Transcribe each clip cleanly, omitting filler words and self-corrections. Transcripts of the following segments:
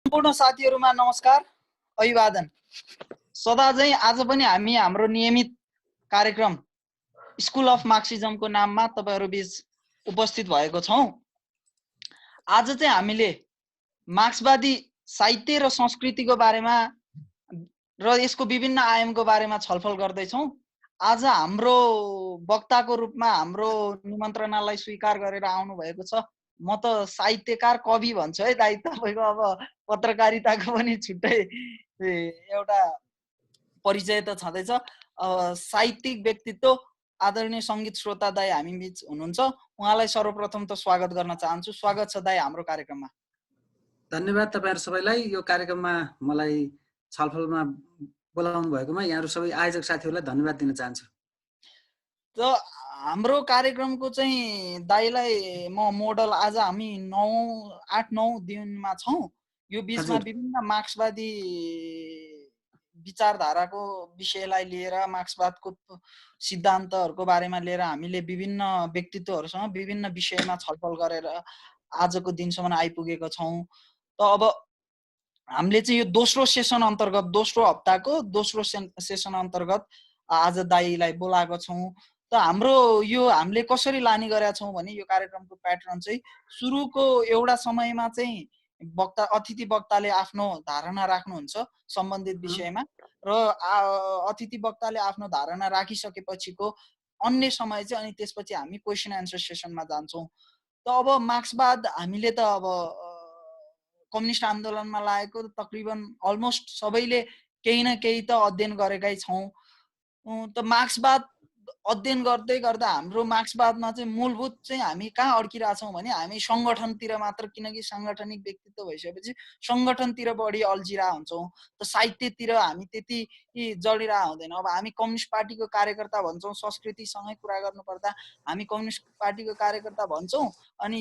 सम्पूर्ण साथीहरुमा नमस्कार, अभिवादन। सदा झैं आज पनि हामी हाम्रो नियमित कार्यक्रम स्कुल अफ मार्क्सिजमको नाममा तपाईहरु बीच उपस्थित भएको छौं। आज चाहिँ हामीले मार्क्सवादी साहित्य र संस्कृतिको बारेमा र यसको विभिन्न आयामको बारेमा छलफल गर्दै छौं। आज हाम्रो वक्ताको रूपमा हाम्रो निमन्त्रणालाई स्वीकार गरेर आउनु भएको छ। म त साहित्यकार कवि भन्छु है दाइ, तपाईको अब पत्रकारिताको पनि छुट्टै एउटा परिचय त छँदैछ। साहित्यिक व्यक्तित्व आदरणीय संगीत श्रोता दाइ हामी बीच हुनुहुन्छ। उहाँलाई सर्वप्रथम त स्वागत गर्न चाहन्छु। स्वागत छ दाइ हाम्रो कार्यक्रममा। धन्यवाद तपाईहरु सबैलाई यो कार्यक्रममा मलाई छलफलमा बोलाउनु भएकोमा यहाँहरु सबै आयोजक साथीहरुलाई धन्यवाद दिन चाहन्छु। त हाम्रो कार्यक्रमको चाहिँ दाइलाई म मोडल आज हामी 8-9 दिनमा छौं। यो बीचमा विभिन्न मार्क्सवादी विचारधाराको विषयलाई लिएर मार्क्सवादको सिद्धान्तहरुको बारेमा लिएर हामीले विभिन्न व्यक्तित्वहरुसँग विभिन्न विषयमा छलफल गरेर आजको दिनसम्म आइपुगेका छौं। त अब हामीले चाहिँ यो दोस्रो सेसन अन्तर्गत दोस्रो हप्ताको दोस्रो सेसन अन्तर्गत आज दाइलाई बोलाएको छौं। त हाम्रो यो हामीले कसरी लाने गरेका छौं भने यो कार्यक्रमको प्याटर्न चाहिँ सुरुको एउटा समयमा चाहिँ वक्ता अतिथि वक्ताले आफ्नो धारणा राख्नुहुन्छ सम्बन्धित विषयमा र अतिथि वक्ताले आफ्नो धारणा राखिसकेपछिको अन्य समय चाहिँ अनि त्यसपछि हामी क्वेशन एन्सर सेसनमा जान्छौं। त अब मार्क्सवाद हामीले त अब कम्युनिस्ट आन्दोलनमा लागेको तकरिबन अलमोस्ट सबैले केही न केही त अध्ययन गरेकै छौं। त मार्क्सवाद अध्ययन गर्दै गर्दा हाम्रो मार्क्सवादमा चाहिँ मूलभूत चाहिँ हामी कहाँ अड्किरहेका छौं भने हामी संगठनतिर मात्र, किनकि सांगठनिक व्यक्तित्व भइसकेपछि संगठनतिर बढी अल्झिरहेका हुन्छौं। त साहित्यतिर हामी त्यति जडिरहेका हुँदैन। अब हामी कम्युनिस्ट पार्टीको कार्यकर्ता भन्छौं, संस्कृतिसँगै कुरा गर्नुपर्दा हामी कम्युनिस्ट पार्टीको कार्यकर्ता भन्छौं, अनि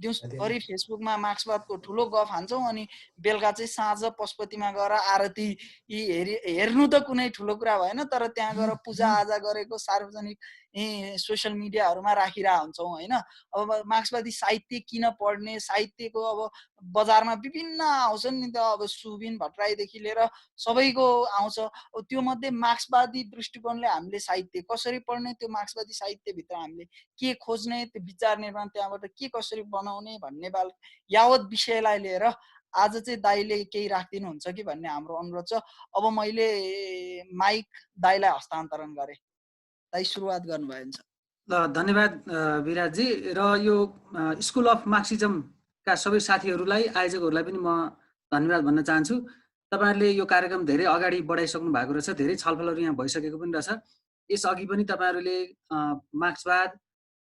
दिउँसभरि फेसबुकमा मार्क्सवादको ठुलो गफ हान्छौं, अनि बेलुका चाहिँ साँझ पशुपतिमा गएर आरती हेर्नु त कुनै ठुलो कुरा भएन, तर त्यहाँ गएर पूजा आजा गरेको सार्वजनिक सोशल मिडियाहरुमा राखिरहेका हुन्छौं हैन। अब मार्क्सवादी साहित्य किन पढ्ने, साहित्यको अब बजारमा विभिन्न आउँछन् नि त, अब सुबिन भट्टराईदेखि लिएर सबैको आउँछ। त्यो मध्ये मार्क्सवादी दृष्टिकोणले हामीले साहित्य कसरी पढ्ने, त्यो मार्क्सवादी साहित्यभित्र हामीले के खोज्ने, त्यो विचार निर्माण त्यहाँबाट के कसरी बनाउने भन्ने यावत विषयलाई लिएर आज चाहिँ दाइले केही राखिदिनुहुन्छ कि भन्ने हाम्रो अनुरोध छ। अब मैले माइक दाइलाई हस्तान्तरण गरे। दाइ सुरुवात गर्नुभयो हुन्छ। धन्यवाद विराजजी। र यो स्कुल अफ मार्क्सिजमका सबै साथीहरुलाई, आयोजकहरुलाई पनि म धन्यवाद भन्न चाहन्छु। तपाईहरुले यो कार्यक्रम धेरै अगाडि बढाइसक्नु भएको रहेछ, धेरै छलफलहरु यहाँ भइसकेको पनि रहेछ। यसअघि पनि तपाईहरुले मार्क्सवाद,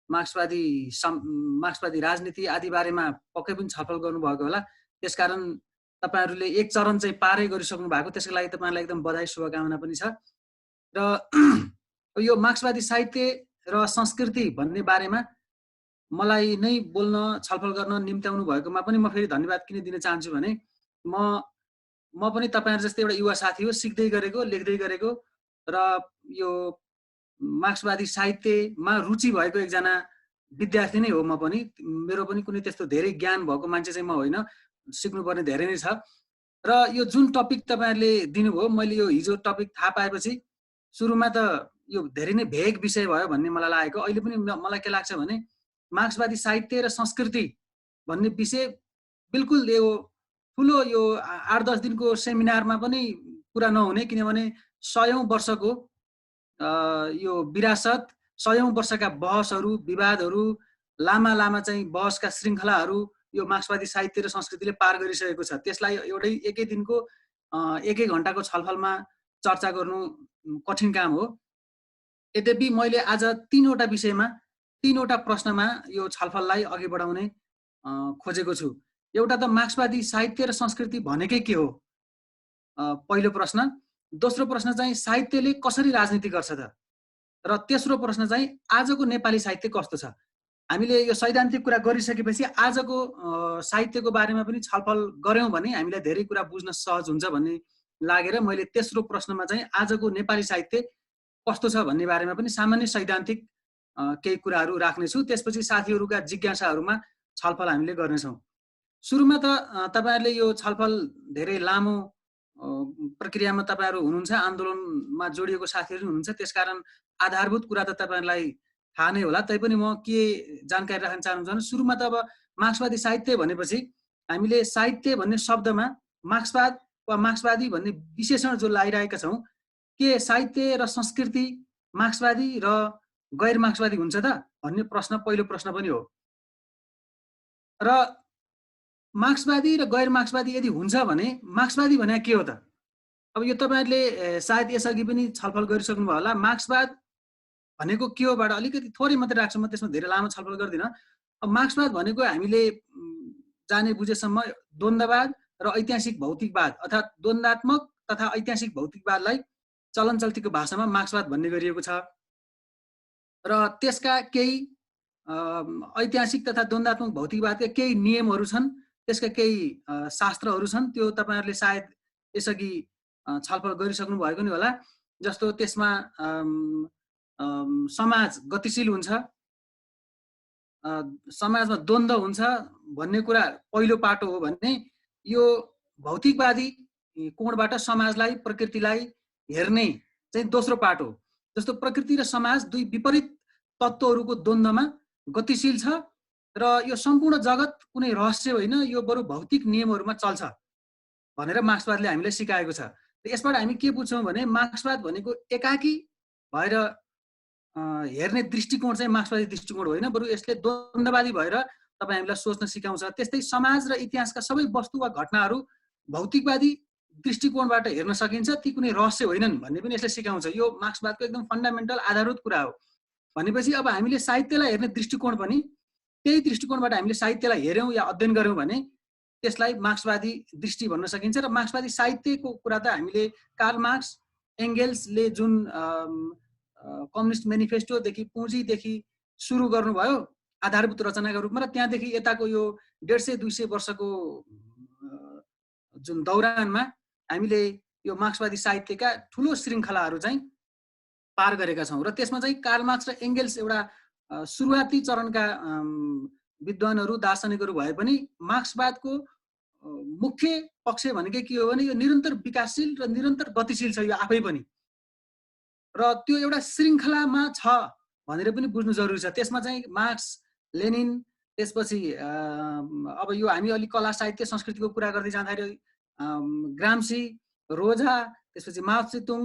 मार्क्सवादी राजनीति आदि बारेमा पक्कै पनि छलफल गर्नुभएको होला। त्यसकारण तपाईहरुले एक चरण चाहिँ पारै गरिसक्नु भएको, त्यसको लागि तपाईहरुलाई एकदम बधाई शुभकामना पनि छ। र यो मार्क्सवादी साहित्य र संस्कृति भन्ने बारेमा मलाई नै बोल्न, छलफल गर्न निम्त्याउनु भएकोमा पनि म फेरि धन्यवाद किन दिन चाहन्छु भने म पनि तपाईहरु जस्तै एउटा युवा साथी हो, सिक्दै गरेको, लेख्दै गरेको र यो मार्क्सवादी साहित्यमा रुचि भएको एकजना विद्यार्थी नै हो। म पनि, मेरो पनि कुनै त्यस्तो धेरै ज्ञान भएको मान्छे चाहिँ म होइन, सिक्नुपर्ने धेरै नै छ। र यो जुन टपिक तपाईहरुले दिनुभयो, मैले यो हिजो टपिक थाहा पाएपछि सुरुमा त यो धेरै नै भेग विषय भयो भन्ने मलाई लागेको। अहिले पनि मलाई के लाग्छ भने मार्क्सवादी साहित्य र संस्कृति भन्ने विषय बिल्कुल यो ठुलो यो 8-10 दिनको सेमिनारमा पनि कुरा नहुने, किनभने 100औं वर्षको यो विरासत, 100औं वर्षका बहसहरु, विवादहरु, लामा चाहिँ बहसका श्रृंखलाहरु यो मार्क्सवादी साहित्य र संस्कृतिले पार गरिसकेको छ। त्यसलाई एउटै एकै दिनको 1-1 घण्टाको छलफलमा चर्चा गर्नु कठिन काम हो। यद्यपि मैले आज 3वटा विषयमा, 3वटा प्रश्नमा यो छलफललाई अघि बढाउने खोजेको छु। एउटा त मार्क्सवादी साहित्य र संस्कृति भनेकै के हो, पहिलो प्रश्न। दोस्रो प्रश्न चाहिँ साहित्यले कसरी राजनीति गर्छ त, र तेस्रो प्रश्न चाहिँ आजको नेपाली साहित्य कस्तो छ। हामीले यो सैद्धान्तिक कुरा गरिसकेपछि आजको साहित्यको बारेमा पनि छलफल गर्यौं भने हामीलाई धेरै कुरा बुझ्न सहज हुन्छ भन्ने लागेर मैले तेस्रो प्रश्नमा चाहिँ आजको नेपाली साहित्य कस्तो छ भन्ने बारेमा पनि सामान्य सैद्धान्तिक केही कुराहरू राख्नेछु। त्यसपछि साथीहरुका जिज्ञासाहरुमा छलफल हामीले गर्नेछौं। सुरुमा त तपाईहरुले यो छलफल धेरै लामो प्रक्रियामा तपाईहरु हुनुहुन्छ, आन्दोलनमा जोडिएको साथीहरु हुनुहुन्छ, त्यसकारण आधारभूत कुरा त तपाईहरुलाई थाहा नै होला। तैपनि म के जानकारी राख्न चाहन्छु भने सुरुमा त अब मार्क्सवादी साहित्य भनेपछि हामीले साहित्य भन्ने शब्दमा मार्क्सवाद वा मार्क्सवादी भन्ने विशेषण जो लाइरहेका छौं, के साहित्य र संस्कृति मार्क्सवादी र गैर मार्क्सवादी हुन्छ त भन्ने प्रश्न पहिलो प्रश्न पनि हो। र मार्क्सवादी र गैर मार्क्सवादी यदि हुन्छ भने मार्क्सवादी भने के हो त? अब यो तपाईहरुले सायद यसअघि पनि छलफल गरिसक्नु भयो होला। मार्क्सवाद भनेको के हो बाट अलिकति थोरै मात्रै राख्छु, म त्यसमा धेरै लामो छलफल गर्दिन। अब मार्क्सवाद भनेको हामीले जाने बुझेसम्म द्वन्द्ववाद र ऐतिहासिक भौतिकवाद अर्थात् द्वन्द्वात्मक तथा ऐतिहासिक भौतिकवादलाई चलन चल्तीको भाषामा मार्क्सवाद भन्ने गरिएको छ। र त्यसका केही ऐतिहासिक तथा द्वन्द्वात्मक भौतिकवादका केही नियमहरू छन्, त्यसका केही शास्त्रहरू छन्, त्यो तपाईहरुले सायद यसअघि छलफल गरिसक्नु भएको नि होला। जस्तो त्यसमा समाज गतिशील हुन्छ, समाजमा द्वन्द्व हुन्छ भन्ने कुरा पहिलो पाटो हो भने यो भौतिकवादी कोणबाट समाजलाई प्रकृतिलाई हेर्ने चाहिँ दोस्रो पाटो हो। जस्तो प्रकृति र समाज दुई विपरीत तत्त्वहरूको द्वन्द्वमा गतिशील छ र यो सम्पूर्ण जगत कुनै रहस्य होइन, यो बरु भौतिक नियमहरूमा चल्छ भनेर मार्क्सवादले हामीलाई सिकाएको छ। यसबाट हामी के बुझ्छौं भने मार्क्सवाद भनेको एकाकी भएर हेर्ने दृष्टिकोण चाहिँ मार्क्सवादी दृष्टिकोण होइन, बरु यसले द्वन्द्ववादी भएर तपाई हामीलाई सोच्न सिकाउँछ। त्यस्तै समाज र इतिहासका सबै वस्तु वा घटनाहरू भौतिकवादी दृष्टिकोणबाट हेर्न सकिन्छ, ती कुनै रहस्य होइनन् भन्ने पनि यसले सिकाउँछ। यो मार्क्सवादको एकदम फन्डामेन्टल आधारभूत कुरा हो। भनेपछि अब हामीले साहित्यलाई हेर्ने दृष्टिकोण पनि त्यही दृष्टिकोणबाट हामीले साहित्यलाई हेर्यौं या अध्ययन गर्यौं भने त्यसलाई मार्क्सवादी दृष्टि भन्न सकिन्छ। र मार्क्सवादी साहित्यको कुरा त हामीले कार्ल मार्क्स, एंगेल्सले जुन कम्युनिस्ट मेनिफेस्टोदेखि पुँजीदेखि सुरु गर्नुभयो आधारभूत रचनाका रूपमा, र त्यहाँदेखि यताको यो 150-200 वर्षको जुन दौरानमा हामीले यो मार्क्सवादी साहित्यका ठूलो श्रृङ्खलाहरू चाहिँ पार गरेका छौं। र त्यसमा चाहिँ कार्ल मार्क्स र एंगेल्स एउटा सुरुवाती चरणका विद्वानहरू दार्शनिकहरू भए पनि मार्क्सवादको मुख्य पक्ष भनेकै के हो भने यो निरन्तर विकासशील र निरन्तर गतिशील छ यो आफै पनि, र त्यो एउटा श्रृङ्खलामा छ भनेर पनि बुझ्नु जरुरी छ। त्यसमा चाहिँ मार्क्स, लेनिन, त्यसपछि अब यो हामी अलि कला साहित्य संस्कृतिको कुरा गर्दै जाँदाखेरि ग्राम्सी, रोजा, त्यसपछि माओ त्से-तुङ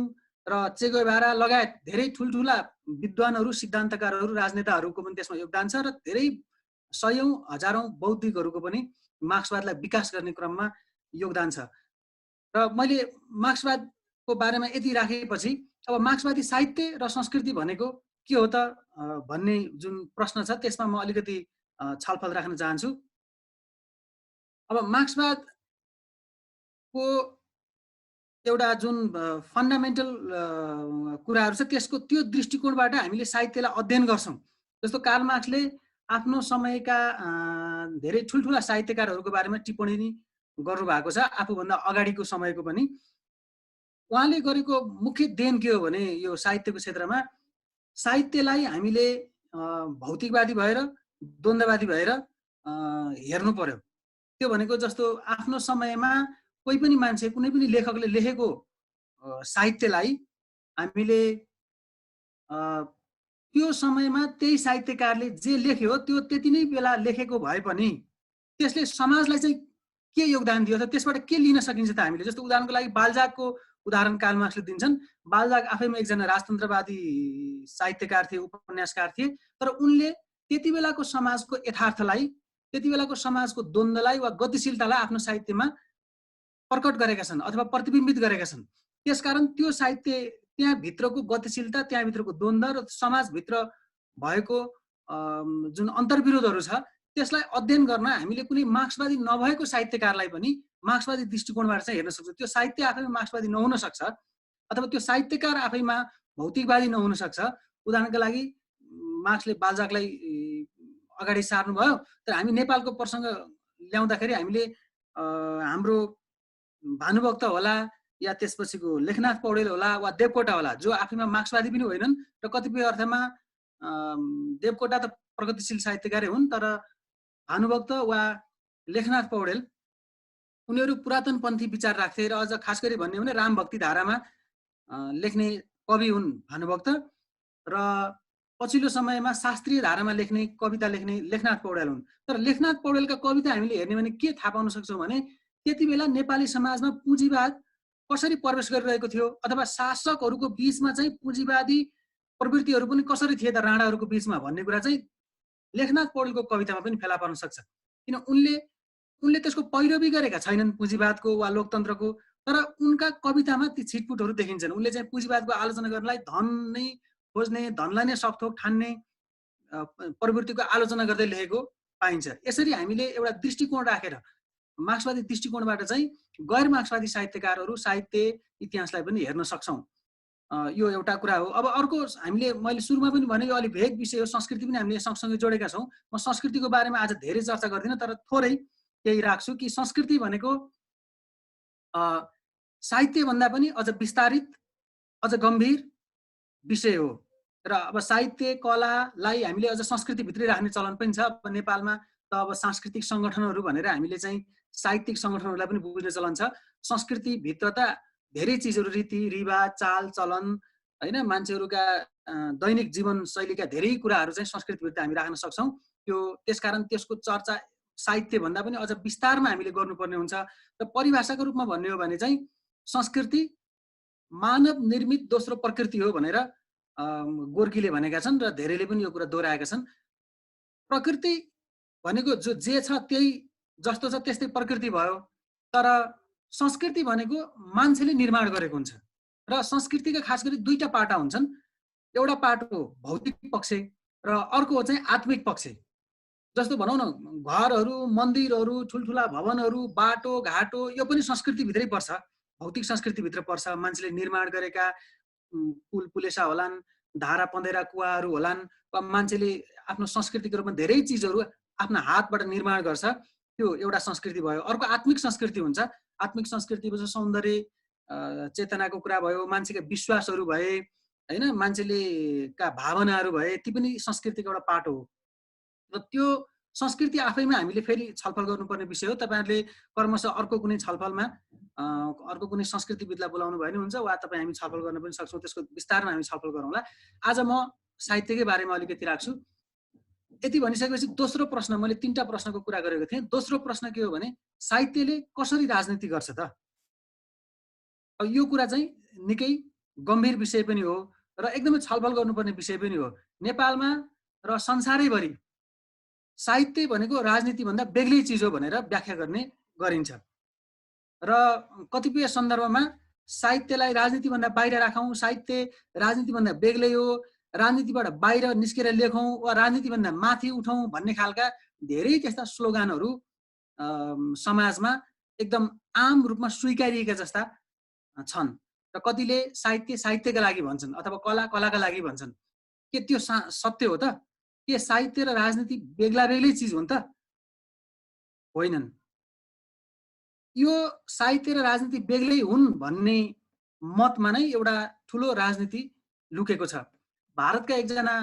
र चे गुएभारा लगायत धेरै ठुलठुला विद्वानहरू, सिद्धान्तकारहरू, राजनेताहरूको पनि त्यसमा योगदान छ, र धेरै सयौं हजारौं बौद्धिकहरूको पनि मार्क्सवादलाई विकास गर्ने क्रममा योगदान छ। र मैले मार्क्सवादको बारेमा यति राखेपछि अब मार्क्सवादी साहित्य र संस्कृति भनेको के हो त भन्ने जुन प्रश्न छ त्यसमा म अलिकति छलफल राख्न चाहन्छु। अब मार्क्सवादको एउटा जुन फन्डामेन्टल कुराहरू छ त्यसको त्यो दृष्टिकोणबाट हामीले साहित्यलाई अध्ययन गर्छौं। जस्तो कार्ल मार्क्सले आफ्नो समयका धेरै ठुलठुला साहित्यकारहरूको बारेमा टिप्पणी गर्नुभएको छ, आफूभन्दा अगाडिको समयको पनि। उहाँले गरेको मुख्य देन के हो भने यो साहित्यको क्षेत्रमा साहित्यलाई हामीले भौतिकवादी भएर द्वन्द्ववादी भएर हेर्नु पर्यो। त्यो भनेको जस्तो आफ्नो समयमा कोही पनि मान्छे, कुनै पनि लेखकले लेखेको साहित्यलाई हामीले त्यो समयमा त्यही साहित्यकारले जे लेख्यो त्यो त्यति नै बेला लेखेको भए पनि त्यसले समाजलाई चाहिँ के योगदान दियो त, त्यसबाट के लिन सकिन्छ त हामीले? जस्तो उदाहरणको लागि बाल्जाकको उदाहरण कार्ल मार्क्सले दिन्छन्। बाल्जाक आफैमा एकजना राजतन्त्रवादी साहित्यकार थिए, उपन्यासकार थिए, तर उनले त्यति बेलाको समाजको यथार्थलाई, त्यति बेलाको समाजको द्वन्द्वलाई वा गतिशीलतालाई आफ्नो साहित्यमा प्रकट गरेका छन् अथवा प्रतिबिम्बित गरेका छन्। त्यसकारण त्यो साहित्य त्यहाँ भित्रको गतिशीलता, त्यहाँ भित्रको द्वन्द्व र समाजभित्र भएको जुन अन्तर्विरोधहरू छ त्यसलाई अध्ययन गर्न हामीले कुनै मार्क्सवादी नभएको साहित्यकारलाई पनि मार्क्सवादी दृष्टिकोणबाट चाहिँ हेर्न सक्छौं। त्यो साहित्य आफैमा मार्क्सवादी नहुन सक्छ अथवा त्यो साहित्यकार आफैमा भौतिकवादी नहुन सक्छ। उदाहरणका लागि मार्क्सले बाल्जाकलाई अगाडि सार्नुभयो, तर हामी नेपालको प्रसङ्ग ल्याउँदाखेरि हामीले हाम्रो भानुभक्त होला या त्यसपछिको लेखनाथ पौडेल होला वा देवकोटा होला, जो आफैमा मार्क्सवादी पनि होइनन् र कतिपय अर्थमा देवकोटा त प्रगतिशील साहित्यकारै हुन्, तर भानुभक्त वा लेखनाथ पौडेल उनीहरू पुरातनपन्थी विचार राख्थे र अझ खास गरी भन्ने हो भने रामभक्ति धारामा लेख्ने कवि हुन् भानुभक्त र पछिल्लो समयमा शास्त्रीय धारामा लेख्ने कविता लेख्ने लेखनाथ पौडेल हुन्। तर लेखनाथ पौडेलका कविता हामीले हेर्ने भने के थाहा पाउन सक्छौँ भने त्यति बेला नेपाली समाजमा पुँजीवाद कसरी प्रवेश गरिरहेको थियो अथवा शासकहरूको बीचमा चाहिँ पुँजीवादी प्रवृत्तिहरू पनि कसरी थिए त राणाहरूको बीचमा भन्ने कुरा चाहिँ लेखनाथ पौडेलको कवितामा पनि फेला पर्न सक्छ। किन उनले त्यसको पैरवी गरेका छैनन् पुँजीवादको वा लोकतन्त्रको, तर उनका कवितामा ती छिटपुटहरू देखिन्छन्। उनले चाहिँ पुँजीवादको आलोचना गर्नलाई धन नै खोज्ने, धनलाई नै सकथोक ठान्ने प्रवृत्तिको आलोचना गर्दै लेखेको पाइन्छ। यसरी हामीले एउटा दृष्टिकोण राखेर मार्क्सवादी दृष्टिकोणबाट चाहिँ गैर मार्क्सवादी साहित्यकारहरू साहित्य इतिहासलाई पनि हेर्न सक्छौँ। यो एउटा कुरा हो। अब अर्को हामीले मैले सुरुमा पनि भने यो अलिक भेग विषय हो, संस्कृति पनि हामीले सँगसँगै जोडेका छौँ। म संस्कृतिको बारेमा आज धेरै चर्चा गर्दिनँ, तर थोरै केही राख्छु कि संस्कृति भनेको साहित्यभन्दा पनि अझ विस्तारित, अझ गम्भीर विषय हो। र अब साहित्य कलालाई हामीले अझ संस्कृतिभित्रै राख्ने चलन पनि छ। अब नेपालमा त अब सांस्कृतिक सङ्गठनहरू भनेर हामीले चाहिँ साहित्यिक सङ्गठनहरूलाई पनि बुझ्ने चलन छ। संस्कृतिभित्र त धेरै चिजहरू, रीति रिवाज, चाल चलन, होइन, मान्छेहरूका दैनिक जीवनशैलीका धेरै कुराहरू चाहिँ संस्कृतिभित्र हामी राख्न सक्छौँ। त्यो त्यसकारण त्यसको चर्चा साहित्यभन्दा पनि अझ विस्तारमा हामीले गर्नुपर्ने हुन्छ। र परिभाषाको रूपमा भन्ने हो भने चाहिँ संस्कृति मानव निर्मित दोस्रो प्रकृति हो भनेर गोर्कीले भनेका छन् र धेरैले पनि यो कुरा दोहोऱ्याएका छन्। प्रकृति भनेको जे छ त्यही जस्तो छ त्यस्तै प्रकृति भयो, तर संस्कृति भनेको मान्छेले निर्माण गरेको हुन्छ। र संस्कृतिका खास गरी दुईटा पाटा हुन्छन्। एउटा पाटो भौतिक पक्ष र अर्को चाहिँ आत्मिक पक्ष। जस्तो भनौँ न, घरहरू, मन्दिरहरू, ठुल्ठुला भवनहरू, बाटो घाटो, यो पनि संस्कृतिभित्रै पर्छ, भौतिक संस्कृतिभित्र पर्छ। मान्छेले निर्माण गरेका पुल पुलेसा होलान्, धारा पँधेरा कुवाहरू होलान्, वा मान्छेले आफ्नो संस्कृतिको रूपमा धेरै चिजहरू आफ्ना हातबाट निर्माण गर्छ, त्यो एउटा संस्कृति भयो। अर्को आत्मिक संस्कृति हुन्छ। आत्मिक संस्कृति पछि सौन्दर्य चेतनाको कुरा भयो, मान्छेका विश्वासहरू भए, होइन, मान्छेले का भावनाहरू भए, ती पनि संस्कृतिको एउटा पाटो हो। र त्यो संस्कृति आफैमा हामीले फेरि छलफल गर्नुपर्ने विषय हो। तपाईँहरूले क्रमशः अर्को कुनै छलफलमा अर्को कुनै संस्कृतिविदलाई बोलाउनु भयो भने हुन्छ, वा तपाईँ हामी छलफल गर्न पनि सक्छौँ, त्यसको विस्तारमा हामी छलफल गरौँला। आज म साहित्यकै बारेमा अलिकति राख्छु। यति भनिसकेपछि दोस्रो प्रश्न, मैले तीनटा प्रश्नको कुरा गरेको थिएँ। दोस्रो प्रश्न के हो भने साहित्यले कसरी राजनीति गर्छ त? यो कुरा चाहिँ निकै गम्भीर विषय पनि हो र एकदमै छलफल गर्नुपर्ने विषय पनि हो। नेपालमा र संसारैभरि साहित्य भनेको राजनीतिभन्दा बेग्लै चिज हो भनेर व्याख्या गर्ने गरिन्छ। र कतिपय सन्दर्भमा साहित्यलाई राजनीतिभन्दा बाहिर राखौँ, साहित्य राजनीतिभन्दा बेग्लै हो, राजनीतिबाट बाहिर निस्केर लेखौँ वा राजनीतिभन्दा माथि उठौँ भन्ने खालका धेरै त्यस्ता स्लोगानहरू समाजमा एकदम आम रूपमा स्वीकारिएका जस्ता छन्। र कतिले साहित्य साहित्यका लागि भन्छन् अथवा कला कलाका लागि भन्छन्। के त्यो सत्य हो त? के साहित्य र राजनीति बेग्ला बेग्लै चिज हुन् त? होइनन्। यो साहित्य र राजनीति बेग्लै हुन् भन्ने मतमा नै एउटा ठुलो राजनीति लुकेको छ। भारतका एकजना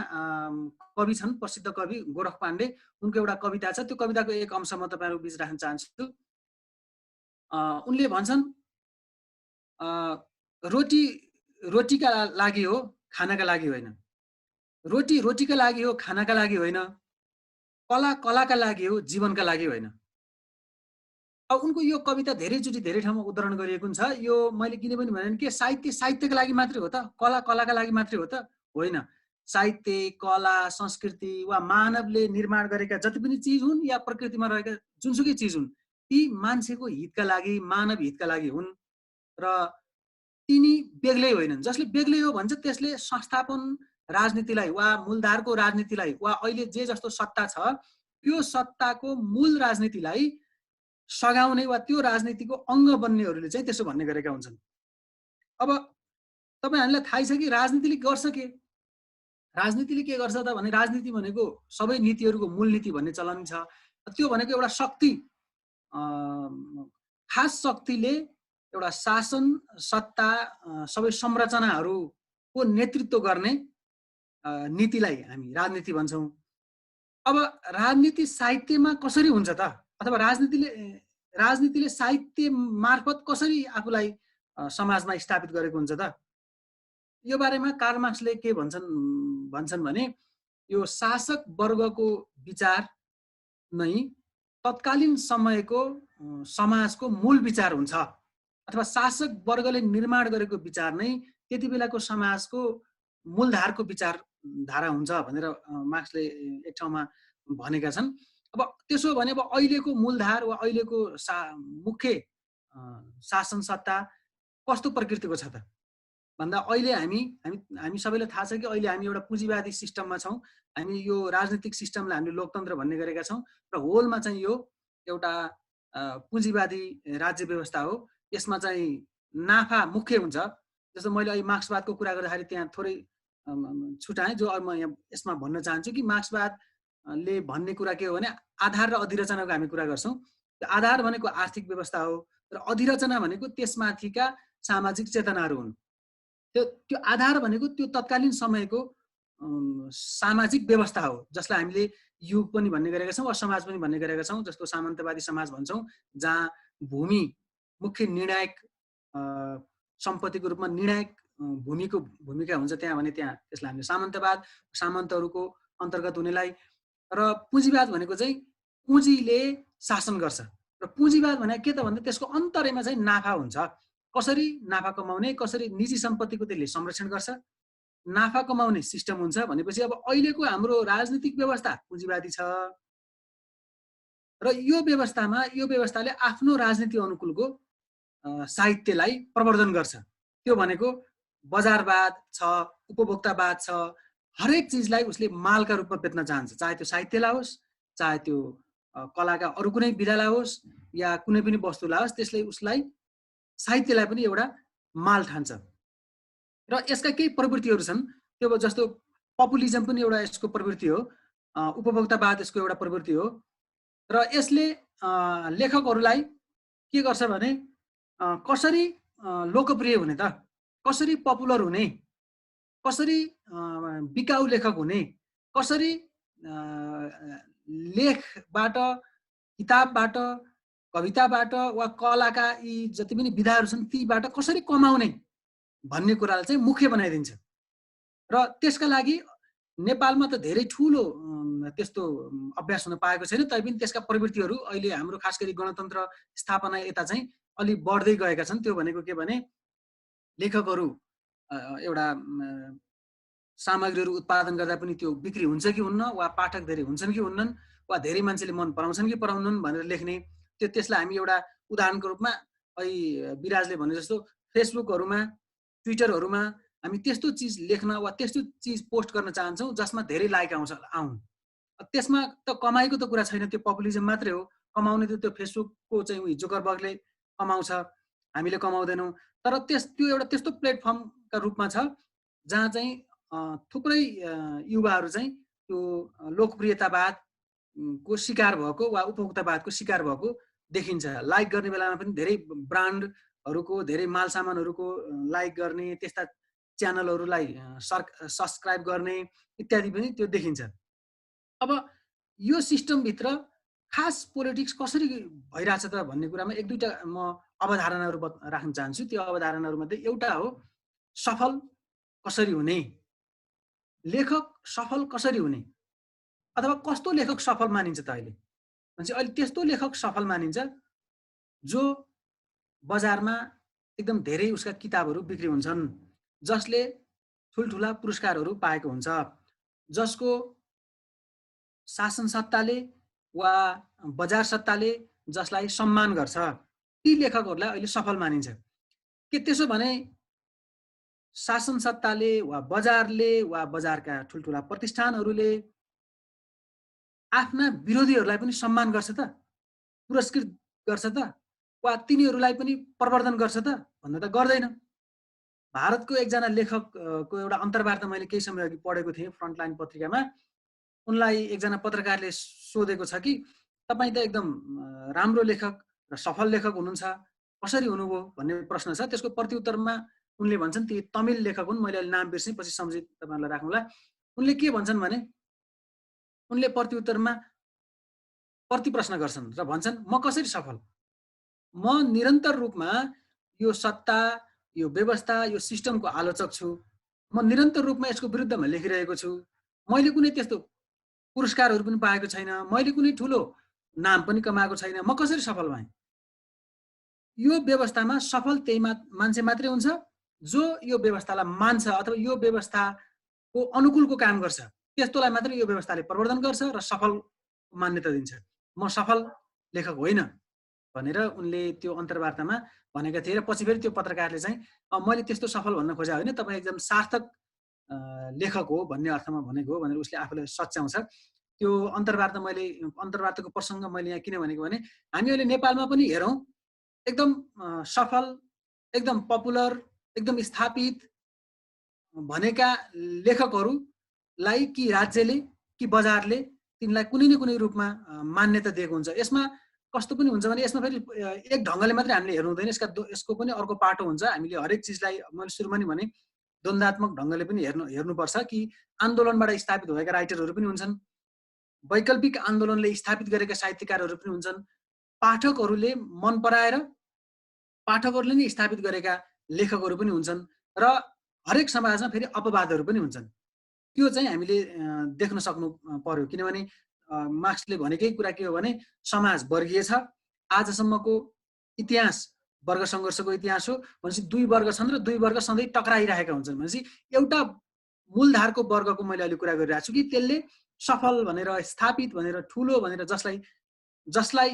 कवि छन्, प्रसिद्ध कवि गोरख पाण्डे, उनको एउटा कविता छ। त्यो कविताको एक अंश म तपाईँहरू बीच राख्न चाहन्छु। उनले भन्छन्, रोटी रोटीका लागि हो, खानाका लागि होइन। रोटी रोटीका लागि हो, खानाका लागि होइन। कला कलाका लागि हो, जीवनका लागि होइन। अब उनको यो कविता धेरैचोटि धेरै ठाउँमा उद्धरण गरिएको हुन्छ। यो मैले किन पनि भने के साहित्य साहित्यका लागि मात्रै हो त? कला कलाका लागि मात्रै हो त? होइन। साहित्य, कला, संस्कृति वा मानवले निर्माण गरेका जति पनि चिज हुन् या प्रकृतिमा रहेका जुनसुकै चिज हुन्, ती मान्छेको हितका लागि, मानव हितका लागि हुन् र तिनी बेग्लै होइनन्। जसले बेग्लै हो भन्छ त्यसले संस्थापन राजनीतिलाई वा मूलधारको राजनीतिलाई वा अहिले जे जस्तो सत्ता छ त्यो सत्ताको मूल राजनीतिलाई सघाउने वा त्यो राजनीतिको अङ्ग बन्नेहरूले चाहिँ त्यसो भन्ने गरेका हुन्छन्। अब तपाईँहरूलाई थाहै छ कि राजनीतिले गर्छ के? राजनीतिले के गर्छ त भने राजनीति भनेको सबै नीतिहरूको मूल नीति भन्ने चलन छ। त्यो भनेको एउटा शक्ति, खास शक्तिले एउटा शासन, सत्ता, सबै संरचनाहरूको नेतृत्व गर्ने नीतिलाई हामी राजनीति भन्छौँ। अब राजनीति साहित्यमा कसरी हुन्छ त? अथवा राजनीतिले साहित्य मार्फत कसरी आफूलाई समाजमा स्थापित गरेको हुन्छ त? यो बारेमा कार्ल मार्क्सले के भन्छन् भने यो शासक वर्गको विचार नै तत्कालीन समयको समाजको मूल विचार हुन्छ, अथवा शासक वर्गले निर्माण गरेको विचार नै त्यति बेलाको समाजको मूलधारको विचारधारा हुन्छ भनेर मार्क्सले एक ठाउँमा भनेका छन्। अब त्यसो भने अब अहिलेको मूलधार वा अहिलेको मुख्य शासन सत्ता कस्तो प्रकृतिको छ त भन्दा अहिले हामी सबैलाई थाहा छ कि अहिले हामी एउटा पुँजीवादी सिस्टममा छौँ। हामी यो राजनीतिक सिस्टमलाई हामीले लोकतन्त्र भन्ने गरेका छौँ र होलमा चाहिँ यो एउटा पुँजीवादी राज्य व्यवस्था हो। यसमा चाहिँ नाफा मुख्य हुन्छ। जस्तो मैले अहिले मार्क्सवादको कुरा गर्दाखेरि त्यहाँ थोरै छुटाएँ, जो अब म यसमा भन्न चाहन्छु कि मार्क्सवादले भन्ने कुरा के हो भने आधार र अधिरचनाको हामी कुरा गर्छौँ। आधार भनेको आर्थिक व्यवस्था हो र अधिरचना भनेको त्यसमाथिका सामाजिक चेतनाहरू हुन्। त्यो आधार भनेको त्यो तत्कालीन समयको सामाजिक व्यवस्था हो, जसलाई हामीले युग पनि भन्ने गरेका छौँ वा समाज पनि भन्ने गरेका छौँ। जस्तो सामन्तवादी समाज भन्छौँ, जहाँ भूमि मुख्य निर्णायक सम्पत्तिको रूपमा निर्णायक भूमिको भूमिका हुन्छ त्यहाँ भने त्यहाँ त्यसलाई हामीले सामन्तवाद, सामन्तहरूको अन्तर्गत हुनेलाई। र पुँजीवाद भनेको चाहिँ पुँजीले शासन गर्छ र पुँजीवाद भनेको के त भन्दा त्यसको अन्तर्यमा चाहिँ नाफा हुन्छ। कसरी नाफा कमाउने, कसरी निजी सम्पत्तिको त्यसले संरक्षण गर्छ, नाफा कमाउने सिस्टम हुन्छ भनेपछि अब अहिलेको हाम्रो राजनीतिक व्यवस्था पुँजीवादी छ र यो व्यवस्थाले आफ्नो राजनीति अनुकूलको साहित्यलाई प्रवर्धन गर्छ। त्यो भनेको बजारवाद छ, उपभोक्तावाद छ, हरेक चिजलाई उसले मालका रूपमा बेच्न चाहन्छ, चाहे त्यो साहित्यलाई होस्, चाहे त्यो कलाका अरू कुनै विधालाई होस् या कुनै पनि वस्तुलाई होस्, त्यसले उसलाई साहित्यलाई पनि एउटा माल ठान्छ। र यसका केही प्रवृत्तिहरू छन्, त्यो जस्तो पपुलिजम पनि एउटा यसको प्रवृत्ति हो, उपभोक्तावाद यसको एउटा प्रवृत्ति हो। र यसले लेखकहरूलाई के गर्छ भने कसरी लोकप्रिय हुने त, कसरी पपुलर हुने, कसरी बिकाउ लेखक हुने, कसरी लेखबाट, किताबबाट, कविताबाट वा कलाका यी जति पनि विधाहरू छन् तीबाट कसरी कमाउने भन्ने कुरालाई चाहिँ मुख्य बनाइदिन्छ। र त्यसका लागि नेपालमा त धेरै ठुलो त्यस्तो अभ्यास हुन पाएको छैन, तैपनि त्यसका प्रवृत्तिहरू अहिले हाम्रो खास गरी गणतन्त्र स्थापना यता चाहिँ अलि बढ्दै गएका छन्। त्यो भनेको के भने लेखकहरू एउटा सामग्रीहरू उत्पादन गर्दा पनि त्यो बिक्री हुन्छ कि हुन्न, वा पाठक धेरै हुन्छन् कि हुन्नन्, वा धेरै मान्छेले मन पराउँछन् कि पराउनन् भनेर लेख्ने, त्यसलाई हामी एउटा उदाहरणको रूपमा अहिले विराजले भने जस्तो फेसबुकहरूमा, ट्विटरहरूमा हामी त्यस्तो चिज लेख्न वा त्यस्तो चिज पोस्ट गर्न चाहन्छौँ जसमा धेरै लाइक आउन्। त्यसमा त कमाइको त कुरा छैन, त्यो पपुलिजम मात्रै हो। कमाउने त त्यो फेसबुकको चाहिँ जुकरबर्गले कमाउँछ, हामीले कमाउँदैनौँ। तर त्यो एउटा त्यस्तो प्लेटफर्मका रूपमा छ जहाँ चाहिँ थुप्रै युवाहरू चाहिँ त्यो लोकप्रियतावादको शिकार भएको वा उपभोक्तावादको शिकार भएको देखिन्छ। लाइक गर्ने बेलामा पनि धेरै ब्रान्डहरूको, धेरै माल सामानहरूको लाइक गर्ने, त्यस्ता च्यानलहरूलाई सब्सक्राइब गर्ने इत्यादि पनि त्यो देखिन्छ। अब यो सिस्टमभित्र खास पोलिटिक्स कसरी भइरहेछ त भन्ने कुरामा एक दुईवटा म अवधारणाहरू राख्न चाहन्छु। त्यो अवधारणाहरूमध्ये एउटा हो सफल कसरी हुने, लेखक सफल कसरी हुने, अथवा कस्तो लेखक सफल मानिन्छ त अहिले भनेपछि अहिले त्यस्तो लेखक सफल मानिन्छ जो बजारमा एकदम धेरै उसका किताबहरू बिक्री हुन्छन्, जसले ठुल्ठुला पुरस्कारहरू पाएको हुन्छ, जसको शासन सत्ताले वा बजार सत्ताले जसलाई सम्मान गर्छ, ती लेखकहरूलाई अहिले सफल मानिन्छ। के त्यसो भने शासन सत्ताले वा बजारले वा बजारका ठुल्ठुला प्रतिष्ठानहरूले आफ्ना विरोधीहरूलाई पनि सम्मान गर्छ त, पुरस्कृत गर्छ त, वा तिनीहरूलाई पनि प्रवर्धन गर्छ त भन्दा त गर्दैन। भारतको एकजना लेखकको एउटा अन्तर्वार्ता मैले केही समय अघि पढेको थिएँ फ्रन्टलाइन पत्रिकामा। उनलाई एकजना पत्रकारले सोधेको छ कि तपाईँ त एकदम राम्रो लेखक र सफल लेखक हुनुहुन्छ, कसरी हुनुभयो भन्ने प्रश्न छ। त्यसको प्रत्युत्तरमा उनले भन्छन्, ती तमिल लेखक हुन्, मैले अहिले नाम बिर्सेँ, पछि सम्झि तपाईँहरूलाई राख्नुला। उनले के भन्छन् भने उनले प्रत्युत्तरमा प्रति प्रश्न गर्छन् र भन्छन् म कसरी सफल, म निरन्तर रूपमा यो सत्ता, यो व्यवस्था, यो सिस्टमको आलोचक छु, म निरन्तर रूपमा यसको विरुद्धमा लेखिरहेको छु, मैले कुनै त्यस्तो पुरस्कारहरू पनि पाएको छैन, मैले कुनै ठुलो नाम पनि कमाएको छैन, म कसरी सफल भएँ। यो व्यवस्थामा सफल त्यही मान्छे मात्रै हुन्छ जो यो व्यवस्थालाई मान्छ अथवा यो व्यवस्थाको अनुकूलको काम गर्छ, त्यस्तोलाई मात्रै यो व्यवस्थाले प्रवर्धन गर्छ र सफल मान्यता दिन्छ। म सफल लेखक होइन भनेर उनले त्यो अन्तर्वार्तामा भनेका थिए र पछि फेरि त्यो पत्रकारले चाहिँ मैले त्यस्तो सफल भन्न खोजा होइन, तपाईँ एकदम सार्थक लेखक हो भन्ने अर्थमा भनेको हो भनेर उसले आफूलाई सच्याउँछ। त्यो अन्तर्वार्ताको प्रसङ्ग मैले यहाँ किन भनेको भने हामी अहिले नेपालमा पनि हेरौँ एकदम सफल, एकदम पपुलर, एकदम स्थापित भनेका लेखकहरूलाई कि राज्यले कि बजारले तिनलाई कुनै न कुनै रूपमा मान्यता दिएको हुन्छ। यसमा कस्तो पनि हुन्छ भने यसमा फेरि एक ढङ्गले मात्रै हामीले हेर्नु हुँदैन, यसको पनि अर्को पाटो हुन्छ। हामीले हरेक चिजलाई मैले सुरुमा नि भने द्वन्द्वात्मक ढङ्गले पनि हेर्नुपर्छ कि आन्दोलनबाट स्थापित भएका राइटरहरू पनि हुन्छन्, वैकल्पिक आन्दोलनले स्थापित गरेका साहित्यकारहरू पनि हुन्छन्, पाठकहरूले मन पराएर पाठकहरूले नै स्थापित गरेका लेखकहरू पनि हुन्छन् र हरेक समाजमा फेरि अपवादहरू पनि हुन्छन्। त्यो चाहिँ हामीले देख्न सक्नु पर्यो, किनभने मार्क्सले भनेकै कुरा के हो भने समाज वर्गीय छ, आजसम्मको इतिहास वर्ग सङ्घर्षको इतिहास हो भनेपछि दुई वर्ग छन् र दुई वर्ग सधैँ टक्राइरहेका हुन्छन् भनेपछि एउटा मूलधारको वर्गको मैले अहिले कुरा गरिरहेको छु कि त्यसले सफल भनेर, स्थापित भनेर, ठुलो भनेर जसलाई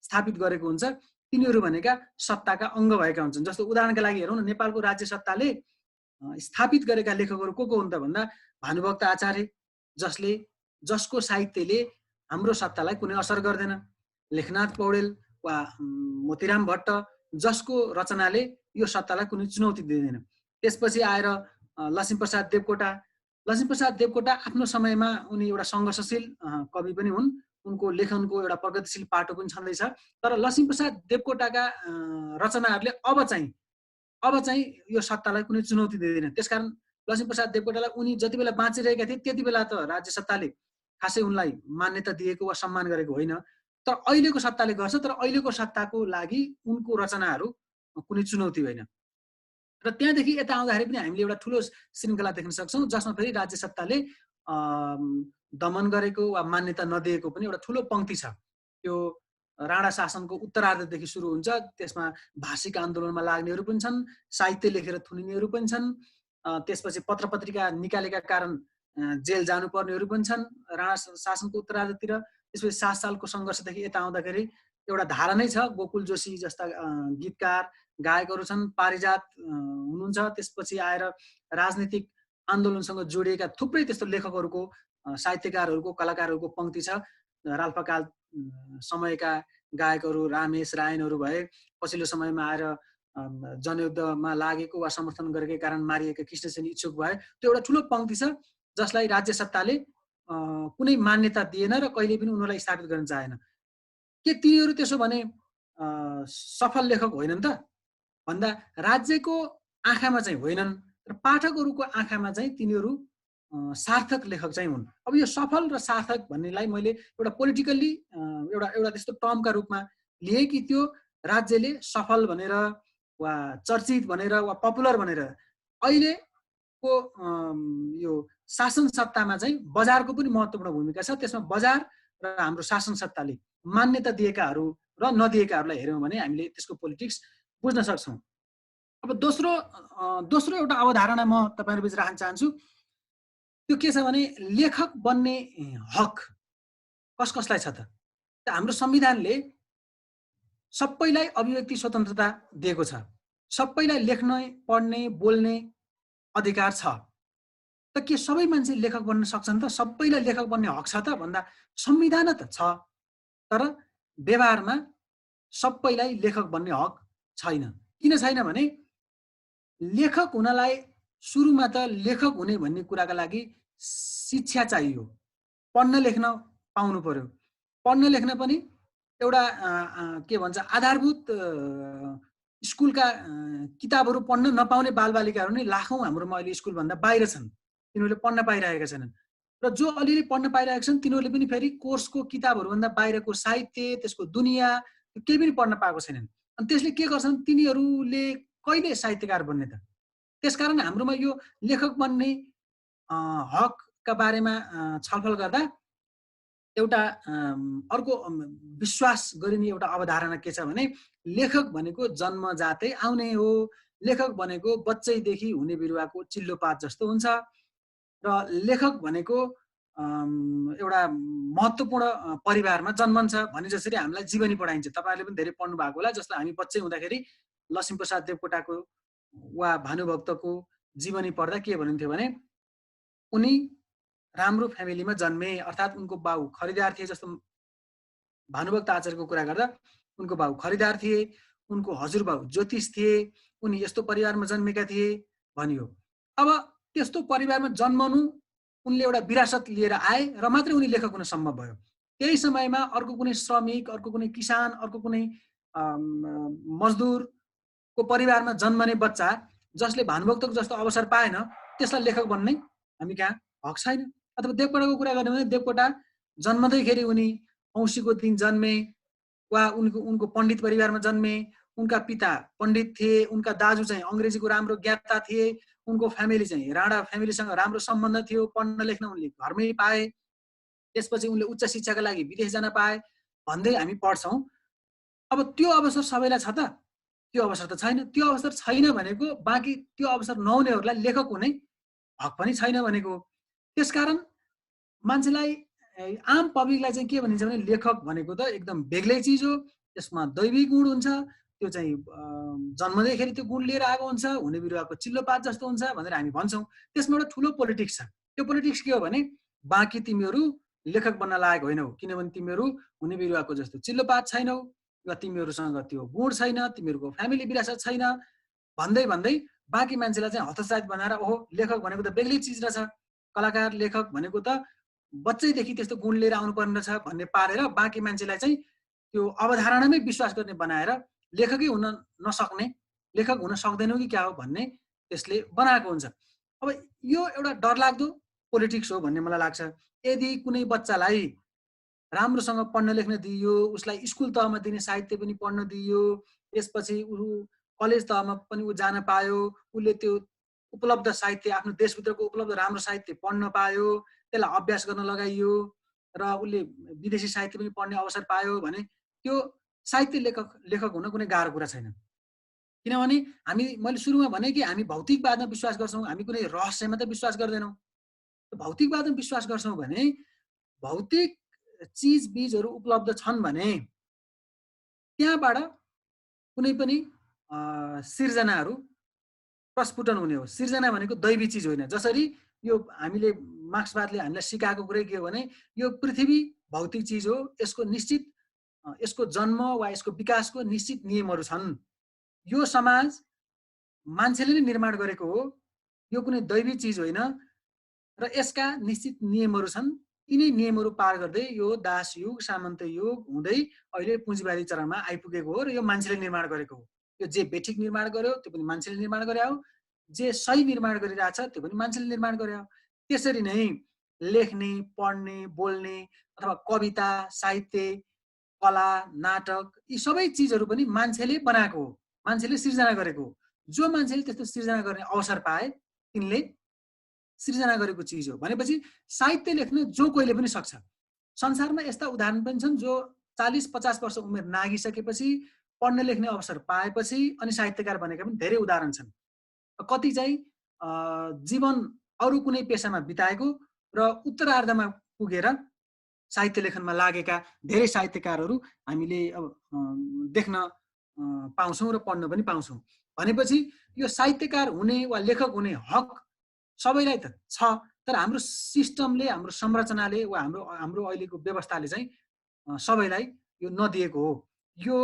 स्थापित गरेको हुन्छ तिनीहरू भनेका सत्ताका अङ्ग भएका हुन्छन्। जस्तो उदाहरणका लागि हेरौँ न, नेपालको राज्य सत्ताले स्थापित गरेका लेखकहरू को हुन् त भन्दा भानुभक्त आचार्य, जसको साहित्यले हाम्रो सत्तालाई कुनै असर गर्दैन, लेखनाथ पौडेल वा मोतीराम भट्ट, जसको रचनाले यो सत्तालाई कुनै चुनौती दिँदैन। त्यसपछि आएर लक्ष्मीप्रसाद देवकोटा आफ्नो समयमा उनी एउटा सङ्घर्षशील कवि पनि हुन्, उनको लेखनको एउटा प्रगतिशील पाटो पनि छँदैछ। तर लक्ष्मीप्रसाद देवकोटाका रचनाहरूले अब चाहिँ यो सत्तालाई कुनै चुनौती दिँदैन। त्यसकारण लक्ष्मीप्रसाद देवकोटालाई उनी जति बेला बाँचिरहेका थिए त्यति बेला त राज्य सत्ताले खासै उनलाई मान्यता दिएको वा सम्मान गरेको होइन, तर अहिलेको सत्ताले गर्छ। तर अहिलेको सत्ताको लागि उनको रचनाहरू कुनै चुनौती होइन। र त्यहाँदेखि यता आउँदाखेरि पनि हामीले एउटा ठुलो श्रृङ्खला देख्न सक्छौँ जसमा फेरि राज्य सत्ताले दमन गरेको वा मान्यता नदिएको पनि एउटा ठुलो पङ्क्ति छ। त्यो राणा शासनको उत्तरार्धदेखि सुरु हुन्छ, त्यसमा भाषिक आन्दोलनमा लाग्नेहरू पनि छन्, साहित्य लेखेर थुनिनेहरू पनि छन्, त्यसपछि पत्र पत्रिका निकालेका कारण जेल जानुपर्नेहरू पनि छन् राणा शासनको उत्तरार्धतिर। त्यसपछि 7 सालको सङ्घर्षदेखि यता आउँदाखेरि एउटा धारा नै छ, गोकुल जोशी जस्ता गीतकार गायकहरू छन्, पारिजात हुनुहुन्छ, त्यसपछि आएर राजनीतिक आन्दोलनसँग जोडिएका थुप्रै त्यस्तो लेखकहरूको, साहित्यकारहरूको, कलाकारहरूको पङ्क्ति छ। राल्पाकाल समयका गायकहरू रामेश रायनहरू भए, पछिल्लो समयमा आएर जनयुद्धमा लागेको वा समर्थन गरेकै कारण मारिएका कृष्णसेन इच्छुक भए। त्यो एउटा ठुलो पङ्क्ति छ जसलाई राज्य सत्ताले कुनै मान्यता दिएन र कहिले पनि उनीहरूलाई स्थापित गर्न चाहेन। के तिनीहरू त्यसो भने सफल लेखक होइनन् त भन्दा राज्यको आँखामा चाहिँ होइनन् र पाठकहरूको आँखामा चाहिँ तिनीहरू सार्थक लेखक चाहिँ हुन्। अब यो सफल र सार्थक भन्नेलाई मैले एउटा पोलिटिकल्ली एउटा त्यस्तो टर्मका रूपमा लिएँ कि त्यो राज्यले सफल भनेर वा चर्चित भनेर वा पपुलर भनेर अहिलेको यो शासन सत्तामा चाहिँ बजारको पनि महत्त्वपूर्ण भूमिका छ। त्यसमा बजार र हाम्रो शासन सत्ताले मान्यता दिएकाहरू र नदिएकाहरूलाई हेऱ्यौँ भने हामीले त्यसको पोलिटिक्स बुझ्न सक्छौँ। अब दोस्रो एउटा अवधारणा म तपाईँहरू बिच राख्न चाहन्छु। त्यो के छ भने लेखक बन्ने हक कसलाई छ त? हाम्रो संविधानले सबैलाई अभिव्यक्ति स्वतन्त्रता दिएको छ, सबैलाई लेख्ने, पढ्ने, बोल्ने अधिकार छ। त के सबै मान्छे लेखक बन्न सक्छन् त? सबैलाई लेखक बन्ने हक छ त भन्दा संविधान त छ, तर व्यवहारमा सबैलाई लेखक बन्ने हक छैन। किन छैन भने लेखक हुनलाई सुरुमा त लेखक हुने भन्ने कुराका लागि शिक्षा चाहियो, पढ्न लेख्न पाउनु पर्यो। पढ्न लेख्न पनि एउटा के भन्छ आधारभूत स्कुलका किताबहरू पढ्न नपाउने बालबालिकाहरू नै लाखौँ हाम्रोमा अहिले स्कुलभन्दा बाहिर छन्, तिनीहरूले पढ्न पाइरहेका छैनन्। र जो अलिअलि पढ्न पाइरहेका छन् तिनीहरूले पनि फेरि कोर्सको किताबहरूभन्दा बाहिरको साहित्य, त्यसको दुनियाँ केही पनि पढ्न पाएको छैनन्। अनि त्यसले के गर्छन्, तिनीहरूले कहिले साहित्यकार बन्ने त? त्यसकारण हाम्रोमा यो लेखक बन्ने हकका बारेमा छलफल गर्दा एउटा अर्को विश्वास गरिने एउटा अवधारणा के छ भने, लेखक भनेको जन्मजातै आउने हो। लेखक भनेको बच्चैदेखि हुने बिरुवाको चिल्लोपात जस्तो हुन्छ र लेखक भनेको एउटा महत्त्वपूर्ण परिवारमा जन्मन्छ भने जसरी हामीलाई जीवनी पढाइन्छ। तपाईँहरूले पनि धेरै पढ्नु भएको होला। जसलाई हामी बच्चै हुँदाखेरि लक्ष्मीप्रसाद देवकोटाको वा भानुभक्तको जीवनी पढ्दा के भनिन्थ्यो भने, उनी राम्रो फ्यामिलीमा जन्मे, अर्थात् उनको बाउ खरिदार थिए। जस्तो भानुभक्त आचार्यको कुरा गर्दा उनको बाउ खरिदार थिए, उनको हजुरबाउ ज्योतिष थिए, उनी यस्तो परिवारमा जन्मेका थिए भनियो। अब त्यस्तो परिवारमा जन्मनु, उनले एउटा विरासत लिएर आए र मात्रै उनी लेखक हुन सम्भव भयो। त्यही समयमा अर्को कुनै श्रमिक, अर्को कुनै किसान, अर्को कुनै मजदुरको परिवारमा जन्मने बच्चा जसले भानुभक्तको जस्तो अवसर पाएन, त्यसलाई लेखक बन्ने हामी कहाँ हक छैन। अथवा देवकोटाको कुरा गर्ने भने देवकोटा जन्मँदैखेरि उनी औँसीको दिन जन्मे वा उनको पण्डित परिवारमा जन्मे। उनका पिता पण्डित थिए, उनका दाजु चाहिँ अङ्ग्रेजीको राम्रो ज्ञाता थिए, उनको फ्यामिली चाहिँ राणा फ्यामिलीसँग राम्रो सम्बन्ध थियो, पढ्न लेख्न उनले घरमै पाए, त्यसपछि उनले उच्च शिक्षाका लागि विदेश जान पाए भन्दै हामी पढ्छौँ। अब त्यो अवसर सबैलाई छ त? त्यो अवसर त छैन। त्यो अवसर छैन भनेको बाँकी त्यो अवसर नहुनेहरूलाई लेखक हुने हक पनि छैन भनेको। त्यसकारण मान्छेलाई, आम पब्लिकलाई चाहिँ के भनिन्छ भने, लेखक भनेको त एकदम बेग्लै चिज हो, त्यसमा दैवी गुण हुन्छ, त्यो चाहिँ जन्मदैखेरि त्यो गुण लिएर आएको हुन्छ, हुने बिरुवाको चिल्लोपात जस्तो हुन्छ भनेर हामी भन्छौँ। त्यसमा एउटा ठुलो पोलिटिक्स छ। त्यो पोलिटिक्स के हो भने, बाँकी तिमीहरू लेखक बन्न लायक होइनौ, किनभने तिमीहरू हुने बिरुवाको जस्तो चिल्लोपात छैनौ, वा तिमीहरूसँग त्यो गुण छैन, तिमीहरूको फ्यामिली विरासत छैन भन्दै भन्दै बाँकी मान्छेलाई चाहिँ हतोत्साहित बनाएर, ओहो लेखक भनेको त बेग्लै चिज रहेछ, कलाकार लेखक भनेको त बच्चैदेखि त्यस्तो गुण लिएर आउनुपर्ने रहेछ भन्ने पारेर बाँकी मान्छेलाई चाहिँ त्यो अवधारणामै विश्वास गर्ने बनाएर लेखकै हुन नसक्ने, लेखक हुन सक्दैनौ कि क्या हो भन्ने त्यसले बनाएको हुन्छ। अब यो एउटा डरलाग्दो पोलिटिक्स हो भन्ने मलाई लाग्छ। यदि कुनै बच्चालाई राम्रोसँग पढ्न लेख्न दिइयो, उसलाई स्कुल तहमा दिने साहित्य पनि पढ्न दिइयो, त्यसपछि ऊ कलेज तहमा पनि ऊ जान पायो, उसले त्यो उपलब्ध साहित्य, आफ्नो देशभित्रको उपलब्ध राम्रो साहित्य पढ्न पायो, त्यसलाई अभ्यास गर्न लगाइयो र उसले विदेशी साहित्य पनि पढ्ने अवसर पायो भने त्यो साहित्य लेखक हुन कुनै गाह्रो कुरा छैन। किनभने मैले सुरुमा भने कि हामी भौतिकवादमा विश्वास गर्छौँ, हामी कुनै रहस्यमा त विश्वास गर्दैनौँ। भौतिकवादमा विश्वास गर्छौँ भने भौतिक चिज बीजहरू उपलब्ध छन् भने त्यहाँबाट कुनै पनि सिर्जनाहरू प्रस्फुटन हुने हो। सिर्जना भनेको दैवी चिज होइन। जसरी यो हामीले मार्क्सवादले हामीलाई सिकाएको कुरै के हो भने, यो पृथ्वी भौतिक चिज हो, यसको निश्चित यसको जन्म वा यसको विकासको निश्चित नियमहरू छन्। यो समाज मान्छेले नै निर्माण गरेको हो, यो कुनै दैवी चिज होइन र यसका निश्चित नियमहरू छन्। यिनै नियमहरू पार गर्दै यो दास युग, सामन्त युग हुँदै अहिले पुँजीवादी चरणमा आइपुगेको हो र यो मान्छेले निर्माण गरेको हो। यो जे बेठिक निर्माण गर्यो त्यो पनि मान्छेले निर्माण गरे हो, जे सही निर्माण गरिरहेछ त्यो पनि मान्छेले निर्माण गरे हो। त्यसरी नै लेख्ने, पढ्ने, बोल्ने अथवा कविता, साहित्य, कला, नाटक यी सबै चिजहरू पनि मान्छेले बनाएको हो, मान्छेले सिर्जना गरेको हो। जो मान्छेले त्यस्तो सिर्जना गर्ने अवसर पाए तिनले सिर्जना गरेको चिज हो भनेपछि साहित्य लेख्न जो कोहीले पनि सक्छ। संसारमा यस्ता उदाहरण पनि छन् जो 40-50 वर्ष उमेर नागिसकेपछि पढ्न लेख्ने अवसर पाएपछि अनि साहित्यकार बनेका पनि धेरै उदाहरण छन्। कति चाहिँ जीवन अरू कुनै पेसामा बिताएको र उत्तरार्धमा पुगेर साहित्य लेखनमा लागेका धेरै साहित्यकारहरू हामीले अब देख्न पाउँछौँ र पढ्न पनि पाउँछौँ। भनेपछि यो साहित्यकार हुने वा लेखक हुने हक सबैलाई त छ, तर हाम्रो सिस्टमले, हाम्रो संरचनाले वा हाम्रो अहिलेको व्यवस्थाले चाहिँ सबैलाई यो नदिएको हो। यो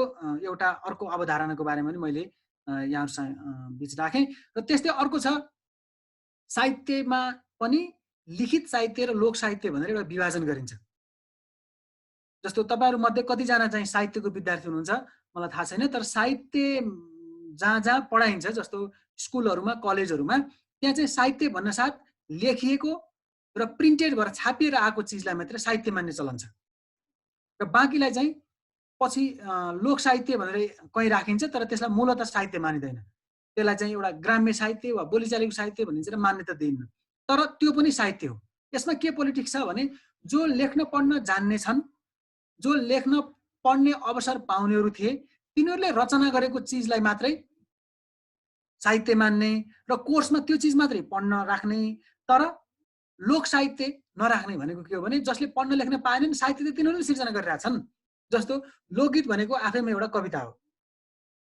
एउटा अर्को अवधारणाको बारेमा पनि मैले यहाँहरूसँग बिच राखेँ। र त्यस्तै अर्को छ, साहित्यमा पनि लिखित साहित्य र लोक साहित्य भनेर एउटा विभाजन गरिन्छ। जस्तो तपाईँहरू मध्ये कतिजना चाहिँ साहित्यको विद्यार्थी हुनुहुन्छ मलाई थाहा छैन, तर साहित्य जहाँ जहाँ पढाइन्छ, जस्तो स्कुलहरूमा, कलेजहरूमा, त्यहाँ चाहिँ साहित्य भन्न साथ लेखिएको र प्रिन्टेड भएर छापिएर आएको चिजलाई मात्रै साहित्य मान्ने चलन छ र बाँकीलाई चाहिँ पछि लोक साहित्य भनेर कहीँ राखिन्छ तर त्यसलाई मूलतः साहित्य मानिँदैन त्यसलाई चाहिँ एउटा ग्राम्य साहित्य वा बोलीचालीको साहित्य भनिन्छ र मान्यता दिइन्न तर त्यो पनि साहित्य हो यसमा के पोलिटिक्स छ भने जो लेख्न पढ्न जान्ने छन् जो लेख्न पढ्ने अवसर पाउनेहरू थिए तिनीहरूले रचना गरेको चिजलाई मात्रै साहित्य मान्ने र कोर्समा त्यो चिज मात्रै पढ्न राख्ने तर लोक साहित्य नराख्ने भनेको के हो भने जसले पढ्न लेख्न पाएनन् साहित्य त तिनीहरूले सिर्जना गरिरहेछन् जस्तो लोकगीत भनेको आफैमा एउटा कविता हो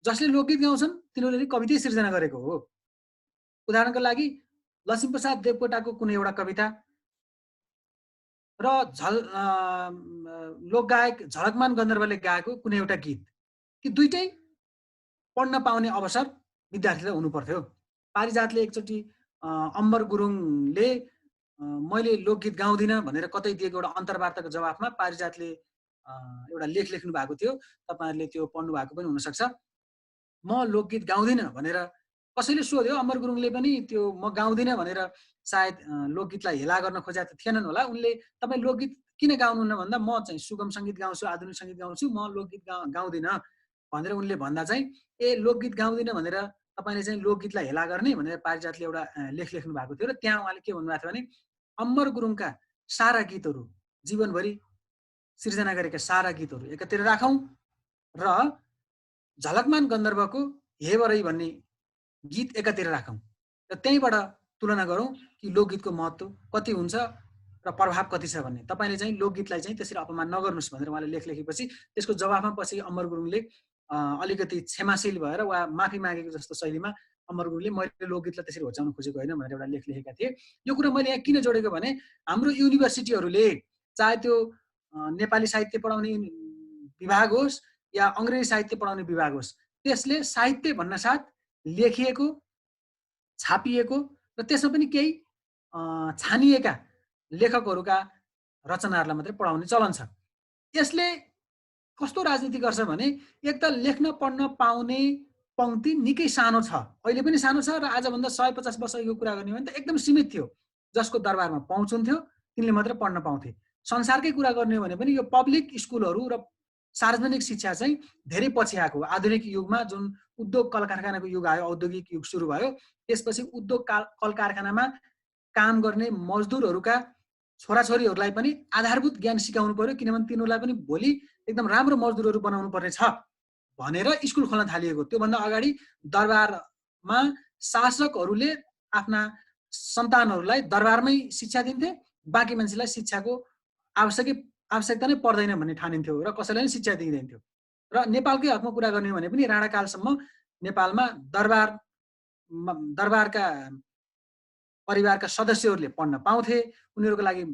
जसले लोकगीत गाउँछन् तिनीहरूले कविता सिर्जना गरेको हो उदाहरणको लागि लक्ष्मीप्रसाद देवकोटाको कुनै एउटा कविता र लोकगायक झलकमान गन्धर्वले गाएको कुनै एउटा गीत ती दुईटै पढ्न पाउने अवसर विद्यार्थीलाई हुनु पर्थ्यो पारिजातले एकचोटि अम्बर गुरुङले मैले लोकगीत गाउँदिनँ भनेर कतै दिएको एउटा अन्तर्वार्ताको जवाफमा पारिजातले एउटा लेख लेख्नु भएको थियो तपाईहरुले त्यो पढ्नु भएको पनि हुन सक्छ म लोकगीत गाउँदिनँ भनेर कसैले सोध्यो अमर गुरुङले पनि त्यो म गाउँदिनँ भनेर सायद लोकगीतलाई हेला गर्न खोजेका थिएनन् होला उनले तपाई लोकगीत किन गाउनुहुन्न भन्दा म चाहिँ सुगम संगीत गाउँछु आधुनिक संगीत गाउँछु म लोकगीत गाउँदिनँ भनेर उनले भन्दा चाहिँ ए लोकगीत गाउँदिनँ भनेर तपाईले चाहिँ लोकगीतलाई हेला गर्ने भनेर पारिजातले एउटा लेख लेख्नु भएको थियो र त्यहाँ उहाँले के भन्नुभएको थियो भने अमर गुरुङका सारा गीतहरू जीवनभरि सृजना गरेका सारा गीतहरू एकतिर राखौं र झलकमान गन्धर्वको हेवरै भन्ने गीत एकतिर राखौं र त्यहीबाट तुलना गरौं कि लोकगीतको महत्व कति हुन्छ र प्रभाव कति छ भन्ने तपाईले चाहिँ लोकगीतलाई चाहिँ त्यसरी अपमान नगर्नुस् भनेर उहाँले लेख लेखेपछि त्यसको जवाफमा पछि अमर गुरुङले अलिकति क्षमाशील भएर वा माफी मागेको जस्तो शैलीमा अमर गुरुङले मैले लोकगीतलाई त्यसरी होचाउन खोजेको हैन भनेर एउटा लेख लेखेका थिए यो कुरा मैले यहाँ किन जोडेको भने हाम्रो युनिभर्सिटीहरुले चाहे त्यो नेपाली साहित्य पढाउने विभाग होस् या अंग्रेजी साहित्य पढाउने विभाग होस् त्यसले साहित्य भन्न साथ लेखिएको छापिएको र त्यसमा पनि केही छानिएका लेखकहरुका रचनाहरुलाई मात्रै पढाउने चलन छ यसले कस्तो राजनीति गर्छ भने एक त लेख्न पढ्न पाउने पंक्ति निकै सानो छ अहिले पनि सानो छ र आजभन्दा 150 वर्ष अघिको कुरा गर्ने हो भने त एकदम सीमित थियो जसको दरबारमा पहुँच हुन्थ्यो तिनले मात्र पढ्न पाउँथे संसारकै कुरा गर्ने हो भने पनि यो पब्लिक स्कुलहरु र सार्वजनिक शिक्षा चाहिँ धेरै पछि आएको आधुनिक युगमा जुन उद्योग कल कारखानाको युग आयो औद्योगिक युग सुरु भयो त्यसपछि उद्योग कल कारखानामा काम गर्ने मजदुरहरुका छोराछोरीहरुलाई पनि आधारभूत ज्ञान सिकाउनु पर्यो किनभने तिनीहरुलाई पनि भोलि एकदम राम्रो मजदुरहरु बनाउनु पर्ने छ भनेर स्कुल खोल्न थालिएको त्यो भन्दा अगाडि दरबारमा शासकहरुले आफ्ना सन्तानहरुलाई दरबारमै शिक्षा दिन्थे बाँकी मान्छेलाई शिक्षाको आवश्यकता नै पर्दैन भन्ने ठानिन्थ्यो र कसैलाई पनि शिक्षा दिइदैन थियो र नेपालकै हकमा कुरा गर्ने भने पनि राणाकालसम्म नेपालमा दरबारका परिवारका सदस्यहरुले पढ्न पाउँथे उनीहरुको लागि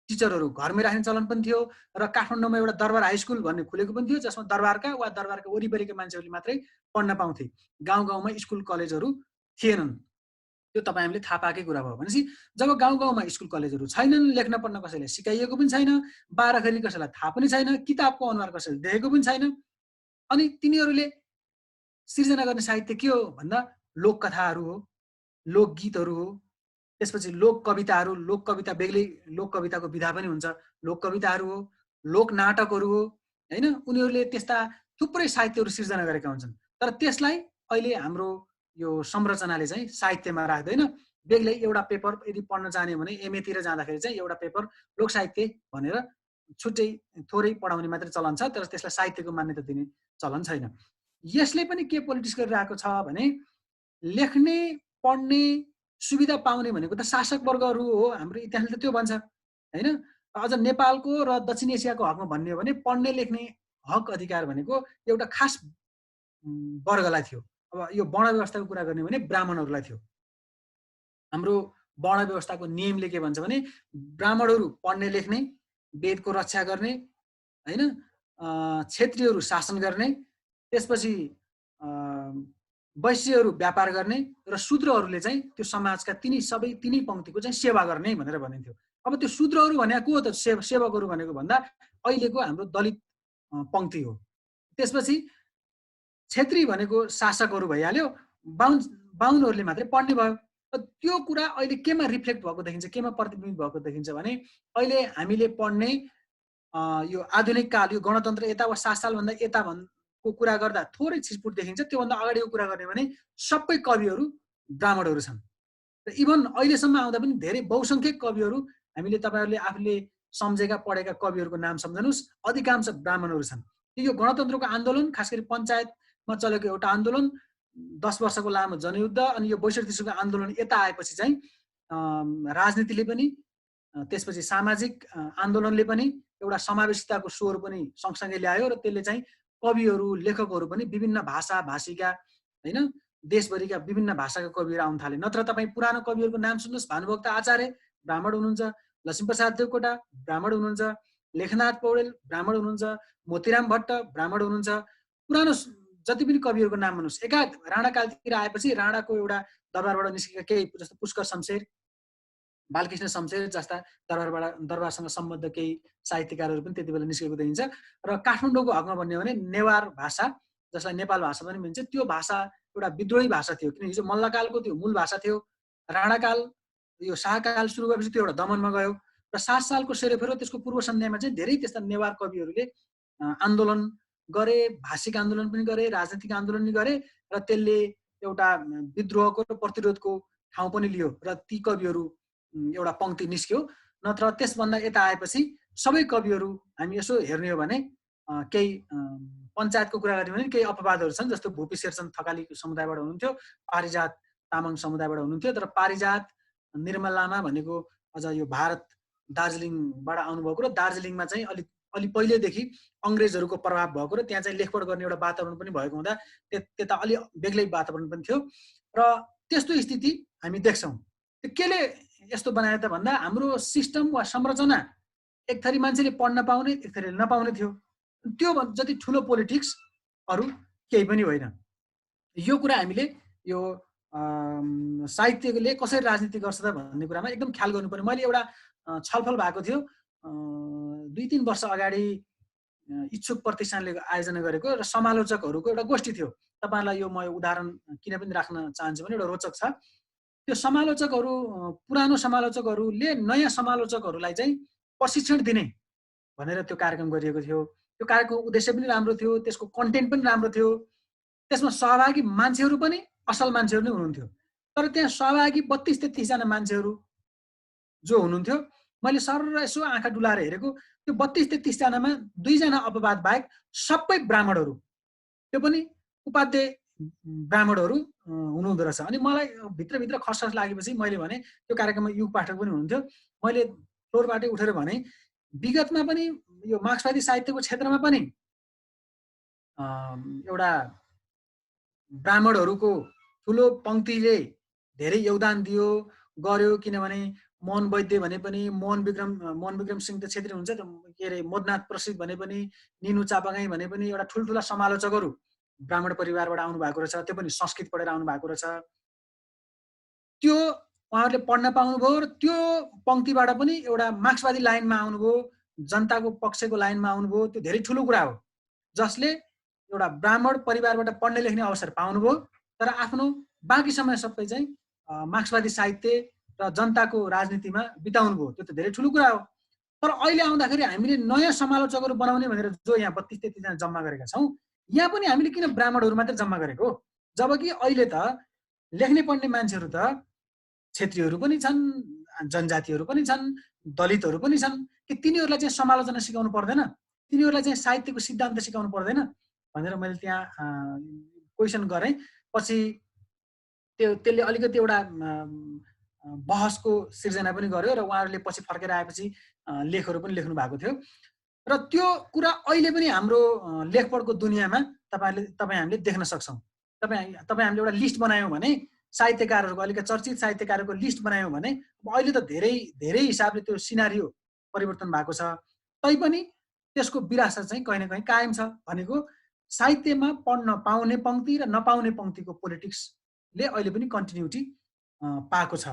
टिचरहरु घरमै राख्ने चलन पनि थियो र काठमाडौँमा एउटा दरबार हाई स्कुल भन्ने खुलेको पनि थियो जसमा दरबारका वा दरबारका वरिपरिका मान्छेहरुले मात्रै पढ्न पाउँथे गाउँ गाउँमा स्कुल कलेजहरु थिएनन् त्यो तपाईहरुले थाहा पाएकै कुरा भयो भनेपछि जब गाउँ गाउँमा स्कुल कलेजहरु छैनन् लेख्न पढ्न कसैले सिकाइएको पनि छैन बाह्रखरी कसैलाई थाहा पनि छैन किताबको अनुहार कसैले देखेको पनि छैन अनि तिनीहरुले सृजना गर्ने साहित्य के हो भन्दा लोक कथाहरु हो लोकगीतहरु हो त्यसपछि लोक कविता बेग्लै लोक कविताको विधा पनि हुन्छ लोक कविताहरु हो लोक नाटकहरु हो हैन उनीहरुले त्यस्ता थुप्रै साहित्यहरु सृजना गरेका हुन्छन् तर त्यसलाई अहिले हाम्रो यो संरचनाले चाहिँ साहित्यमा राख्दैन बेग्लै एउटा पेपर यदि पढ्न जाने भने एमए तिर जाँदाखेरि चाहिँ एउटा पेपर लोक साहित्य भनेर छुट्टै थोरै पढाउने मात्र चलन छ तर त्यसलाई साहित्यको मान्यता दिने चलन छैन यसले पनि के पोलिटिक्स गरिरहेको छ भने लेख्ने पढ्ने सुविधा पाउने भनेको त शासक वर्गहरु हो हाम्रो इतिहासले त त्यो भन्छ हैन अझ नेपालको र दक्षिण एसियाको हकमा भन्ने हो भने पढ्ने लेख्ने हक अधिकार भनेको एउटा खास वर्गलाई थियो अब यो वर्ण व्यवस्थाको कुरा गर्ने भने ब्राह्मणहरुलाई थियो हाम्रो वर्ण व्यवस्थाको नियमले के भन्छ भने ब्राह्मणहरु पढ्ने लेख्ने वेदको रक्षा गर्ने हैन क्षेत्रीयहरु शासन गर्ने त्यसपछि वैश्यहरु व्यापार गर्ने र शूद्रहरुले चाहिँ त्यो समाजका तिनी पंक्तिको चाहिँ सेवा गर्ने भनेर भनिन्थ्यो अब त्यो शूद्रहरु भनेको को त सेवकहरु भनेको भन्दा अहिलेको हाम्रो दलित पंक्ति हो त्यसपछि क्षेत्री भनेको शासकहरु भइहाल्यो बाहुनहरुले मात्रै पढ्ने भयो त्यो कुरा अहिले केमा रिफ्लेक्ट भएको देखिन्छ, केमा प्रतिबिम्बित भएको देखिन्छ भने अहिले हामीले पढ्ने यो आधुनिक काल, यो गणतन्त्र यता वा 7 सालभन्दा यता को कुरा गर्दा थोरै छिटपुट देखिन्छ। त्योभन्दा अगाडिको कुरा गर्ने भने सबै कविहरू ब्राह्मणहरू छन् र इभन अहिलेसम्म आउँदा पनि धेरै बहुसङ्ख्यक कविहरू हामीले तपाईँहरूले आफूले सम्झेका पढेका कविहरूको नाम सम्झनुहोस्, अधिकांश ब्राह्मणहरू छन्। यो गणतन्त्रको आन्दोलन, खास गरी पञ्चायतमा चलेको एउटा आन्दोलन, 10 वर्षको लामो जनयुद्ध अनि यो 62 आन्दोलन यता आएपछि चाहिँ राजनीतिले पनि त्यसपछि सामाजिक आन्दोलनले पनि एउटा समावेशिताको स्वर पनि सँगसँगै ल्यायो र त्यसले चाहिँ कविहरू, लेखकहरू पनि विभिन्न भाषा भाषीका हैन देशभरिका विभिन्न भाषाका कविहरू आउन थाले। नत्र तपाईँ पुरानो कविहरूको नाम सुन्नुहोस्, भानुभक्त आचार्य ब्राह्मण हुनुहुन्छ, लक्ष्मीप्रसाद देवकोटा ब्राह्मण हुनुहुन्छ, लेखनाथ पौडेल ब्राह्मण हुनुहुन्छ, मोतीराम भट्ट ब्राह्मण हुनुहुन्छ। पुरानो जति पनि कविहरूको नाम भन्नुहोस्। एका राणाकालतिर आएपछि राणाको एउटा दरबारबाट निस्केका केही जस्तो पुष्कर शमशेर, बालकृष्ण शमशेर जस्ता दरबारसँग सम्बद्ध केही साहित्यकारहरू पनि त्यति बेला निस्केको देखिन्छ। र काठमाडौँको हकमा भन्यो भने नेवार भाषा, जसलाई नेपाल भाषा पनि भनिन्छ, त्यो भाषा एउटा विद्रोही भाषा थियो, किन हिजो मल्लकालको त्यो मूल भाषा थियो। राणाकाल, यो शाहकाल सुरु भएपछि त्यो एउटा दमनमा गयो र 7 सालको सेरोफेरो त्यसको पूर्व सन्ध्यामा चाहिँ धेरै त्यस्ता नेवार कविहरूले आन्दोलन गरे, भाषिक आन्दोलन पनि गरे, राजनीतिक आन्दोलन पनि गरे र त्यसले एउटा विद्रोहको र प्रतिरोधको ठाउँ पनि लियो र ती कविहरू एउटा पंक्ति निस्क्यो। नत्र त्यसभन्दा यता आएपछि सबै कविहरू हामी यसो हेर्ने हो भने केही पञ्चायतको कुरा गर्ने भने केही अपवादहरू छन्, जस्तो भूपी शेरचन थकाली समुदायबाट हुनुहुन्थ्यो, पारिजात तामाङ समुदायबाट हुनुहुन्थ्यो। तर पारिजात, निर्मल लामा भनेको अझ यो भारत दार्जिलिङबाट आउनुभएको र दार्जिलिङमा चाहिँ अलि पहिलेदेखि अङ्ग्रेजहरूको प्रभाव भएको र त्यहाँ चाहिँ लेखपढ गर्ने एउटा वातावरण पनि भएको हुँदा त्यता अलि बेग्लै वातावरण पनि थियो र त्यस्तो स्थिति हामी देख्छौँ। केले यस्तो बनायो त भन्दा हाम्रो सिस्टम वा संरचना एक थरी मान्छेले पढ्न पाउने, एक थरी नपाउने थियो। त्यो जति ठुलो पोलिटिक्स अरू केही पनि होइन। यो कुरा हामीले यो साहित्यले कसरी राजनीति गर्छ त भन्ने कुरामा एकदम ख्याल गर्नुपर्ने। मैले एउटा छलफल भएको थियो 2-3 वर्ष अगाडि इच्छुक प्रतिष्ठानले आयोजना गरेको र समालोचकहरूको एउटा गोष्ठी थियो। तपाईहरुलाई यो म उदाहरण किन पनि राख्न चाहन्छु भने एउटा रोचक छ। त्यो समालोचकहरू, पुरानो समालोचकहरूले नयाँ समालोचकहरूलाई चाहिँ प्रशिक्षण दिने भनेर त्यो कार्यक्रम गरिएको थियो। त्यो कार्यक्रमको उद्देश्य पनि राम्रो थियो, त्यसको कन्टेन्ट पनि राम्रो थियो, त्यसमा सहभागी मान्छेहरू पनि असल मान्छेहरू नै हुनुहुन्थ्यो। तर त्यहाँ सहभागी 32-33 जना मान्छेहरू जो हुनुहुन्थ्यो, मैले सरर यसो आँखा डुलाएर हेरेको, त्यो 32-33 जनामा 2 जना अपवाद बाहेक सबै ब्राह्मणहरू, त्यो पनि उपाध्याय ब्राह्मणहरू हुनुहुँदो रहेछ। अनि मलाई भित्रभित्र खसखस लागेपछि मैले भने, त्यो कार्यक्रममा युग पाठक पनि हुनुहुन्थ्यो, मैले फ्लोरबाटै उठेर भने विगतमा पनि यो मार्क्सवादी साहित्यको क्षेत्रमा पनि एउटा ब्राह्मणहरूको ठुलो पंक्तिले धेरै योगदान दियो गर्यो। किनभने मोहन वैद्य भने पनि, मोहन विक्रम सिंह त क्षेत्री हुन्छ, के अरे मोदनाथ प्रसिद्ध भने पनि, निनु चापागाई भने पनि एउटा ठुल्ठुला समालोचकहरू ब्राह्मण परिवारबाट आउनु भएको रहेछ। त्यो पनि संस्कृत पढेर आउनु भएको रहेछ। त्यो उहाँहरूले पढ्न पाउनुभयो र त्यो पंक्तिबाट पनि एउटा मार्क्सवादी लाइनमा आउनुभयो, जनताको पक्षको लाइनमा आउनुभयो। त्यो धेरै ठुलो कुरा हो, जसले एउटा ब्राह्मण परिवारबाट पढ्ने लेख्ने अवसर पाउनुभयो तर आफ्नो बाँकी समय सबै चाहिँ मार्क्सवादी साहित्य र जनताको राजनीतिमा बिताउनु भयो। त्यो त धेरै ठुलो कुरा हो। तर अहिले आउँदाखेरि हामीले नयाँ समालोचकहरू बनाउने भनेर जो यहाँ 32-33 जना जम्मा गरेका छौँ, यहाँ पनि हामीले किन ब्राह्मणहरू मात्र जम्मा गरेको? जबकि अहिले त लेख्ने पढ्ने मान्छेहरू त क्षेत्रीहरू पनि छन्, जनजातिहरू पनि छन्, दलितहरू पनि छन्। कि तिनीहरूलाई चाहिँ समालोचना सिकाउनु पर्दैन? तिनीहरूलाई चाहिँ साहित्यको सिद्धान्त सिकाउनु पर्दैन भनेर मैले त्यहाँ क्वेसन गरेँ। पछि त्यसले अलिकति एउटा बहसको सिर्जना पनि गर्यो र उहाँहरूले पछि फर्केर आएपछि लेखहरू पनि लेख्नु भएको थियो। र त्यो कुरा अहिले पनि हाम्रो लेखपढको दुनियाँमा तपाईँ हामीले देख्न सक्छौँ। तपाईँ हामीले एउटा लिस्ट बनायौँ भने, साहित्यकारहरूको अलिकति चर्चित साहित्यकारहरूको लिस्ट बनायौँ भने अहिले त धेरै हिसाबले त्यो सिनारियो परिवर्तन भएको छ। तैपनि त्यसको विरासत चाहिँ कहीँ न कहीँ कायम छ। भनेको साहित्यमा पढ्न पाउने पंक्ति र नपाउने पंक्तिको पोलिटिक्सले अहिले पनि कन्टिन्युटी पाएको छ।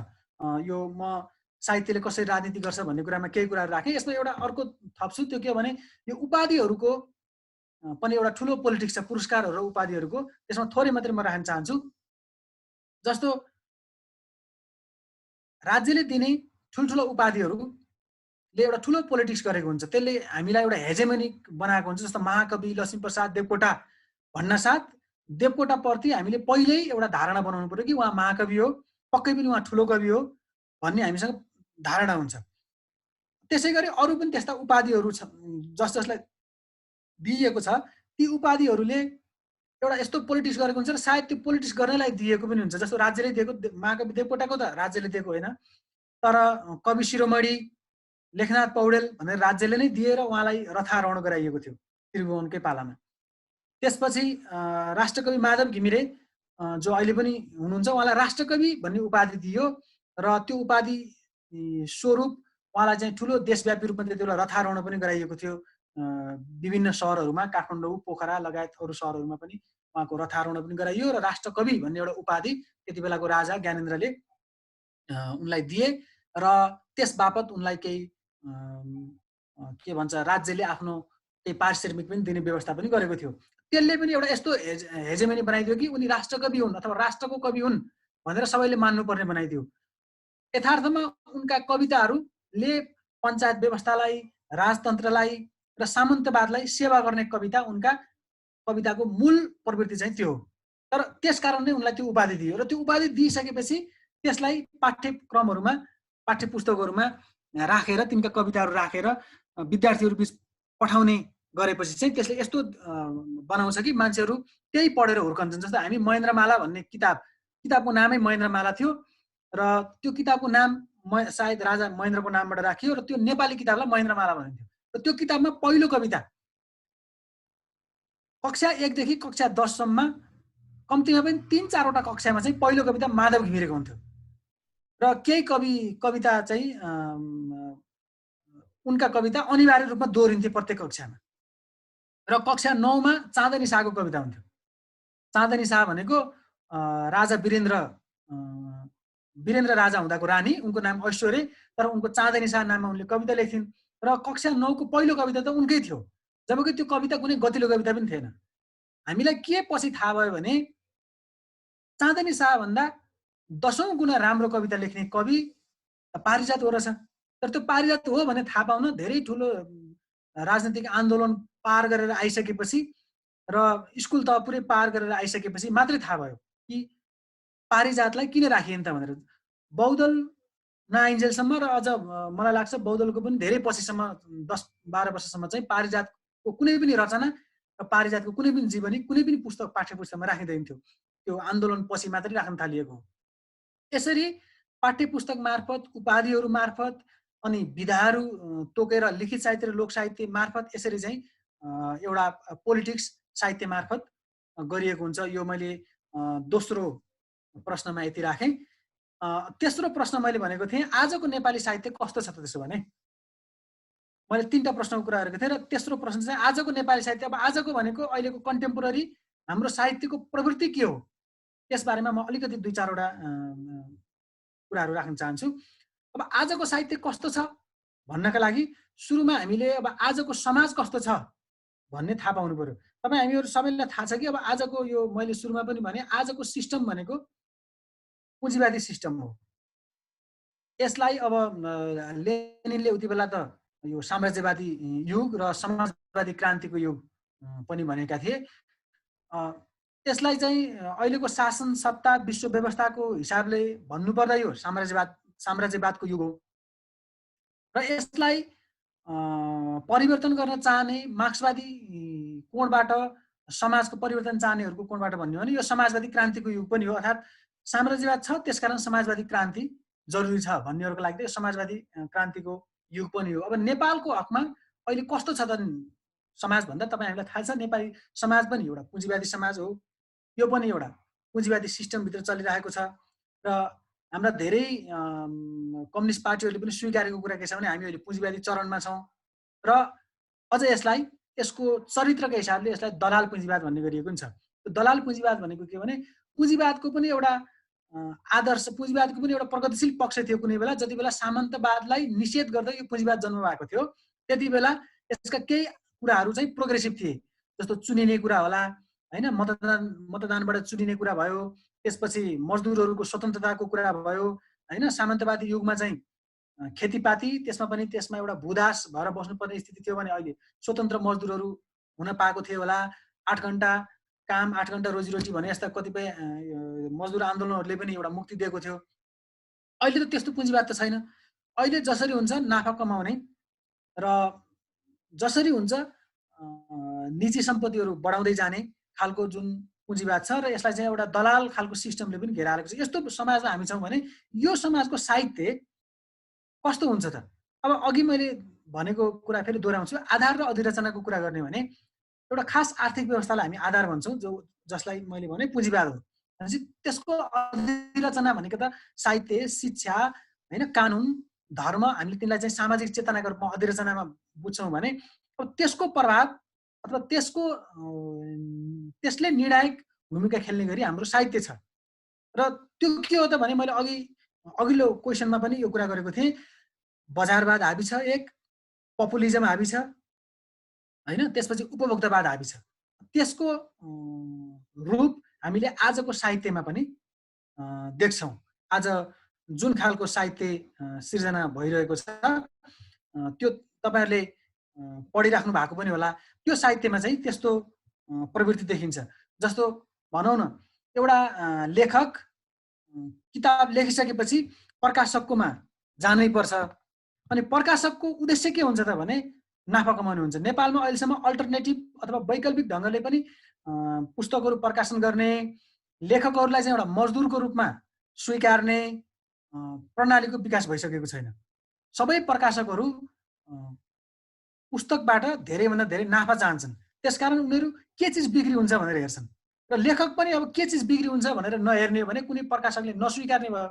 यो म साहित्यले कसरी राजनीति गर्छ भन्ने कुरामा केही कुराहरू राखेँ। यसमा एउटा अर्को थप्छु, त्यो के भने यो उपाधिहरूको पनि एउटा ठुलो पोलिटिक्स छ, पुरस्कारहरू र उपाधिहरूको। त्यसमा थोरै मात्रै म राख्न चाहन्छु। जस्तो राज्यले दिने ठुल्ठुलो उपाधिहरूले एउटा ठुलो पोलिटिक्स गरेको हुन्छ, त्यसले हामीलाई एउटा हेजेमोनिक बनाएको हुन्छ। जस्तो महाकवि लक्ष्मीप्रसाद देवकोटा भन्न साथ देवकोटाप्रति हामीले पहिल्यै एउटा धारणा बनाउनु पर्यो कि उहाँ महाकवि हो, पक्कै पनि उहाँ ठुलो कवि हो भन्ने हामीसँग धारणा हुन्छ। त्यसै गरी अरू पनि त्यस्ता उपाधिहरू छ जसलाई दिइएको छ, ती उपाधिहरूले एउटा यस्तो पोलिटिक्स गरेको हुन्छ र सायद त्यो पोलिटिक्स गर्नलाई दिएको पनि हुन्छ। जस्तो राज्यले दिएको, महाकवि देवकोटाको त राज्यले दिएको होइन, तर कवि शिरोमणि लेखनाथ पौडेल भनेर राज्यले नै दिएर उहाँलाई रथारोहण गराइएको थियो त्रिभुवनकै पालामा। त्यसपछि राष्ट्रकवि माधव घिमिरे जो अहिले पनि हुनुहुन्छ, उहाँलाई राष्ट्रकवि भन्ने उपाधि दियो र त्यो उपाधि स्वरूप उहाँलाई चाहिँ ठुलो देशव्यापी रूपमा त्यति बेला रथारोहण पनि गराइएको थियो। विभिन्न सहरहरूमा, काठमाडौँ, पोखरा लगायत अरू सहरहरूमा पनि उहाँको रथारोहण पनि गराइयो र राष्ट्रकवि भन्ने एउटा उपाधि त्यति बेलाको राजा ज्ञानेन्द्रले उनलाई दिए र त्यस बापत उनलाई केही के भन्छ, राज्यले आफ्नो केही पारिश्रमिक पनि दिने व्यवस्था पनि गरेको थियो। त्यसले पनि एउटा यस्तो हेजेमनी बनाइदियो कि उनी राष्ट्रकवि हुन् अथवा राष्ट्रको कवि हुन् भनेर सबैले मान्नुपर्ने बनाइदियो। यथार्थमा उनका कविताहरूले पञ्चायत व्यवस्थालाई, राजतन्त्रलाई र सामन्तवादलाई सेवा गर्ने कविता उनका कविताको मूल प्रवृत्ति चाहिँ त्यो हो। तर त्यसकारण नै उनलाई त्यो उपाधि दियो र त्यो उपाधि दिइसकेपछि त्यसलाई पाठ्यक्रमहरूमा, पाठ्यपुस्तकहरूमा राखेर, तिनका कविताहरू राखेर विद्यार्थीहरू बीच पठाउने गरेपछि चाहिँ त्यसले यस्तो बनाउँछ कि मान्छेहरू त्यही पढेर हुर्कन्छन्। जस्तो हामी महेन्द्रमाला भन्ने किताबको नामै महेन्द्रमाला थियो र त्यो किताबको नाम सायद राजा महेन्द्रको नामबाट राखियो र त्यो नेपाली किताबलाई महेन्द्रमाला भनिन्थ्यो। र त्यो किताबमा पहिलो कविता कक्षा 1 देखि कक्षा 10 सम्म कम्तीमा पनि 3-4वटा कक्षामा चाहिँ पहिलो कविता माधव घिमिरेको हुन्थ्यो र केही कविता चाहिँ उनका कविता अनिवार्य रूपमा दोहोरिन्थे प्रत्येक कक्षामा। र कक्षा 9मा चाँदनी शाहको कविता हुन्थ्यो। चाँदनी शाह भनेको राजा वीरेन्द्र राजा हुँदाको रानी, उनको नाम ऐश्वर्य, तर उनको चाँदनी शाह नाममा उनले कविता लेख्थिन् र कक्षा 9को पहिलो कविता त उनकै थियो, जबकि त्यो कविता कुनै गतिलो कविता पनि थिएन। हामीलाई के पछि थाहा भयो भने चाँदनी शाह भन्दा 10औं गुणा राम्रो कविता लेख्ने कवि पारिजात हो रहेछ। तर त्यो पारिजात हो भने थाहा पाउन धेरै ठुलो राजनीतिक आन्दोलन पार गरेर आइसकेपछि र स्कुल तह पुरै पार गरेर आइसकेपछि मात्रै थाहा भयो कि पारिजातलाई किन राखिएन त भनेर। बौद्धल नआइन्जेलसम्म र अझ मलाई लाग्छ बौद्धलको पनि धेरै पछिसम्म 10-12 वर्षसम्म चाहिँ पारिजातको कुनै पनि रचना र पारिजातको कुनै पनि जीवनी कुनै पनि पुस्तक पाठ्यपुस्तकमा राखिँदैन थियो। त्यो आन्दोलन पछि मात्रै राख्न थालिएको हो। यसरी पाठ्यपुस्तक मार्फत, उपाधिहरू मार्फत अनि विधाहरू तोकेर लिखित साहित्य र लोक साहित्य मार्फत यसरी चाहिँ एउटा पोलिटिक्स साहित्य मार्फत गरिएको हुन्छ। यो मैले दोस्रो प्रश्नमा यति राखेँ। तेस्रो प्रश्न मैले भनेको थिएँ आजको नेपाली साहित्य कस्तो छ त त्यसो भने। मैले 3टा प्रश्नको कुरा गरेको थिएँ र तेस्रो प्रश्न चाहिँ आजको नेपाली साहित्य, अब आजको भनेको अहिलेको कन्टेम्पोरेरी हाम्रो साहित्यको प्रवृत्ति के हो त्यसबारेमा म अलिकति 2-4वटा कुराहरू राख्न चाहन्छु। अब आजको साहित्य कस्तो छ भन्नका लागि सुरुमा हामीले अब आजको समाज कस्तो छ भन्ने थाहा पाउनु पर्यो। तपाईँ हामीहरू सबैलाई थाहा छ कि अब आजको यो मैले सुरुमा पनि भने आजको सिस्टम भनेको पुँजीवादी सिस्टम हो। यसलाई अब लेनिनले उति बेला त यो साम्राज्यवादी युग र समाजवादी क्रान्तिको युग पनि भनेका थिए। यसलाई चाहिँ अहिलेको शासन सत्ता विश्व व्यवस्थाको हिसाबले भन्नुपर्दा यो साम्राज्यवादको युग हो र यसलाई परिवर्तन गर्न चाहने मार्क्सवादी कोणबाट समाजको परिवर्तन चाहनेहरूको कोणबाट भन्यो भने यो समाजवादी क्रान्तिको युग पनि हो। अर्थात् साम्राज्यवाद छ त्यसकारण समाजवादी क्रान्ति जरुरी छ भन्नेहरूको लागि त समाजवादी क्रान्तिको युग पनि हो। अब नेपालको हकमा अहिले कस्तो छ त समाज भन्दा तपाईहरुलाई थाहा छ नेपाली समाज पनि एउटा पुँजीवादी समाज हो। यो पनि एउटा पुँजीवादी सिस्टमभित्र चलिरहेको छ र हाम्रा धेरै कम्युनिस्ट पार्टीहरूले पनि स्वीकारेको कुरा के छ भने हामी अहिले पुँजीवादी चरणमा छौँ र अझ यसलाई यसको चरित्रको हिसाबले यसलाई दलाल पुँजीवाद भन्ने गरिएको हुन्छ। दलाल पुँजीवाद भनेको के भने पुँजीवादको पनि एउटा आदर्श, पुँजीवादको पनि एउटा प्रगतिशील पक्ष थियो कुनै बेला। जति बेला सामन्तवादलाई निषेध गर्दै यो पुँजीवाद जन्म भएको थियो त्यति बेला यसका केही कुराहरू चाहिँ प्रोग्रेसिभ थिए। जस्तो चुनिने कुरा होला हैन, मतदानबाट चुनिने कुरा भयो, त्यसपछि मजदुरहरूको स्वतन्त्रताको कुरा भयो, हैन सामन्तवादी युगमा चाहिँ खेतीपाती त्यसमा एउटा भूदास भएर बस्नुपर्ने स्थिति थियो भने अहिले स्वतन्त्र मजदुरहरू हुन पाएको थियो होला 8 घण्टा काम 8 घण्टा रोजीरोटी भने यस्ता कतिपय मजदुर आन्दोलनहरूले पनि एउटा मुक्ति दिएको थियो अहिले त त्यस्तो पुँजीवाद त छैन अहिले जसरी हुन्छ नाफा कमाउने र जसरी हुन्छ निजी सम्पत्तिहरू बढाउँदै जाने खालको जुन पुँजीवाद छ र यसलाई चाहिँ एउटा दलाल खालको सिस्टमले पनि घेराएको छ यस्तो समाजमा हामी छौँ भने यो समाजको साहित्य कस्तो हुन्छ त अब अघि मैले भनेको कुरा फेरि दोहोऱ्याउँछु आधार र अधिरचनाको कुरा गर्ने भने एउटा खास आर्थिक व्यवस्थालाई हामी आधार भन्छौँ जसलाई मैले भने पुँजीवाद हो भनेपछि त्यसको अधिरचना भनेको त साहित्य शिक्षा हैन कानुन धर्म हामीले तिनलाई चाहिँ सामाजिक चेतनाको रूपमा अधिरचनामा बुझ्छौँ भने अब त्यसको प्रभाव अथवा त्यसले निर्णायक भूमिका खेल्ने गरी हाम्रो साहित्य छ र त्यो के हो त भने मैले अघिल्लो क्वेसनमा पनि यो कुरा गरेको थिएँ बजारवाद हाबी छ एक पपुलिजम हाबी छ हैन त्यसपछि उपभोक्तावाद हाबी छ त्यसको रूप हामीले आजको साहित्यमा पनि देख्छौँ आज जुन खालको साहित्य सिर्जना भइरहेको छ त्यो तपाईहरुले पढिराख्नु भएको पनि होला त्यो साहित्यमा चाहिँ त्यस्तो प्रवृत्ति देखिन्छ जस्तो भनौं न एउटा लेखक किताब लेखिसकेपछि प्रकाशककोमा जानै पर्छ अनि प्रकाशकको उद्देश्य के हुन्छ त भने नाफा कमाउनु हुन्छ नेपालमा अहिलेसम्म अल्टरनेटिभ अथवा वैकल्पिक ढंगले पनि पुस्तकहरू प्रकाशन गर्ने लेखकहरूलाई चाहिँ एउटा मजदुरको रूपमा स्वीकार्ने प्रणालीको विकास भइसकेको छैन सबै प्रकाशकहरू पुस्तकबाट धेरैभन्दा धेरै नाफा चाहन्छन् त्यसकारण उनीहरू के चीज बिक्री हुन्छ भनेर हेर्छन् र लेखक पनि अब के चीज बिक्री हुन्छ भनेर नहेर्ने भने कुनै प्रकाशकले नस्वीकार्ने भयो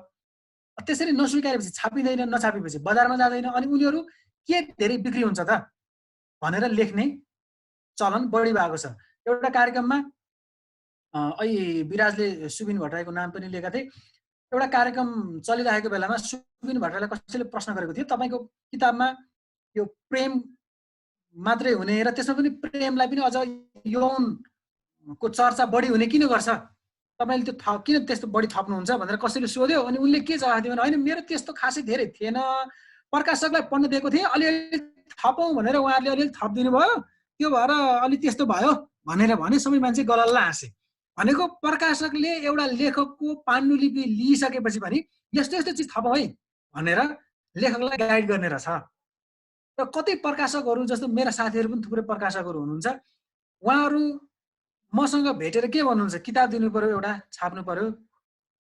त्यसरी नस्वीकारेपछि छापिँदैन नछापेपछि बजारमा जाँदैन अनि उनीहरू के धेरै बिक्री हुन्छ त भनेर लेख्ने चलन बढी भएको छ एउटा कार्यक्रममा अहिले विराजले सुबिन भट्टराईको नाम पनि लिएका थिए एउटा कार्यक्रम चलिरहेको बेलामा सुबिन भट्टराईलाई कसैले प्रश्न गरेको थियो तपाईको किताबमा यो प्रेम मात्रै हुने र त्यसमा पनि प्रेमलाई पनि अझ यौनको चर्चा बढी हुने किन गर्छ तपाईले त्यो किन त्यस्तो बढी थप्नुहुन्छ भनेर कसैले सोध्यो अनि उनले के जवाफ दियो भने हैन मेरो त्यस्तो खासै धेरै थिएन प्रकाशकलाई पढ्न दिएको थिए अलिअलि थपौं भनेर उहाँहरूले अलिअलि थप्दिनु भयो त्यो भएर अलि त्यस्तो भयो भनेर भने सबै मान्छे गलल्ल हाँसे भनेको प्रकाशकले एउटा लेखकको पाण्डुलिपि लिइसकेपछि पनि यस्तो यस्तो चीज थपौं है भनेर लेखकलाई गाइड गर्ने रहेछ र कतै प्रकाशकहरू जस्तो मेरा साथीहरू पनि थुप्रै प्रकाशकहरू हुनुहुन्छ उहाँहरू मसँग भेटेर के भन्नुहुन्छ किताब दिनु पर्यो एउटा छाप्नु पर्यो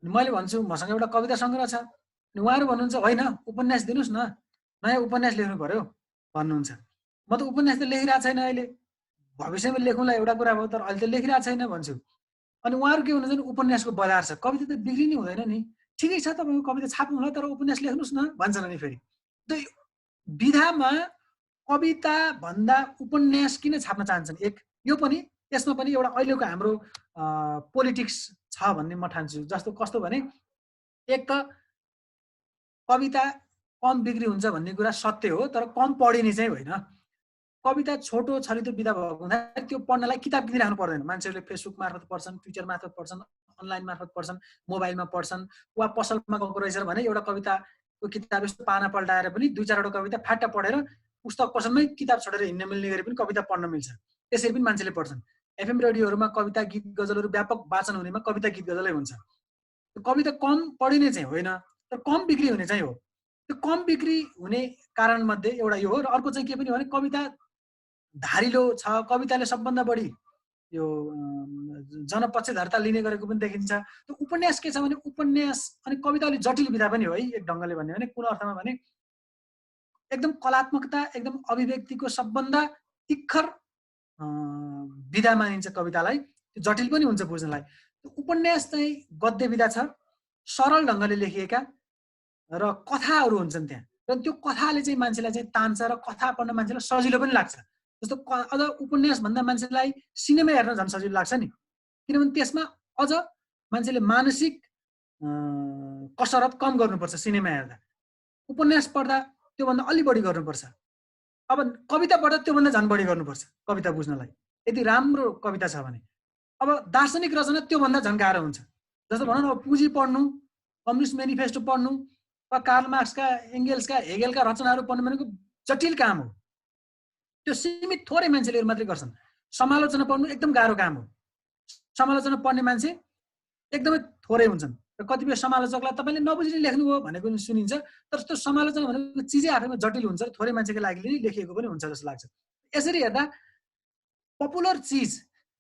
मैले भन्छु मसँग एउटा कविता संग्रह छ अनि उहाँहरू भन्नुहुन्छ हैन उपन्यास दिनुस् न नयाँ उपन्यास लेख्नु पर्यो भन्नुहुन्छ म त उपन्यास त लेखिरहेको छैन अहिले भविष्यमा लेखौँला एउटा कुरा भयो तर अहिले त लेखिरहेको छैन भन्छु अनि उहाँहरू के भन्नुहुन्छ उपन्यासको बजार छ कविता त बिक्री नै हुँदैन नि ठिकै छ तपाईको कविता छाप्नु होला तर उपन्यास लेख्नुस् न भन्छन् अनि फेरि त विधामा कविता भन्दा उपन्यास किन छाप्न चाहन्छन् एक यो पनि यसमा पनि एउटा अहिलेको हाम्रो पोलिटिक्स छ भन्ने म ठान्छु जस्तो कस्तो भने एक त कविता कम बिक्री हुन्छ भन्ने कुरा सत्य हो तर कम पढिने चाहिँ होइन कविता छोटो छरितो विधा भएको हुँदा त्यो पढ्नलाई किताब किनिराख्नु पर्दैन मान्छेहरूले फेसबुक मार्फत पढ्छन् ट्विटर मार्फत पढ्छन् अनलाइन मार्फत पढ्छन् मोबाइलमा पढ्छन् वा पसलमा गएको रहेछ भने एउटा कविताको किताब यस्तो पाना पल्टाएर पनि दुई चारवटा कविता फ्याट्टा पढेर पुस्तक पसलमै किताब छोडेर हिँड्न मिल्ने गरी पनि कविता पढ्न मिल्छ त्यसरी पनि मान्छेले पढ्छन् एफएम रेडियोहरुमा कविता गीत गजलहरू व्यापक वाचन हुनेमा कविता गीत गजलै हुन्छ कविता कम पढिने चाहिँ होइन तर कम बिक्री हुने चाहिँ हो त्यो कम बिक्री हुने कारण मध्ये एउटा यो हो र अर्को चाहिँ के पनि भने कविता धारिलो छ कविताले सबभन्दा बढी यो जनपक्षधरता लिने गरेको पनि देखिन्छ त्यो उपन्यास के छ भने उपन्यास अनि कविता अलि जटिल विधा पनि हो है एक ढंगले भन्ने भने कुन अर्थमा भने एकदम कलात्मकता एकदम अभिव्यक्तिको सबभन्दा तिखर विधा मानिन्छ कवितालाई जटिल पनि हुन्छ बुझ्नलाई उपन्यास चाहिँ गद्य विधा छ सरल ढंगले लेखिएका र कथाहरू हुन्छन् त्यहाँ र त्यो कथाले चाहिँ मान्छेलाई चाहिँ तान्छ र कथा पढ्न मान्छेलाई सजिलो पनि लाग्छ जस्तो अझ उपन्यास भन्दा मान्छेलाई सिनेमा हेर्न झन् सजिलो लाग्छ नि किनभने त्यसमा अझ मान्छेले मानसिक कसरत कम गर्नुपर्छ सिनेमा हेर्दा उपन्यास पढ्दा त्योभन्दा अलि बढी गर्नुपर्छ अब कविता पढ्दा त्योभन्दा झन् बढी गर्नुपर्छ कविता बुझ्नलाई यदि राम्रो कविता छ भने अब दार्शनिक रचना त्योभन्दा झन् गाह्रो हुन्छ जस्तो भनौँ न पुँजी पढ्नु कम्युनिस्ट मेनिफेस्टो पढ्नु वा कार्ल मार्क्सका, एङ्गेल्सका, हेगेलका रचनाहरू पढ्नु भनेको जटिल काम हो। त्यो सीमित थोरै मान्छेले मात्रै गर्छन्। समालोचना पढ्नु एकदम गाह्रो काम हो। समालोचना पढ्ने मान्छे एकदमै थोरै हुन्छन् र कतिपय समालोचकलाई तपाईँले नबुझिने लेख्नुभयो भनेको पनि सुनिन्छ, तर त्यो समालोचना भनेको चिजै आफैमा जटिल हुन्छ र थोरै मान्छेको लागि नै लेखिएको पनि हुन्छ जस्तो लाग्छ। यसरी हेर्दा पपुलर चिज,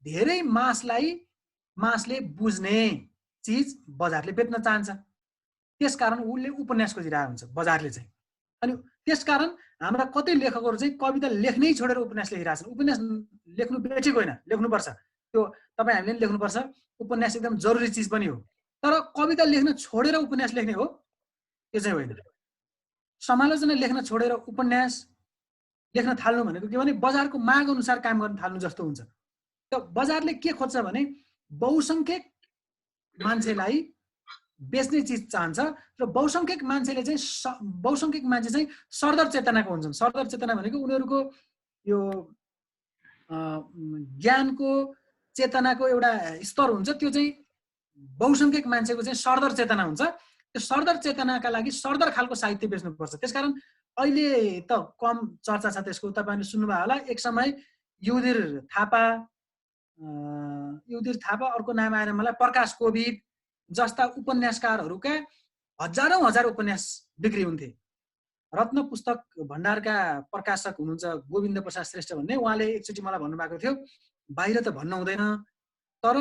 धेरै मासले बुझ्ने चिज बजारले बेच्न चाहन्छ, त्यसकारण उसले उपन्यास खोजिरहेको हुन्छ बजारले चाहिँ। अनि त्यसकारण हाम्रा कतै लेखकहरू चाहिँ कविता लेख्नै छोडेर उपन्यास लेखिरहेछन्। उपन्यास लेख्नु बेठिक होइन, लेख्नुपर्छ, त्यो तपाईँ हामीले पनि लेख्नुपर्छ। उपन्यास एकदम जरुरी चिज पनि हो, तर कविता लेख्न छोडेर उपन्यास लेख्ने हो त्यो चाहिँ होइन। समालोचना लेख्न छोडेर उपन्यास लेख्न थाल्नु भनेको के भने बजारको माग अनुसार काम गर्न थाल्नु जस्तो हुन्छ। त्यो बजारले के खोज्छ भने बहुसङ्ख्यक मान्छेलाई बेच्ने चिज चाहन्छ र बहुसङ्ख्यक मान्छे चाहिँ सरदर चेतनाको हुन्छन्। सरदर चेतना भनेको उनीहरूको यो ज्ञानको चेतनाको एउटा स्तर हुन्छ, त्यो चाहिँ बहुसङ्ख्यक मान्छेको चाहिँ सरदर चेतना हुन्छ। त्यो सरदर चेतनाका लागि सरदर खालको साहित्य बेच्नुपर्छ। त्यसकारण अहिले त कम चर्चा छ त्यसको, तपाईँले सुन्नुभयो होला। एक समय युधिर थापा, अर्को नाम आएन मलाई, प्रकाश कोविद जस्ता उपन्यासकारहरूका हजारौं हजार उपन्यास बिक्री हुन्थे। रत्न पुस्तक भण्डारका प्रकाशक हुनुहुन्छ गोविन्द प्रसाद श्रेष्ठ भन्ने, उहाँले एकचोटि मलाई भन्नुभएको थियो, बाहिर त भन्न हुँदैन तर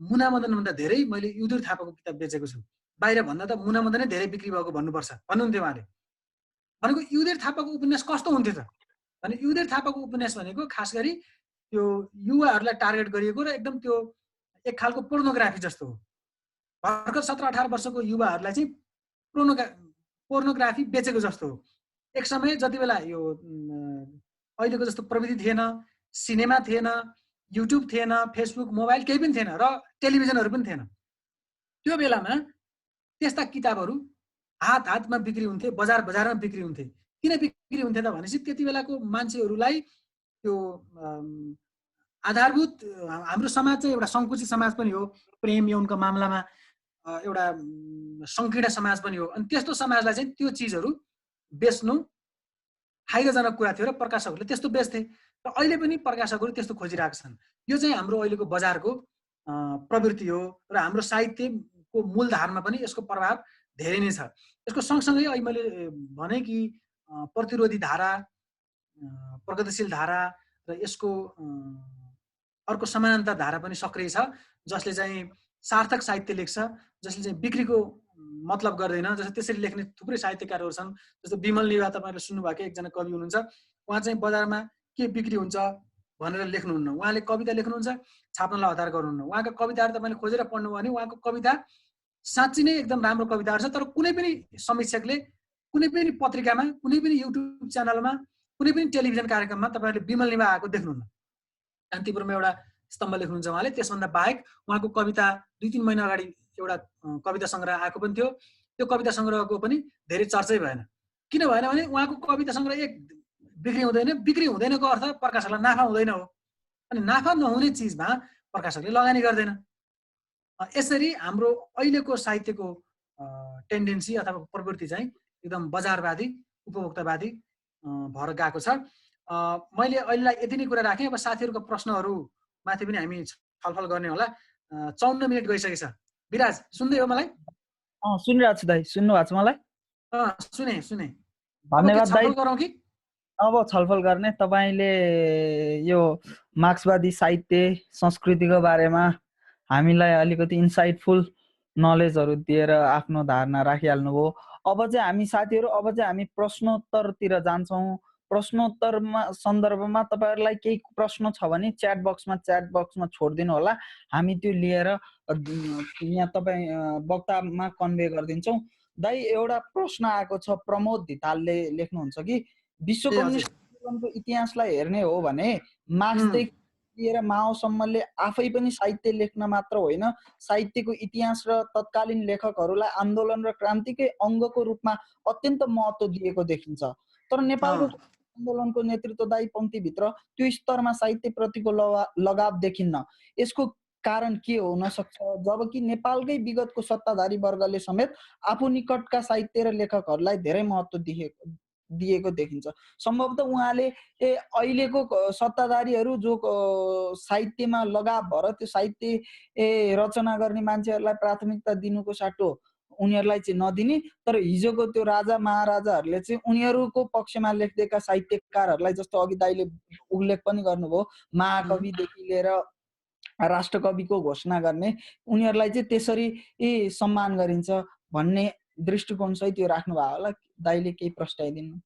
मुना मदनभन्दा धेरै मैले युधिर थापाको किताब बेचेको छु, बाहिर भन्दा त मुना मदनै धेरै बिक्री भएको भन्नुपर्छ भन्नुहुन्थ्यो उहाँले। भनेको युधिर थापाको उपन्यास कस्तो हुन्थ्यो त भने, युधिर थापाको उपन्यास भनेको खास गरी त्यो युवाहरूलाई टार्गेट गरिएको र एकदम त्यो एक खालको पोर्नोग्राफी जस्तो हो। भर्खर 17-18 वर्षको युवाहरूलाई चाहिँ पोर्नोग्राफी बेचेको जस्तो हो। एक समय जति बेला यो अहिलेको जस्तो प्रविधि थिएन, सिनेमा थिएन, युट्युब थिएन, फेसबुक, मोबाइल केही पनि थिएन र टेलिभिजनहरू पनि थिएन। त्यो बेलामा त्यस्ता किताबहरू हातमा बिक्री हुन्थे, बजारमा बिक्री हुन्थे। किन बिक्री हुन्थे त भनेपछि त्यति बेलाको मान्छेहरूलाई त्यो आधारभूत, हाम्रो समाज चाहिँ एउटा सङ्कुचित समाज पनि हो, प्रेम यौनको मामलामा एउटा सङ्कीर्ण समाज पनि हो। अनि त्यस्तो समाजलाई चाहिँ त्यो चिजहरू बेच्नु फाइदाजनक कुरा थियो र प्रकाशकहरूले त्यस्तो बेच्थे र अहिले पनि प्रकाशकहरू त्यस्तो खोजिरहेका छन्। यो चाहिँ हाम्रो अहिलेको बजारको प्रवृत्ति हो र हाम्रो साहित्यको मूलधारमा पनि यसको प्रभाव धेरै नै छ। यसको सँगसँगै अहिले मैले भने कि प्रतिरोधी धारा, प्रगतिशील धारा र यसको अर्को समानान्तर धारा पनि सक्रिय छ, जसले चाहिँ सार्थक साहित्य लेख्छ, जसले चाहिँ बिक्रीको मतलब गर्दैन। जस्तो त्यसरी लेख्ने थुप्रै साहित्यकारहरू छन्। जस्तो विमल निभा, तपाईँले सुन्नुभएको एकजना कवि हुनुहुन्छ, उहाँ चाहिँ बजारमा के बिक्री हुन्छ भनेर लेख्नुहुन्न, उहाँले कविता लेख्नुहुन्छ, छाप्नलाई हतार गर्नुहुन्न। उहाँका कविताहरू तपाईँले खोजेर पढ्नुभयो भने उहाँको कविता साँच्ची नै एकदम राम्रो कविताहरू छ, तर कुनै पनि समीक्षकले कुनै पनि पत्रिकामा, कुनै पनि युट्युब च्यानलमा, कुनै पनि टेलिभिजन कार्यक्रममा तपाईँहरूले विमल निभा आएको देख्नुहुन्न। कान्तिपुरमा एउटा स्तम्भ लेख्नुहुन्छ उहाँले, त्यसभन्दा बाहेक उहाँको कविता 2-3 महिना अगाडि एउटा कविता सङ्ग्रह आएको पनि थियो, त्यो कविता सङ्ग्रहको पनि धेरै चर्चै भएन। किन भएन भने उहाँको कविता सङ्ग्रह बिक्री हुँदैन। बिक्री हुँदैनको अर्थ प्रकाशकलाई नाफा हुँदैन हो, अनि नाफा नहुने चिजमा प्रकाशकले लगानी गर्दैन। यसरी हाम्रो अहिलेको साहित्यको टेन्डेन्सी अथवा प्रवृत्ति चाहिँ एकदम बजारवादी, उपभोक्तावादी भएर गएको छ। मैले अहिलेलाई यति नै कुरा राखेँ। अब साथीहरूको प्रश्नहरू माथि पनि हामी छलफल गर्ने होला। 54 मिनट गइसकेछ। विराज सुन्दै हो मलाई? सुनिरहेको छु दाइ, सुन्नु भएको छ मलाई? सुने। धन्यवाद दाइ। गरौँ कि अब छलफल गर्ने। तपाईँले यो मार्क्सवादी साहित्य संस्कृतिको बारेमा हामीलाई अलिकति इन्साइटफुल नलेजहरू दिएर आफ्नो धारणा राखिहाल्नुभयो। अब चाहिँ हामी साथीहरू, अब चाहिँ हामी प्रश्नोत्तरतिर जान्छौँ। प्रश्नोत्तरमा सन्दर्भमा तपाईँहरूलाई केही प्रश्न छ भने च्याट बक्समा छोडिदिनु होला, हामी त्यो लिएर यहाँ तपाईँ वक्तामा कन्भे गरिदिन्छौँ। दाइ, एउटा प्रश्न आएको छ, प्रमोद धितालले लेख्नुहुन्छ कि विश्व कम्युनिस्ट आन्दोलनको इतिहासलाई हेर्ने हो भने मार्क्सदेखि लिएर माओसम्मले आफै पनि साहित्य लेख्न मात्र होइन, साहित्यको इतिहास र तत्कालीन लेखकहरूलाई आन्दोलन र क्रान्तिकै अङ्गको रूपमा अत्यन्त महत्त्व दिएको देखिन्छ। तर नेपालको आन्दोलनको नेतृत्वदायी पङ्क्तिभित्र त्यो स्तरमा साहित्यप्रतिको लगाव देखिन्न। यसको कारण के हुन सक्छ जबकि नेपालकै विगतको सत्ताधारी वर्गले समेत आफू निकटका साहित्य र लेखकहरूलाई धेरै महत्त्व दिएको देखिन्छ। सम्भवतः उहाँले अहिलेको सत्ताधारीहरू जो साहित्यमा लगाव भएर त्यो साहित्य रचना गर्ने मान्छेहरूलाई प्राथमिकता दिनुको साटो उनीहरूलाई चाहिँ नदिने, तर हिजोको त्यो राजा महाराजाहरूले चाहिँ उनीहरूको पक्षमा लेख्दैका साहित्यकारहरूलाई, जस्तो अघि दाइले उल्लेख पनि गर्नुभयो, महाकविदेखि लिएर राष्ट्रकविको घोषणा गर्ने, उनीहरूलाई चाहिँ त्यसरी सम्मान गरिन्छ भन्ने दृष्टिकोण सहित यो राख्नु भयो होला। दाइले केही प्रस्ताइदिनु।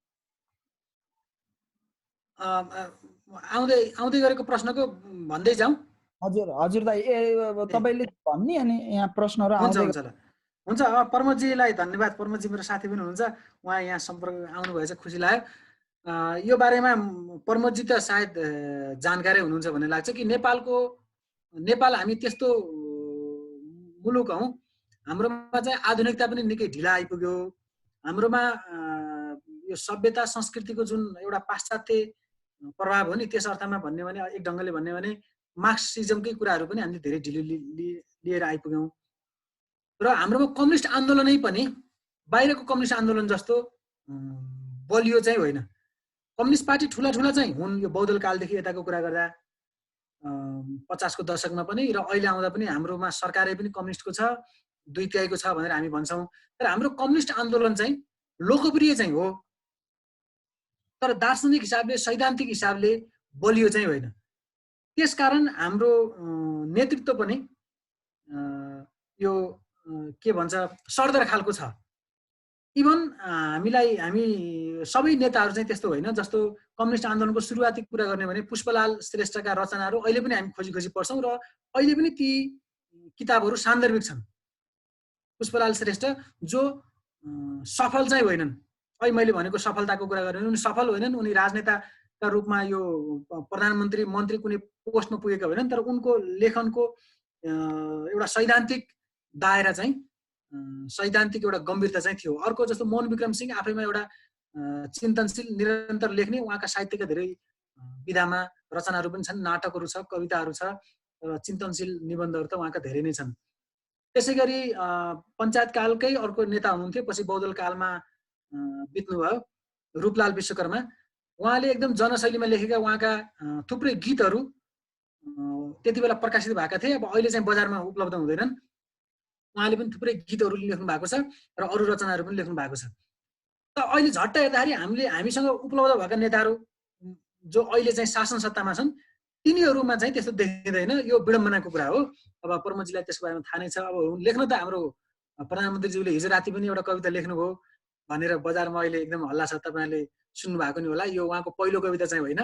आउँदै गरेको प्रश्नको भन्दै जाउँ। हजुर हजुर दाइ, तपाईँले भन्ने अनि यहाँ प्रश्नहरू आउँदै हुन्छ। प्रमोदजीलाई धन्यवाद। प्रमोदजी मेरो साथी पनि हुनुहुन्छ, उहाँ यहाँ सम्पर्क आउनुभयो चाहिँ खुसी लाग्यो। यो बारेमा प्रमोदजी त सायद जानकारै हुनुहुन्छ भन्ने लाग्छ कि नेपाल हामी त्यस्तो मुलुक हौँ, हाम्रोमा चाहिँ आधुनिकता पनि निकै ढिला आइपुग्यो। हाम्रोमा यो सभ्यता संस्कृतिको जुन एउटा पाश्चात्य प्रभाव हो नि, त्यस अर्थमा भन्ने भने एक ढङ्गले भन्ने भने मार्क्सिजमकै कुराहरू पनि हामीले धेरै ढिलो लिएर आइपुग्यौँ। र हाम्रोमा कम्युनिस्ट आन्दोलनै पनि बाहिरको कम्युनिस्ट आन्दोलन जस्तो बलियो चाहिँ होइन। कम्युनिस्ट पार्टी ठुला चाहिँ हुन्, यो बौद्धल कालदेखि यताको कुरा गर्दा 50 को दशकमा पनि र अहिले आउँदा पनि हाम्रोमा सरकारै पनि कम्युनिस्टको छ, 2/3 छ भनेर हामी भन्छौँ। तर हाम्रो कम्युनिस्ट आन्दोलन चाहिँ लोकप्रिय चाहिँ हो, तर दार्शनिक हिसाबले सैद्धान्तिक हिसाबले बलियो चाहिँ होइन। त्यसकारण हाम्रो नेतृत्व पनि यो के भन्छ सरदर खालको छ। इभन हामी सबै नेताहरू चाहिँ त्यस्तो होइन। जस्तो कम्युनिस्ट आन्दोलनको सुरुवाती कुरा गर्ने भने पुष्पलाल श्रेष्ठका रचनाहरू अहिले पनि हामी खोजी पढ्छौँ र अहिले पनि ती किताबहरू सान्दर्भिक छन्। पुष्पलाल श्रेष्ठ जो सफल चाहिँ होइनन्, अहिले मैले भनेको सफलताको कुरा गर्ने उनी सफल होइनन्, उनी राजनेताका रूपमा यो प्रधानमन्त्री मन्त्री कुनै पोस्टमा पुगेका होइनन्, तर उनको लेखनको एउटा सैद्धान्तिक दायरा चाहिँ सैद्धान्तिक एउटा गम्भीरता चाहिँ थियो। अर्को जस्तो मोहन विक्रम सिंह आफैमा एउटा चिन्तनशील निरन्तर लेख्ने, उहाँका साहित्यका धेरै विधामा रचनाहरू पनि छन्, नाटकहरू छ, कविताहरू छ, चिन्तनशील निबन्धहरू त उहाँका धेरै नै छन्। त्यसै गरी पञ्चायत कालकै अर्को नेता हुनुहुन्थ्यो, पछि बौद्धल कालमा बित्नुभयो, रूपलाल विश्वकर्मा। उहाँले एकदम जनशैलीमा लेखेका उहाँका थुप्रै गीतहरू त्यति बेला प्रकाशित भएका थिए, अब अहिले चाहिँ बजारमा उपलब्ध हुँदैनन्। उहाँले पनि थुप्रै गीतहरू लेख्नु भएको छ र अरू रचनाहरू पनि लेख्नु भएको छ। त अहिले झट्ट हेर्दाखेरि हामीसँग उपलब्ध भएका नेताहरू जो अहिले चाहिँ शासन सत्तामा छन्, तिनीहरूमा चाहिँ त्यस्तो देखिँदैन। यो विडम्बनाको कुरा हो। अब प्रमोदजीलाई त्यसको बारेमा थाहा नै छ। अब लेख्न त हाम्रो प्रधानमन्त्रीज्यूले हिजो राति पनि एउटा कविता लेख्नुभयो भनेर बजारमा अहिले एकदम हल्ला छ, तपाईँले सुन्नु भएको नि होला। यो उहाँको पहिलो कविता चाहिँ होइन,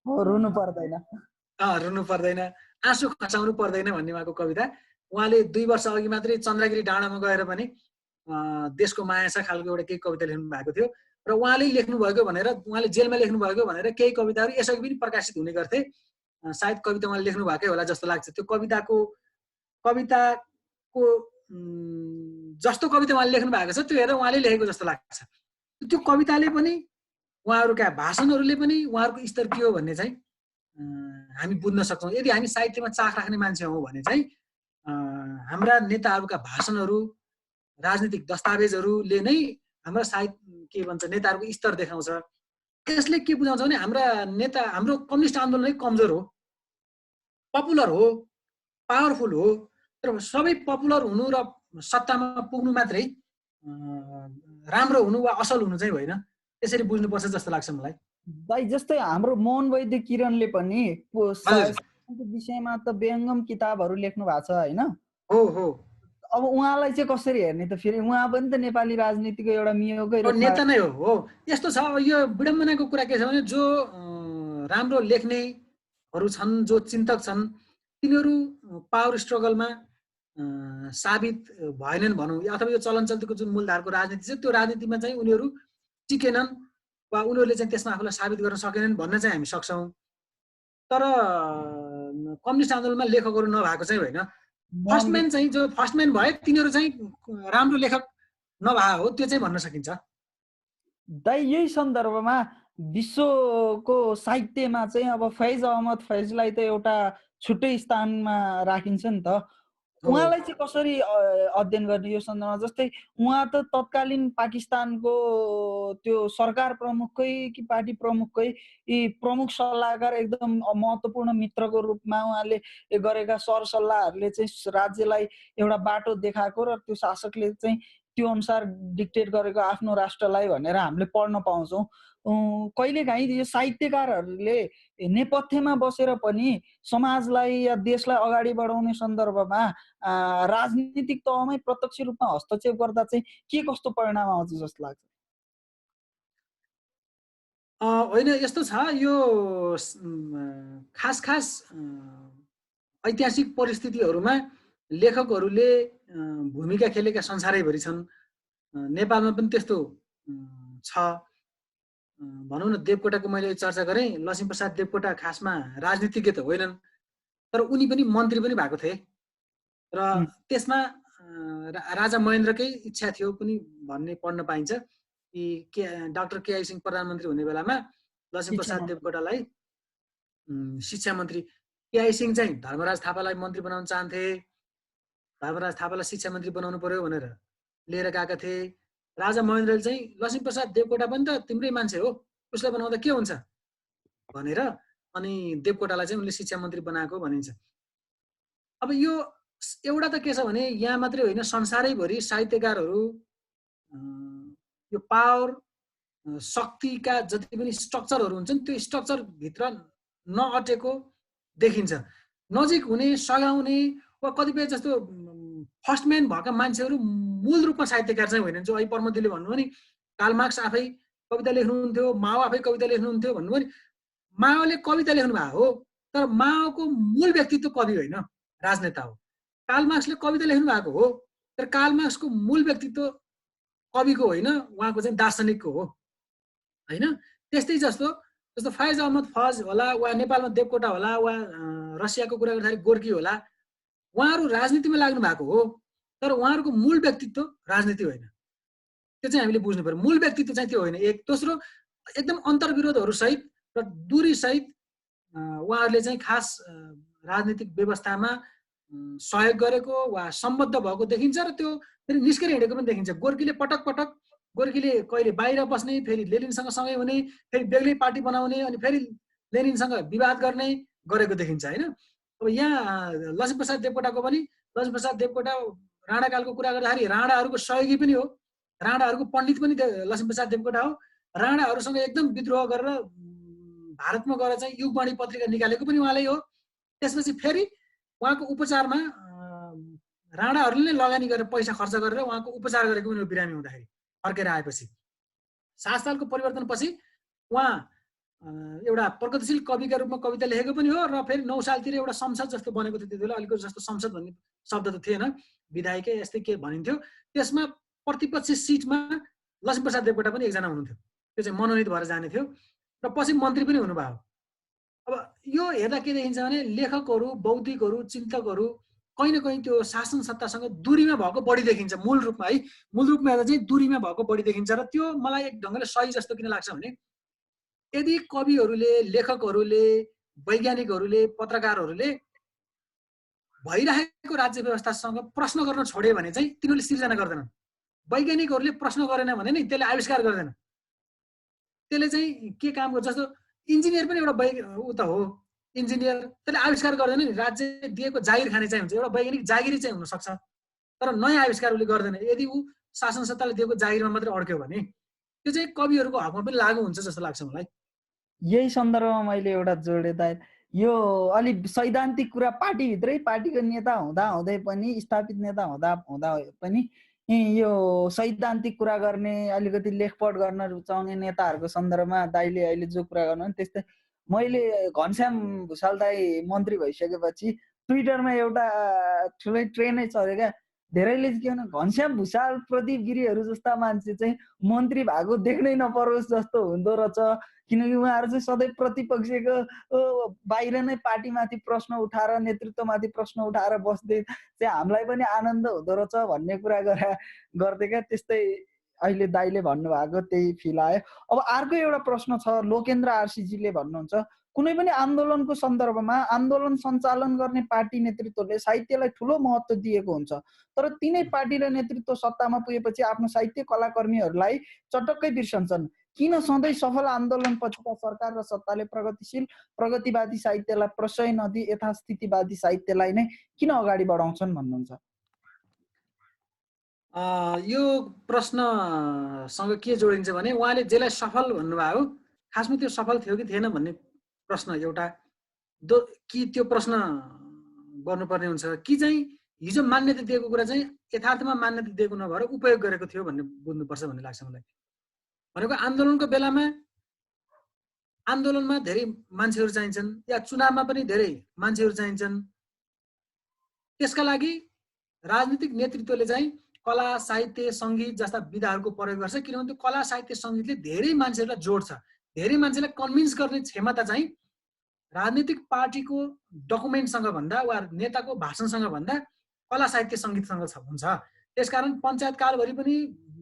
रुनु पर्दैन, आँसु खसाउनु पर्दैन भन्ने उहाँको कविता। उहाँले 2 वर्ष अघि मात्रै चन्द्रगिरी डाँडामा गएर पनि देशको माया छ खालको एउटा केही कविता लेख्नु भएको थियो र उहाँले लेख्नु भएको भनेर, उहाँले जेलमा लेख्नु भएको भनेर केही कविताहरू यसअघि पनि प्रकाशित हुने गर्थे। सायद कविता उहाँले लेख्नु भएकै होला जस्तो लाग्छ। त्यो कविताको जस्तो कविता उहाँले लेख्नु भएको छ त्यो हेरेर उहाँले लेखेको जस्तो लाग्छ। त्यो कविताले पनि उहाँहरूका भाषणहरूले पनि उहाँहरूको स्तर के हो भन्ने चाहिँ हामी बुझ्न सक्छौँ। यदि हामी साहित्यमा चाख राख्ने मान्छे हौँ भने चाहिँ हाम्रा नेताहरूका भाषणहरू, राजनीतिक दस्तावेजहरूले नै हाम्रा साहित्य के भन्छ नेताहरूको स्तर देखाउँछ। त्यसले के बुझाउँछ भने हाम्रो कम्युनिस्ट आन्दोलन नै कमजोर हो, पपुलर हो, पावरफुल हो, तर सबै पपुलर हुनु र सत्तामा पुग्नु मात्रै राम्रो हुनु वा असल हुनु चाहिँ होइन। त्यसरी बुझ्नुपर्छ जस्तो लाग्छ मलाई। दाइ जस्तै हाम्रो मोहन वैद्य किरणले पनि विषयमा त व्यङ्गम किताबहरू लेख्नु भएको छ होइन? हो। अब उहाँलाई चाहिँ कसरी हेर्ने त? फेरि उहाँ पनि त नेपाली राजनीतिको एउटा मियोकै नेता नै हो। यस्तो छ, यो विडम्बनाको कुरा के छ भने जो राम्रो लेख्नेहरू छन्, जो चिन्तक छन्, तिनीहरू पावर स्ट्रगलमा साबित भएनन् भनौँ, अथवा यो चलन चल्तीको जुन मूलधारको राजनीति छ त्यो राजनीतिमा चाहिँ उनीहरू टिकेनन् वा उनीहरूले चाहिँ त्यसमा आफूलाई साबित गर्न सकेनन् भन्न चाहिँ हामी सक्छौँ। तर कम्युनिस्ट आन्दोलनमा लेखकहरू नभएको चाहिँ होइन। फर्स्टम्यान चाहिँ जो फर्स्टम्यान भए तिनीहरू चाहिँ राम्रो लेखक नभए हो, त्यो चाहिँ भन्न सकिन्छ। दाइ यही सन्दर्भमा विश्वको साहित्यमा चाहिँ अब फैज अहमद फैजलाई त एउटा छुट्टै स्थानमा राखिन्छ नि त। हो उहाँलाई चाहिँ कसरी अध्ययन गर्ने यो सन्दर्भमा? जस्तै उहाँ त तत्कालीन पाकिस्तानको त्यो सरकार प्रमुखकै कि पार्टी प्रमुखकै यी प्रमुख सल्लाहकार एकदम महत्त्वपूर्ण मित्रको रूपमा उहाँले गरेका सरसल्लाहहरूले चाहिँ राज्यलाई एउटा बाटो देखाएको र त्यो शासकले चाहिँ त्यो अनुसार डिक्टेट गरेको आफ्नो राष्ट्रलाई भनेर हामीले पढ्न पाउँछौँ। कहिलेकाहीँ यो साहित्यकारहरूले नेपथ्यमा बसेर पनि समाजलाई या देशलाई अगाडि बढाउने सन्दर्भमा राजनीतिक तहमै प्रत्यक्ष रूपमा हस्तक्षेप गर्दा चाहिँ के कस्तो परिणाम आउँछ जस्तो लाग्छ? होइन यस्तो छ यो खास खास ऐतिहासिक परिस्थितिहरूमा लेखकहरूले भूमिका खेलेका संसारैभरि छन्। नेपालमा पनि त्यस्तो छ। भनौँ न, देवकोटाको मैले चर्चा गरेँ। लक्ष्मीप्रसाद देवकोटा खासमा राजनीतिज्ञ त होइनन्, तर उनी पनि मन्त्री पनि भएको थिए र त्यसमा राजा महेन्द्रकै इच्छा थियो पनि भन्ने पढ्न पाइन्छ कि डाक्टर केआई सिंह प्रधानमन्त्री हुने बेलामा लक्ष्मीप्रसाद देवकोटालाई शिक्षा मन्त्री, केआई सिंह चाहिँ धर्मराज थापालाई मन्त्री बनाउन चाहन्थे। धर्मराज थापालाई शिक्षा मन्त्री बनाउनु पर्यो भनेर लिएर गएका थिए। राजा महेन्द्रले चाहिँ लक्ष्मीप्रसाद देवकोटा पनि त तिम्रै मान्छे हो, उसलाई बनाउँदा के हुन्छ भनेर अनि देवकोटालाई चाहिँ उनले शिक्षा मन्त्री बनाएको भनिन्छ। अब यो एउटा त के छ भने यहाँ मात्रै होइन, संसारैभरि साहित्यकारहरू यो पावर शक्तिका जति पनि स्ट्रक्चरहरू हुन्छन् त्यो स्ट्रक्चरभित्र नअटेको देखिन्छ। नजिक हुने, सघाउने वा कतिपय जस्तो फर्स्टम्यान भएका मान्छेहरू मूल रूपमा साहित्यकार चाहिँ होइनन्। जो अहिले प्रमोदीले भन्नुभयो नि, कार्ल मार्क्स आफै कविता लेख्नुहुन्थ्यो, माओ आफै कविता लेख्नुहुन्थ्यो भन्नुभयो नि। माओले कविता लेख्नु भएको हो, तर माओको मूल व्यक्तित्व कवि होइन, राजनेता हो। कार्ल मार्क्सले कविता लेख्नु भएको हो, तर कार्ल मार्क्सको मूल व्यक्तित्व कविको होइन, उहाँको चाहिँ दार्शनिकको हो होइन। त्यस्तै जस्तो फैज अहमद फज होला, वा नेपालमा देवकोटा होला, वा रसियाको कुरा गर्दाखेरि गोर्की होला, उहाँहरू राजनीतिमा लाग्नु भएको हो, तर उहाँहरूको मूल व्यक्तित्व राजनीति होइन। त्यो चाहिँ हामीले बुझ्नु पर्यो। मूल व्यक्तित्व चाहिँ त्यो होइन। एक दोस्रो एकदम अन्तर्विरोधहरू सहित र दूरी सहित उहाँहरूले चाहिँ खास राजनीतिक व्यवस्थामा सहयोग गरेको वा सम्बद्ध भएको देखिन्छ र त्यो फेरि निस्केर हिँडेको पनि देखिन्छ। गोर्कीले पटक पटक कहिले बाहिर बस्ने, फेरि लेनिनसँग सँगै हुने, फेरि बेग्लै पार्टी बनाउने, अनि फेरि लेनिनसँग विवाद गर्ने गरेको देखिन्छ होइन। अब यहाँ लक्ष्मीप्रसाद देवकोटाको पनि, लक्ष्मीप्रसाद देवकोटा राणाकालको कुरा गर्दाखेरि राणाहरूको सहयोगी पनि हो, राणाहरूको पण्डित पनि लक्ष्मीप्रसाद देवकोटा हो। राणाहरूसँग एकदम विद्रोह गरेर भारतमा गएर चाहिँ युगवाणी पत्रिका निकालेको पनि उहाँले हो। त्यसपछि फेरि उहाँको उपचारमा राणाहरूले नै लगानी गरेर पैसा खर्च गरेर उहाँको उपचार गरेको पनि हो। बिरामी हुँदाखेरि फर्केर आएपछि 7 सालको परिवर्तनपछि उहाँ एउटा प्रगतिशील कविका रूपमा कविता लेखेको पनि हो र फेरि 9 सालतिर एउटा संसद जस्तो बनेको थियो। त्यति बेला अलिकति जस्तो संसद भन्ने शब्द त थिएन, विधायकै यस्तै के भनिन्थ्यो। त्यसमा प्रतिपक्षी सिटमा लक्ष्मीप्रसाद देवकोटा पनि एकजना हुनुहुन्थ्यो। त्यो चाहिँ मनोनित भएर जाने थियो र पछि मन्त्री पनि हुनुभयो। अब यो हेर्दा के देखिन्छ भने लेखकहरू, बौद्धिकहरू, चिन्तकहरू कहीँ न कहीँ त्यो शासन सत्तासँग दूरीमा भएको बढी देखिन्छ। मूल रूपमा है, मूल रूपमा हेर्दा चाहिँ दूरीमा भएको बढी देखिन्छ र त्यो मलाई एक ढङ्गले सही जस्तो किन लाग्छ भने यदि कविहरूले, लेखकहरूले, वैज्ञानिकहरूले, पत्रकारहरूले भइरहेको राज्य व्यवस्थासँग प्रश्न गर्न छोडे भने चाहिँ तिनीहरूले सिर्जना गर्दैनन्। वैज्ञानिकहरूले प्रश्न गरेन भने नि त्यसले आविष्कार गर्दैन। त्यसले चाहिँ के काम गर्छ, जस्तो इन्जिनियर पनि एउटा ऊ त हो, इन्जिनियर, त्यसले आविष्कार गर्दैन नि। राज्य दिएको जागिर खाने चाहिँ हुन्छ, एउटा वैज्ञानिक जागिरी चाहिँ हुनसक्छ, तर नयाँ आविष्कार उसले गर्दैन। यदि ऊ शासन सत्ताले दिएको जागिरमा मात्रै अड्क्यो भने त्यो चाहिँ कविहरूको हकमा पनि लागु हुन्छ जस्तो लाग्छ मलाई। यही सन्दर्भमा मैले एउटा जोडे दाइ, यो अलिक सैद्धान्तिक कुरा पार्टीभित्रै पार्टीको नेता हुँदा हुँदै पनि, स्थापित नेता हुँदा हुँदा पनि यो सैद्धान्तिक कुरा गर्ने, अलिकति लेखपढ गर्न रुचाउने नेताहरूको सन्दर्भमा दाइले अहिले जो कुरा गर्नु त्यस्तै मैले घनश्याम भुसाल दाइ मन्त्री भइसकेपछि ट्विटरमा एउटा ठुलै ट्रेन्डै चल्यो क्या। धेरैले के भने घनश्याम भुसाल, प्रदीप गिरीहरू जस्ता मान्छे चाहिँ मन्त्री भएको देख्नै नपरोस् जस्तो हुँदो रहेछ, किनकि उहाँहरू चाहिँ सधैँ प्रतिपक्षको बाहिर नै पार्टीमाथि प्रश्न उठाएर, नेतृत्वमाथि प्रश्न उठाएर बस्दै चाहिँ हामीलाई पनि आनन्द हुँदो रहेछ भन्ने कुरा गर्थे क्या। त्यस्तै अहिले दाइले भन्नुभएको त्यही फिल आयो। अब अर्को एउटा प्रश्न छ, लोकेन्द्र आरसीजीले भन्नुहुन्छ कुनै पनि आन्दोलनको सन्दर्भमा आन्दोलन सञ्चालन गर्ने पार्टी नेतृत्वले साहित्यलाई ठुलो महत्त्व दिएको हुन्छ, तर तिनै पार्टी र नेतृत्व सत्तामा पुगेपछि आफ्नो साहित्य कलाकर्मीहरूलाई चटक्कै बिर्सन्छन्। किन सधैँ सफल आन्दोलनपछिका सरकार र सत्ताले प्रगतिशील प्रगतिवादी साहित्यलाई प्रश्रय नदिई यथास्थितिवादी साहित्यलाई नै किन अगाडि बढाउँछन् भन्नुहुन्छ? यो प्रश्नसँग के जोडिन्छ भने उहाँले जेलाई सफल भन्नुभयो खासमा त्यो सफल थियो कि थिएन भन्ने प्रश्न एउटा कि त्यो प्रश्न गर्नुपर्ने हुन्छ कि चाहिँ हिजो मान्यता दिएको कुरा चाहिँ यथार्थमा मान्यता दिएको नभएर उपयोग गरेको थियो भन्ने बुझ्नुपर्छ भन्ने लाग्छ मलाई। भनेको आन्दोलनको बेलामा आन्दोलनमा धेरै मान्छेहरू चाहिन्छन् या चुनावमा पनि धेरै मान्छेहरू चाहिन्छन्। त्यसका लागि राजनीतिक नेतृत्वले चाहिँ कला साहित्य सङ्गीत जस्ता विधाहरूको प्रयोग गर्छ, किनभने त्यो कला साहित्य सङ्गीतले धेरै मान्छेहरूलाई जोड्छ, धेरै मान्छेलाई कन्भिन्स गर्ने क्षमता चाहिँ राजनीतिक पार्टीको डकुमेन्टसँग भन्दा वा नेताको भाषणसँग भन्दा कला साहित्य सङ्गीतसँग हुन्छ। त्यसकारण पञ्चायत कालभरि पनि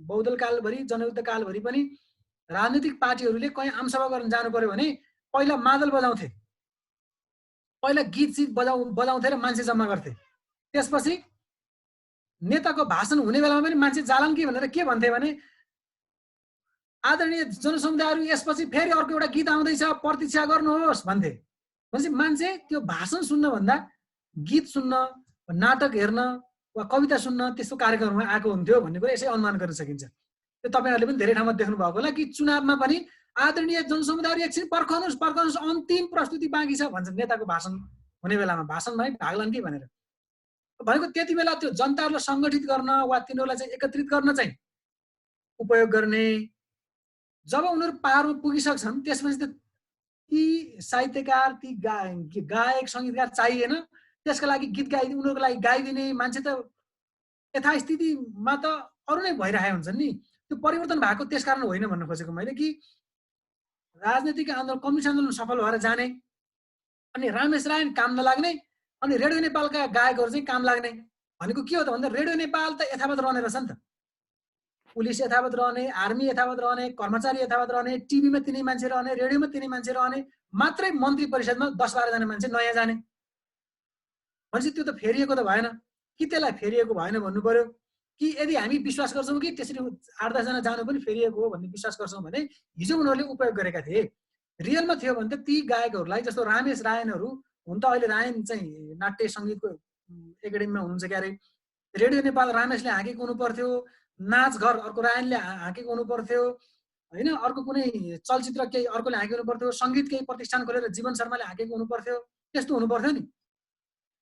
बहुदल कालभरि जनयुद्ध कालभरि पनि राजनीतिक पार्टीहरूले कहीँ आमसभा गर्न जानु पर्यो भने पहिला मादल बजाउँथे, पहिला गीत सित बजाउँथे र मान्छे जम्मा गर्थे। त्यसपछि नेताको भाषण हुने बेलामा पनि मान्छे जालान् कि भनेर के भन्थे भने आदरणीय जनसमुदायहरू यसपछि फेरि अर्को एउटा गीत आउँदैछ प्रतीक्षा गर्नुहोस् भन्थे। भनेपछि मान्छे त्यो भाषण सुन्न भन्दा गीत सुन्न, नाटक हेर्न वा कविता सुन्न त्यस्तो कार्यक्रममा आएको हुन्थ्यो भन्ने कुरा यसै अनुमान गर्न सकिन्छ। त्यो तपाईँहरूले पनि धेरै ठाउँमा देख्नु भएको होला कि चुनावमा पनि आदरणीय जनसमुदायहरू एकछिन पर्खनुहोस् अन्तिम प्रस्तुति बाँकी छ भन्छ नेताको भाषण हुने बेलामा, भाषणमा भाग लान् कि भनेर। भनेको त्यति बेला त्यो जनताहरूलाई सङ्गठित गर्न वा तिनीहरूलाई चाहिँ एकत्रित गर्न चाहिँ उपयोग गर्ने। जब उनीहरू पारमा पुगिसक्छन् त्यसपछि त ती साहित्यकार ती गायक सङ्गीतकार चाहिएन, त्यसका लागि गीत गाइदिने उनीहरूको लागि गाइदिने मान्छे त यथास्थितिमा त अरू नै भइरहेको हुन्छन् नि। त्यो परिवर्तन भएको त्यसकारण होइन भन्न खोजेको मैले कि राजनीतिक आन्दोलन कम्युनिस्ट आन्दोलन सफल भएर जाने अनि रामेश रायन काम नलाग्ने अनि रेडियो नेपालका गायकहरू चाहिँ काम लाग्ने भनेको के हो त भन्दा रेडियो नेपाल त यथावत रहने रहेछ नि त। पुलिस यथावत रहने, आर्मी यथावत रहने, कर्मचारी यथावत रहने, टिभीमा तिनै मान्छे रहने, रेडियोमा तिनै मान्छे रहने, मात्रै मन्त्री परिषदमा 10-12 जना मान्छे नयाँ जाने भनेपछि त्यो त फेरिएको त भएन कि। त्यसलाई फेरिएको भएन भन्नु पर्यो कि यदि हामी विश्वास गर्छौँ कि त्यसरी 8-10 जना जानु पनि फेरिएको हो भन्ने विश्वास गर्छौँ भने हिजो उनीहरूले उपयोग गरेका थिए। रियलमा थियो भने त ती गायकहरूलाई जस्तो रामेश रायनहरू हुन त अहिले रायन चाहिँ नाट्य सङ्गीतको एकाडेमीमा हुनुहुन्छ क्यारे, रेडियो नेपाल रामेशले हाँकेको हुनु पर्थ्यो, नाच घर अर्को रायनले हाँकेको हुनु पर्थ्यो होइन, अर्को कुनै चलचित्र केही अर्कोले हाँकेको हुनु पर्थ्यो, सङ्गीत केही प्रतिष्ठान खोलेर जीवन शर्माले हाँकेको हुनु पर्थ्यो, त्यस्तो हुनु पर्थ्यो नि।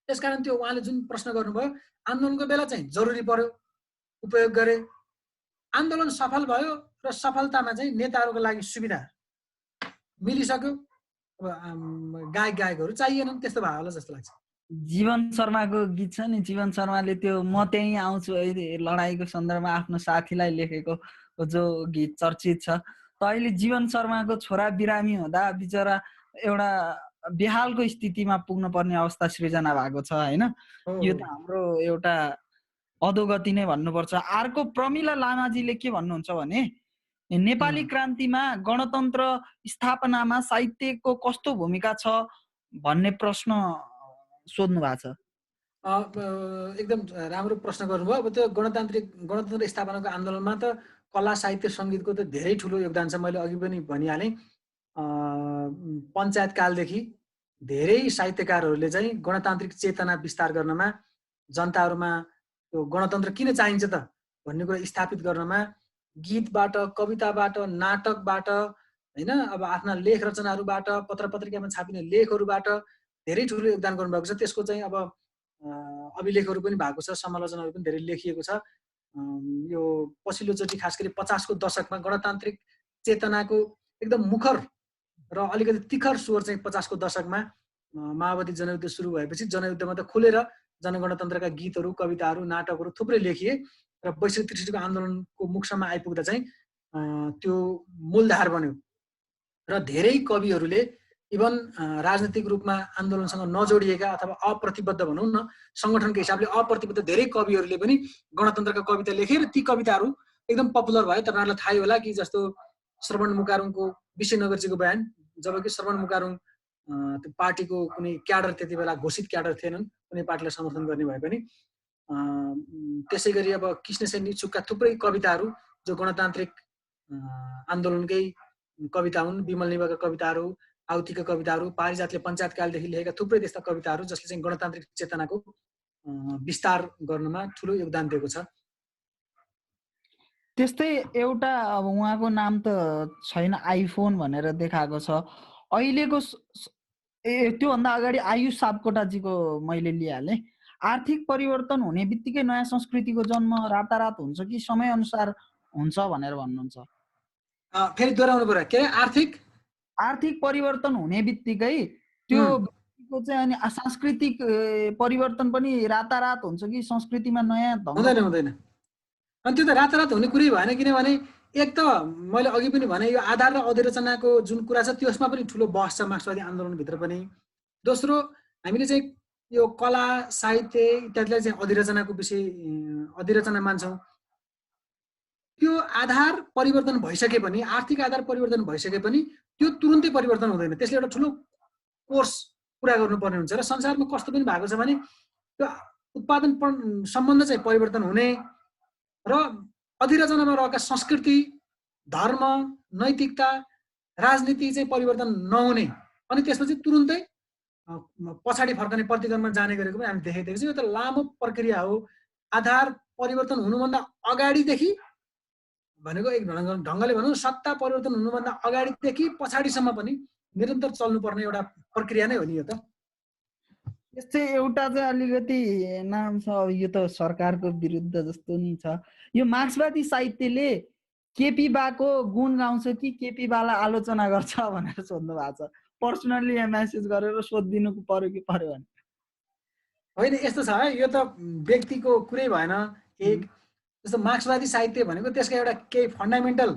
त्यसकारण त्यो उहाँले जुन प्रश्न गर्नुभयो आन्दोलनको बेला चाहिँ जरुरी पर्यो, उपयोग गरे, आन्दोलन सफल भयो र सफलतामा चाहिँ नेताहरूको लागि सुविधा मिलिसक्यो, अब गायकहरू चाहिएनन्, त्यस्तो भयो होला जस्तो लाग्छ। जीवन शर्माको गीत छ नि, जीवन शर्माले त्यो म त्यहीँ आउँछु लडाइँको सन्दर्भमा आफ्नो साथीलाई लेखेको जो गीत चर्चित छ। त अहिले जीवन शर्माको छोरा बिरामी हुँदा बिचरा एउटा बेहालको स्थितिमा पुग्न पर्ने अवस्था सृजना भएको छ होइन। यो त हाम्रो एउटा अधोगति नै भन्नुपर्छ। अर्को प्रमिला लामाजीले के भन्नुहुन्छ भने नेपाली क्रान्तिमा गणतन्त्र स्थापनामा साहित्यको कस्तो भूमिका छ भन्ने प्रश्न सोध्नु भएको छ। एकदम राम्रो प्रश्न गर्नुभयो। अब त्यो गणतन्त्र स्थापनाको आन्दोलनमा त कला साहित्य सङ्गीतको त धेरै ठुलो योगदान छ। मैले अघि पनि भनिहालेँ, पञ्चायत कालदेखि धेरै साहित्यकारहरूले चाहिँ गणतान्त्रिक चेतना विस्तार गर्नमा, जनताहरूमा त्यो गणतन्त्र किन चाहिन्छ त भन्ने कुरा स्थापित गर्नमा गीतबाट, कविताबाट, नाटकबाट होइन, अब आफ्ना लेख रचनाहरूबाट, पत्र पत्रिकामा छापिने लेखहरूबाट धेरै ठुलो योगदान गर्नुभएको छ। त्यसको चाहिँ अब अभिलेखहरू पनि भएको छ, समालोचनाहरू पनि धेरै लेखिएको छ। यो पछिल्लोचोटि खास गरी 50 को दशकमा गणतान्त्रिक चेतनाको एकदम मुखर र अलिकति तिखर स्वर चाहिँ 50 को दशकमा माओवादी जनयुद्ध सुरु भएपछि जनयुद्धमा त खुलेर जनगणतन्त्रका गीतहरू, कविताहरू, नाटकहरू थुप्रै लेखिए र 62-63 को आन्दोलनको मुखसम्म आइपुग्दा चाहिँ त्यो मूलधार बन्यो र धेरै कविहरूले इभन राजनीतिक रूपमा आन्दोलनसँग नजोडिएका अथवा अप्रतिबद्ध भनौँ न, सङ्गठनको हिसाबले अप्रतिबद्ध धेरै कविहरूले पनि गणतन्त्रका कविता लेखे र ती कविताहरू एकदम पपुलर भयो। तपाईँहरूलाई थाहै होला कि जस्तो श्रवण मुकारुङको विश्वनगरजीको बयान, जबकि श्रवण मुकारुङ त्यो पार्टीको कुनै क्याडर त्यति बेला घोषित क्याडर थिएनन् कुनै पार्टीलाई समर्थन गर्ने भए पनि। त्यसै गरी अब कृष्णसेन निचुकका थुप्रै कविताहरू जो गणतान्त्रिक आन्दोलनकै कविता हुन्, विमल निभाका कविताहरू, आउतीका कविताहरू, पारिजातले पञ्चायतकालदेखि लेखेका थुप्रै त्यस्ता कविताहरू जसले चाहिँ गणतान्त्रिक चेतनाको विस्तार गर्नमा ठुलो योगदान दिएको छ। त्यस्तै एउटा अब उहाँको नाम त छैन, आइफोन भनेर देखाएको छ अहिलेको त्योभन्दा अगाडि आयुष सापकोटाजीको मैले लिइहालेँ। आर्थिक परिवर्तन हुने बित्तिकै नयाँ संस्कृतिको जन्म रातारात हुन्छ कि समयअनुसार हुन्छ भनेर भन्नुहुन्छ? फेरि दोहोऱ्याउनु पर्यो, के अरे आर्थिक परिवर्तन हुने बित्तिकै त्यो चाहिँ अनि सांस्कृतिक परिवर्तन पनि रातारात हुन्छ कि संस्कृतिमा नयाँ हुँदैन हुँदैन। अनि त्यो त रातारात हुने कुरै भएन, किनभने एक त मैले अघि पनि भने यो आधार र अधिरचनाको जुन कुरा छ त्यसमा पनि ठुलो बहस छ मार्क्सवादी आन्दोलनभित्र पनि। दोस्रो, हामीले चाहिँ यो कला साहित्य इत्यादिलाई चाहिँ अधिरचनाको विषय अधिरचना मान्छौँ। त्यो आधार परिवर्तन भइसके पनि, आर्थिक आधार परिवर्तन भइसके पनि त्यो तुरुन्तै परिवर्तन हुँदैन, त्यसले एउटा ठुलो कोर्स पुरा गर्नुपर्ने हुन्छ। र संसारमा कस्तो पनि भएको छ भने त्यो उत्पादन सम्बन्ध चाहिँ परिवर्तन हुने र अधिरचनामा रहेका संस्कृति, धर्म, नैतिकता, राजनीति चाहिँ परिवर्तन नहुने, अनि त्यसपछि तुरुन्तै पछाडि फर्कने प्रतिक्रममा जाने गरेको पनि हामी देखेको छौँ। यो त लामो प्रक्रिया हो। आधार परिवर्तन हुनुभन्दा अगाडिदेखि भनेको एक ढङ्गले भनौँ सत्ता परिवर्तन हुनुभन्दा अगाडिदेखि पछाडिसम्म पनि निरन्तर चल्नुपर्ने एउटा प्रक्रिया नै हो नि यो त। यस्तै एउटा चाहिँ अलिकति नाम छ, यो त सरकारको विरुद्ध जस्तो नि छ, यो मार्क्सवादी साहित्यले केपी बाको गुण गाउँछ कि केपी बालाई आलोचना गर्छ भनेर सोध्नु भएको छ। पर्सनल्ली यहाँ मेसेज गरेर सोधिदिनु पर्यो कि पर्यो भने? होइन, यस्तो छ है, यो त व्यक्तिको कुरै भएन। एक जस्तो मार्क्सवादी साहित्य भनेको त्यसका एउटा केही फन्डामेन्टल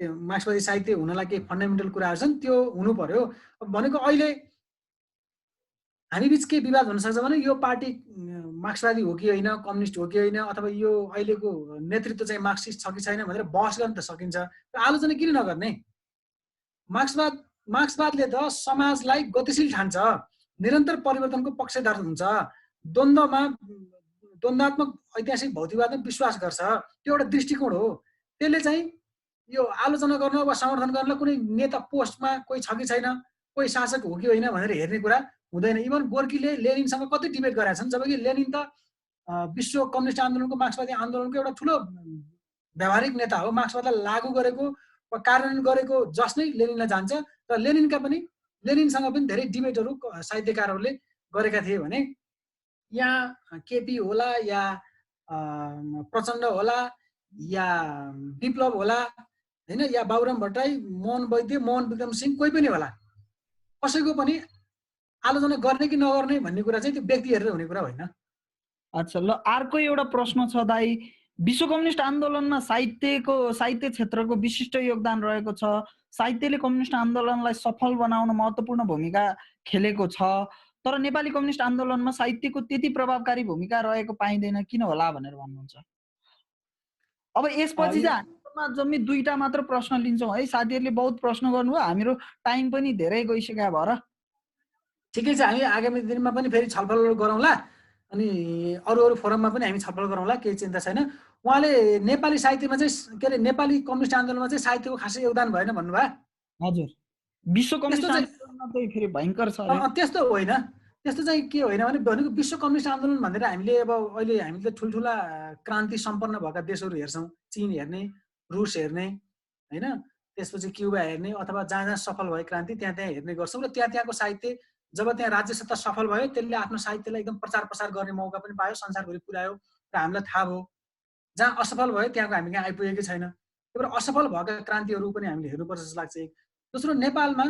मार्क्सवादी साहित्य हुनलाई केही फन्डामेन्टल कुराहरू छन्, त्यो हुनु पर्यो। भनेको अहिले हामी बिच के विवाद हुन सक्छ भने यो पार्टी मार्क्सवादी हो कि होइन, कम्युनिस्ट हो कि होइन, अथवा यो अहिलेको नेतृत्व चाहिँ मार्क्सिस्ट छ कि छैन भनेर बहस गर्न त सकिन्छ, र आलोचना किन नगर्ने? मार्क्सवादले त समाजलाई गतिशील ठान्छ, निरन्तर परिवर्तनको पक्षधर हुन्छ, द्वन्द्वात्मक ऐतिहासिक भौतिकवादमा विश्वास गर्छ। त्यो एउटा दृष्टिकोण हो। त्यसले चाहिँ यो आलोचना गर्न वा समर्थन गर्नलाई कुनै नेता पोस्टमा कोही छ कि छैन, कोही शासक हो कि होइन भनेर हेर्ने कुरा हुँदैन। इभन गोर्कीले लेनिनसँग कति डिबेट गरेका छन्, जबकि लेनिन त विश्व कम्युनिस्ट आन्दोलनको मार्क्सवादी आन्दोलनको एउटा ठुलो व्यावहारिक नेता हो। मार्क्सवादलाई लागू गरेको वा कार्यान्वयन गरेको जस नै लेनिनलाई जान्छ। र लेनिनसँग पनि धेरै डिबेटहरू साहित्यकारहरूले गरेका थिए भने यहाँ केपी होला या प्रचण्ड होला या विप्लव होला होइन, या बाबुराम भट्टराई, मोहन वैद्य, मोहन विक्रम सिंह, कोही पनि होला, कसैको पनि आलोचना गर्ने कि नगर्ने भन्ने कुरा चाहिँ त्यो व्यक्ति हेरेर हुने कुरा होइन। अच्छा, ल अर्को एउटा प्रश्न छ दाइ, विश्व कम्युनिस्ट आन्दोलनमा साहित्य क्षेत्रको विशिष्ट योगदान रहेको छ। साहित्यले कम्युनिस्ट आन्दोलनलाई सफल बनाउन महत्त्वपूर्ण भूमिका खेलेको छ, तर नेपाली कम्युनिस्ट आन्दोलनमा साहित्यको त्यति प्रभावकारी भूमिका रहेको पाइँदैन, किन होला भनेर भन्नुहुन्छ? अब यसपछि चाहिँ हामीमा जम्मी 2टा मात्र प्रश्न लिन्छौँ है। साथीहरूले बहुत प्रश्न गर्नुभयो, हाम्रो टाइम पनि धेरै गइसक्यो भएर। ठिकै छ, हामी आगामी दिनमा पनि फेरि छलफल गरौँला, अनि अरू फोरममा पनि हामी छलफल गरौँला, केही चिन्ता छैन। उहाँले नेपाली साहित्यमा चाहिँ के अरे नेपाली कम्युनिस्ट आन्दोलनमा चाहिँ साहित्यको खासै योगदान भएन भन्नुभयो? हजुर, विश्व कम्युनिस्ट आन्दोलनमा चाहिँ फेरि भयङ्कर छ। त्यस्तो होइन, त्यस्तो चाहिँ के होइन भनेको विश्व कम्युनिस्ट आन्दोलन भनेर हामीले अब अहिले हामीले ठुल्ठुला क्रान्ति सम्पन्न भएका देशहरू हेर्छौँ, चीन हेर्ने, रुस हेर्ने होइन, त्यसपछि क्युबा हेर्ने, अथवा जहाँ जहाँ सफल भयो क्रान्ति त्यहाँ हेर्ने गर्छौँ। र त्यहाँको साहित्य जब त्यहाँ राज्य सत्ता सफल भयो त्यसले आफ्नो साहित्यलाई एकदम प्रचार प्रसार गर्ने मौका पनि पायो, संसारभरि पुर्यायो, र हामीलाई थाहा भयो। जहाँ असफल भयो त्यहाँको हामी कहाँ आइपुगेकै छैन। त्यही भएर असफल भएका क्रान्तिहरू पनि हामीले हेर्नुपर्छ जस्तो लाग्छ। एक दोस्रो, नेपालमा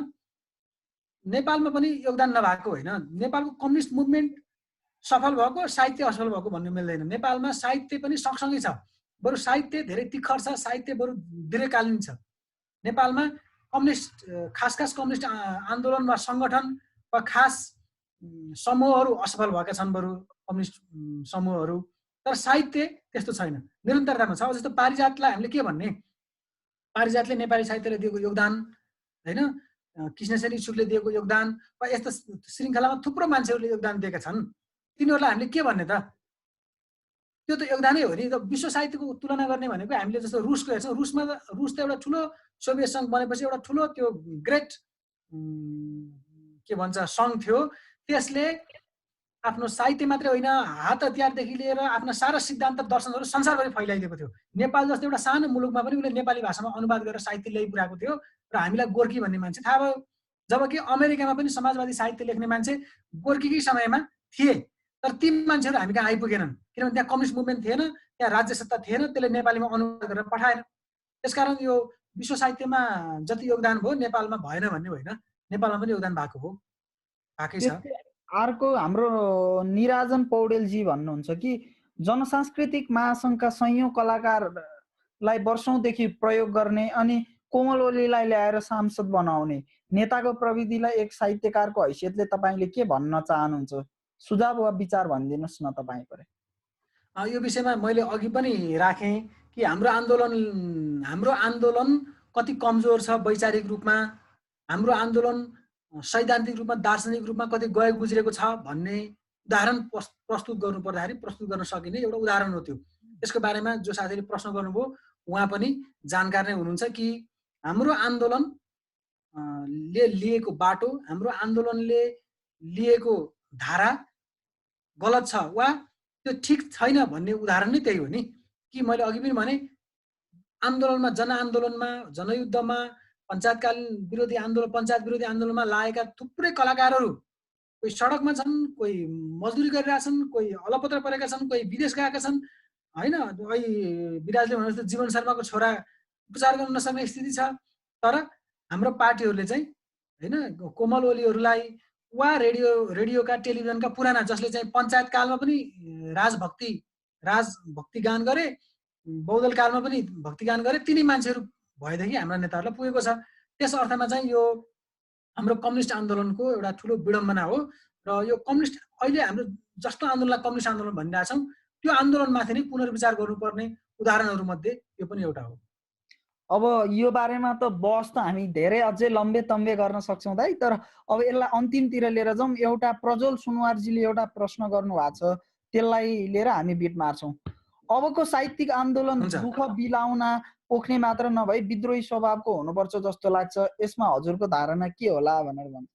पनि योगदान नभएको होइन। नेपालको कम्युनिस्ट मुभमेन्ट सफल भएको, साहित्य असफल भएको भन्नु मिल्दैन। नेपालमा साहित्य पनि सँगसँगै छ, बरु साहित्य धेरै तिखर छ, साहित्य बरु दीर्घकालीन छ। नेपालमा खास कम्युनिस्ट आन्दोलन वा सङ्गठन वा खास समूहहरू असफल भएका छन्, बरु कम्युनिस्ट समूहहरू तर साहित्य त्यस्तो छैन, निरन्तरतामा छ। जस्तो पारिजातलाई हामीले के भन्ने, पारिजातले नेपाली साहित्यले दिएको योगदान हैन, कृष्णसेन इच्छुकले दिएको योगदान वा यस्तो श्रृङ्खलामा थुप्रो मान्छेहरूले योगदान दिएका छन्, तिनीहरूलाई हामीले के भन्ने त? त्यो त योगदानै हो नि। विश्व साहित्यको तुलना गर्ने भनेको हामीले जस्तो रुसको हेर्छौँ, रुस त एउटा ठुलो सोभियत सङ्घ बनेपछि एउटा ठुलो त्यो ग्रेट के भन्छ सङ्घ थियो, त्यसले आफ्नो साहित्य मात्रै होइन, हात हतियारदेखि लिएर आफ्ना सारा सिद्धान्त दर्शनहरू संसारभरि फैलाइदिएको थियो। नेपाल जस्तो एउटा सानो मुलुकमा पनि उसले नेपाली भाषामा अनुवाद गरेर साहित्य ल्याइपुर्याएको थियो र हामीलाई गोर्खी भन्ने मान्छे थाहा भयो। जबकि अमेरिकामा पनि समाजवादी साहित्य लेख्ने मान्छे गोर्खीकै समयमा थिए, तर ती मान्छेहरू हामी कहाँ आइपुगेनन्, किनभने त्यहाँ कम्युनिस्ट मुभमेन्ट थिएन, त्यहाँ राज्य सत्ता थिएन, त्यसले नेपालीमा अनुवाद गरेर पठाएन। त्यसकारण यो विश्व साहित्यमा जति योगदान भयो नेपालमा भएन भन्ने होइन, नेपालमा पनि योगदान भएको हो, भएकै छ। अर्को हाम्रो निराजन पौडेलजी भन्नुहुन्छ कि जनसांस्कृतिक महासङ्घका संयौं कलाकारलाई वर्षौंदेखि प्रयोग गर्ने अनि कोमल ओलीलाई ल्याएर सांसद बनाउने नेताको प्रविधिलाई एक साहित्यकारको हैसियतले तपाईले के भन्न चाहनुहुन्छ? सुझाव वा विचार भनिदिनुहोस् न तपाईँ परे। यो विषयमा मैले अघि पनि राखेँ कि हाम्रो आन्दोलन कति कमजोर छ वैचारिक रूपमा, हाम्रो आन्दोलन सैद्धान्तिक रूपमा दार्शनिक रूपमा कति गएको गुज्रेको छ भन्ने उदाहरण प्रस्तुत गर्नु पर्दाखेरि प्रस्तुत गर्न सकिने एउटा उदाहरण हो त्यो। त्यसको बारेमा जो साथीले प्रश्न गर्नुभयो उहाँ पनि जानकार नै हुनुहुन्छ कि हाम्रो आन्दोलन ले लिएको बाटो, हाम्रो आन्दोलनले लिएको धारा गलत छ वा त्यो ठिक छैन भन्ने उदाहरण नै त्यही हो नि। कि मैले अघि पनि भने आन्दोलनमा, जनआन्दोलनमा, जनयुद्धमा, पञ्चायतकालीन विरोधी आन्दोलन, पञ्चायत विरोधी आन्दोलनमा लागेका थुप्रै कलाकारहरू कोही सडकमा छन्, कोही मजदुरी गरिरहेछन्, कोही अलपत्र परेका छन्, कोही विदेश गएका छन् हैन। अहिले विराजले भने जस्तो जीवन शर्माको छोरा उपचार गर्न नसक्ने स्थिति छ। तर हाम्रो पार्टीहरूले चाहिँ हैन कोमल ओलीहरूलाई वा रेडियोका टेलिभिजनका पुराना जसले चाहिँ पञ्चायत कालमा पनि राजभक्ति गान गरे, बौद्धल कालमा पनि भक्ति गान गरे, तिनी मान्छेहरू भएदेखि हाम्रा नेताहरूलाई पुगेको छ। त्यस अर्थमा चाहिँ यो हाम्रो कम्युनिस्ट आन्दोलनको एउटा ठुलो विडम्बना हो र यो कम्युनिस्ट अहिले हाम्रो जस्तो आन्दोलनलाई कम्युनिस्ट आन्दोलन भनिरहेछौँ त्यो आन्दोलनमाथि नै पुनर्विचार गर्नुपर्ने उदाहरणहरू मध्ये यो पनि एउटा हो। अब यो बारेमा त बस त हामी धेरै अझै लम्बे तम्बे गर्न सक्छौँ दाइ, तर अब यसलाई अन्तिमतिर लिएर जाउँ। एउटा प्रज्वल सुनवारजीले एउटा प्रश्न गर्नु भएको छ, त्यसलाई लिएर हामी बिट मार्छौँ। अबको साहित्यिक आन्दोलन दुःख बिलाउन पोख्ने मात्र नभई विद्रोही स्वभावको हुनुपर्छ जस्तो लाग्छ, यसमा हजुरको धारणा के होला भनेर भन्छ।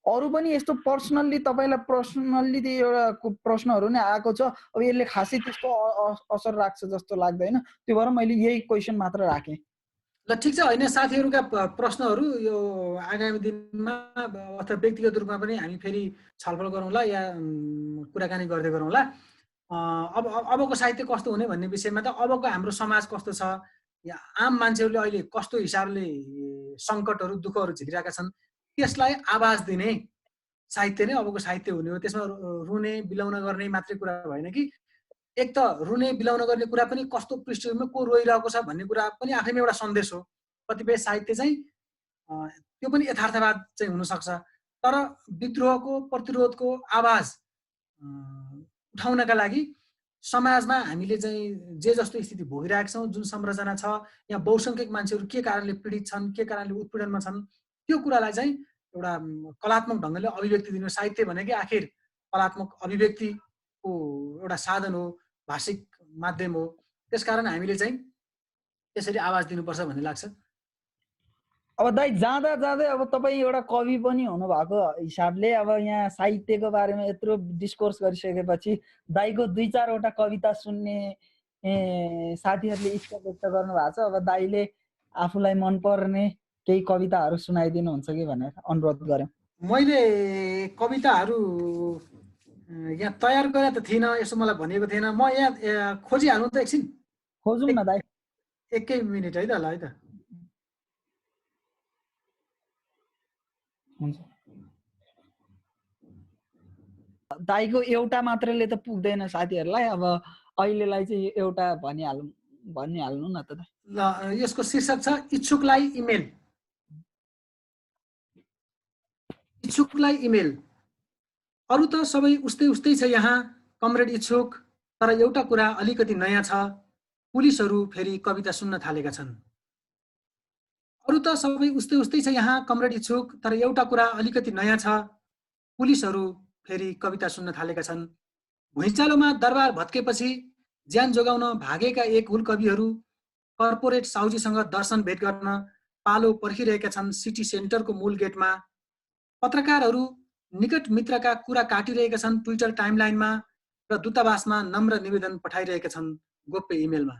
अरू पनि यस्तो पर्सनल्ली तपाईँलाई पर्सनल्ली एउटा प्रश्नहरू नै आएको छ, अब यसले खासै त्यस्तो असर राख्छ जस्तो लाग्दैन, त्यो भएर मैले यही क्वेसन मात्र राखेँ। ल ठिक छ, होइन साथीहरूका प्रश्नहरू यो आगामी दिनमा अथवा व्यक्तिगत रूपमा पनि हामी फेरि छलफल गरौँला या कुराकानी गर्दै गरौँला। अबको साहित्य कस्तो हुने भन्ने विषयमा त अबको हाम्रो समाज कस्तो छ, या आम मान्छेहरूले अहिले कस्तो हिसाबले सङ्कटहरू दुःखहरू झेलिरहेका छन्, त्यसलाई आवाज दिने साहित्य नै अबको साहित्य हुने हो। त्यसमा रुने बिलाउन गर्ने मात्रै कुरा भएन कि एक त रुने बिलाउन गर्ने कुरा पनि कस्तो पृष्ठभूमिमा को रोइरहेको छ भन्ने कुरा पनि आफैमा एउटा सन्देश हो। कतिपय साहित्य चाहिँ त्यो पनि यथार्थवाद चाहिँ हुनसक्छ, तर विद्रोहको प्रतिरोधको आवाज उठाउनका लागि समाजमा हामीले चाहिँ जे जस्तो स्थिति भोगिरहेका छौँ, जुन संरचना छ, यहाँ बहुसङ्ख्यक मान्छेहरू के कारणले पीडित छन्, के कारणले उत्पीडनमा छन्, त्यो कुरालाई चाहिँ एउटा कलात्मक ढङ्गले अभिव्यक्ति दिनु। साहित्य भनेकै आखिर कलात्मक अभिव्यक्तिको एउटा साधन हो, भाषिक माध्यम हो। त्यसकारण हामीले चाहिँ त्यसरी आवाज दिनुपर्छ भन्ने लाग्छ। अब दाइ जाँदा जाँदै अब तपाईँ एउटा कवि पनि हुनुभएको हिसाबले अब यहाँ साहित्यको बारेमा यत्रो डिस्कोर्स गरिसकेपछि दाइको 2-4वटा कविता सुन्ने साथीहरूले इच्छा व्यक्त गर्नु भएको छ। अब दाइले आफूलाई मनपर्ने केही कविताहरू सुनाइदिनुहुन्छ कि भनेर अनुरोध गरेँ। मैले कविताहरू यहाँ तयार गरेर त थिइनँ, यसो मलाई भनेको थिएन। म यहाँ खोजिहाल्नु त, एकछिन खोजौँ न दाइ, एकै मिनट है त। ल है त, हुन्छ। दाइको एउटा मात्रले त पुग्दैन साथीहरूलाई, अब अहिलेलाई चाहिँ एउटा भनिहाल्नु न त। ल यसको शीर्षक छ इच्छुकलाई इमेल। इच्छुकलाई इमेल। अरू त सबै उस्तै उस्तै छ यहाँ कमरेड इच्छुक, तर एउटा कुरा अलिकति नयाँ छ, पुलिसहरू फेरि कविता सुन्न थालेका छन्। अरू त सबै उस्तै उस्तै छ यहाँ कमरेड इच्छुक, तर एउटा कुरा अलिकति नयाँ छ, पुलिसहरू फेरि कविता सुन्न थालेका छन्। भुइँचालोमा दरबार भत्केपछि ज्यान जोगाउन भागेका एक हुल कविहरू कर्पोरेट साउजीसँग दर्शन भेट गर्न पालो पर्खिरहेका छन् सिटी सेन्टरको मूल गेटमा। पत्रकारहरू निकट मित्रका कुरा काटिरहेका छन् ट्विटर टाइमलाइनमा र दूतावासमा नम्र निवेदन पठाइरहेका छन् गोप्य इमेलमा।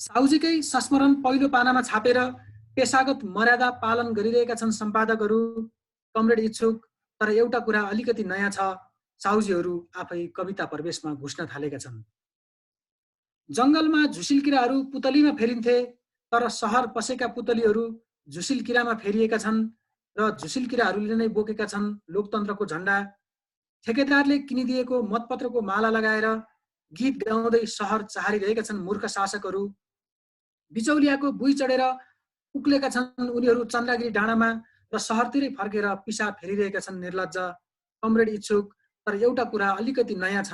साउजीकै संस्मरण पहिलो पानामा छापेर पेशागत मर्यादा पालन गरिरहेका छन् सम्पादकहरू कमरेड इच्छुक, तर एउटा कुरा अलिकति नयाँ छ, साउजीहरू आफै कविता प्रवेशमा घुस्न थालेका छन्। जङ्गलमा झुसिल किराहरू पुतलीमा फेरिन्थे, तर सहर पसेका पुतलीहरू झुसिल किरामा फेरिएका छन् र झुसिल किराहरूले नै बोकेका छन् लोकतन्त्रको झण्डा। ठेकेदारले किनिदिएको मतपत्रको माला लगाएर गीत गाउँदै सहर चाहरिरहेका छन् मूर्ख शासकहरू। बिचौलियाको बुई चढेर उक्लेका छन् उनीहरू चन्द्रगिरी डाँडामा र सहरतिरै फर्केर पिसाब फेरिरहेका छन् निर्लज्ज कमरेड इच्छुक, तर एउटा कुरा अलिकति नयाँ छ,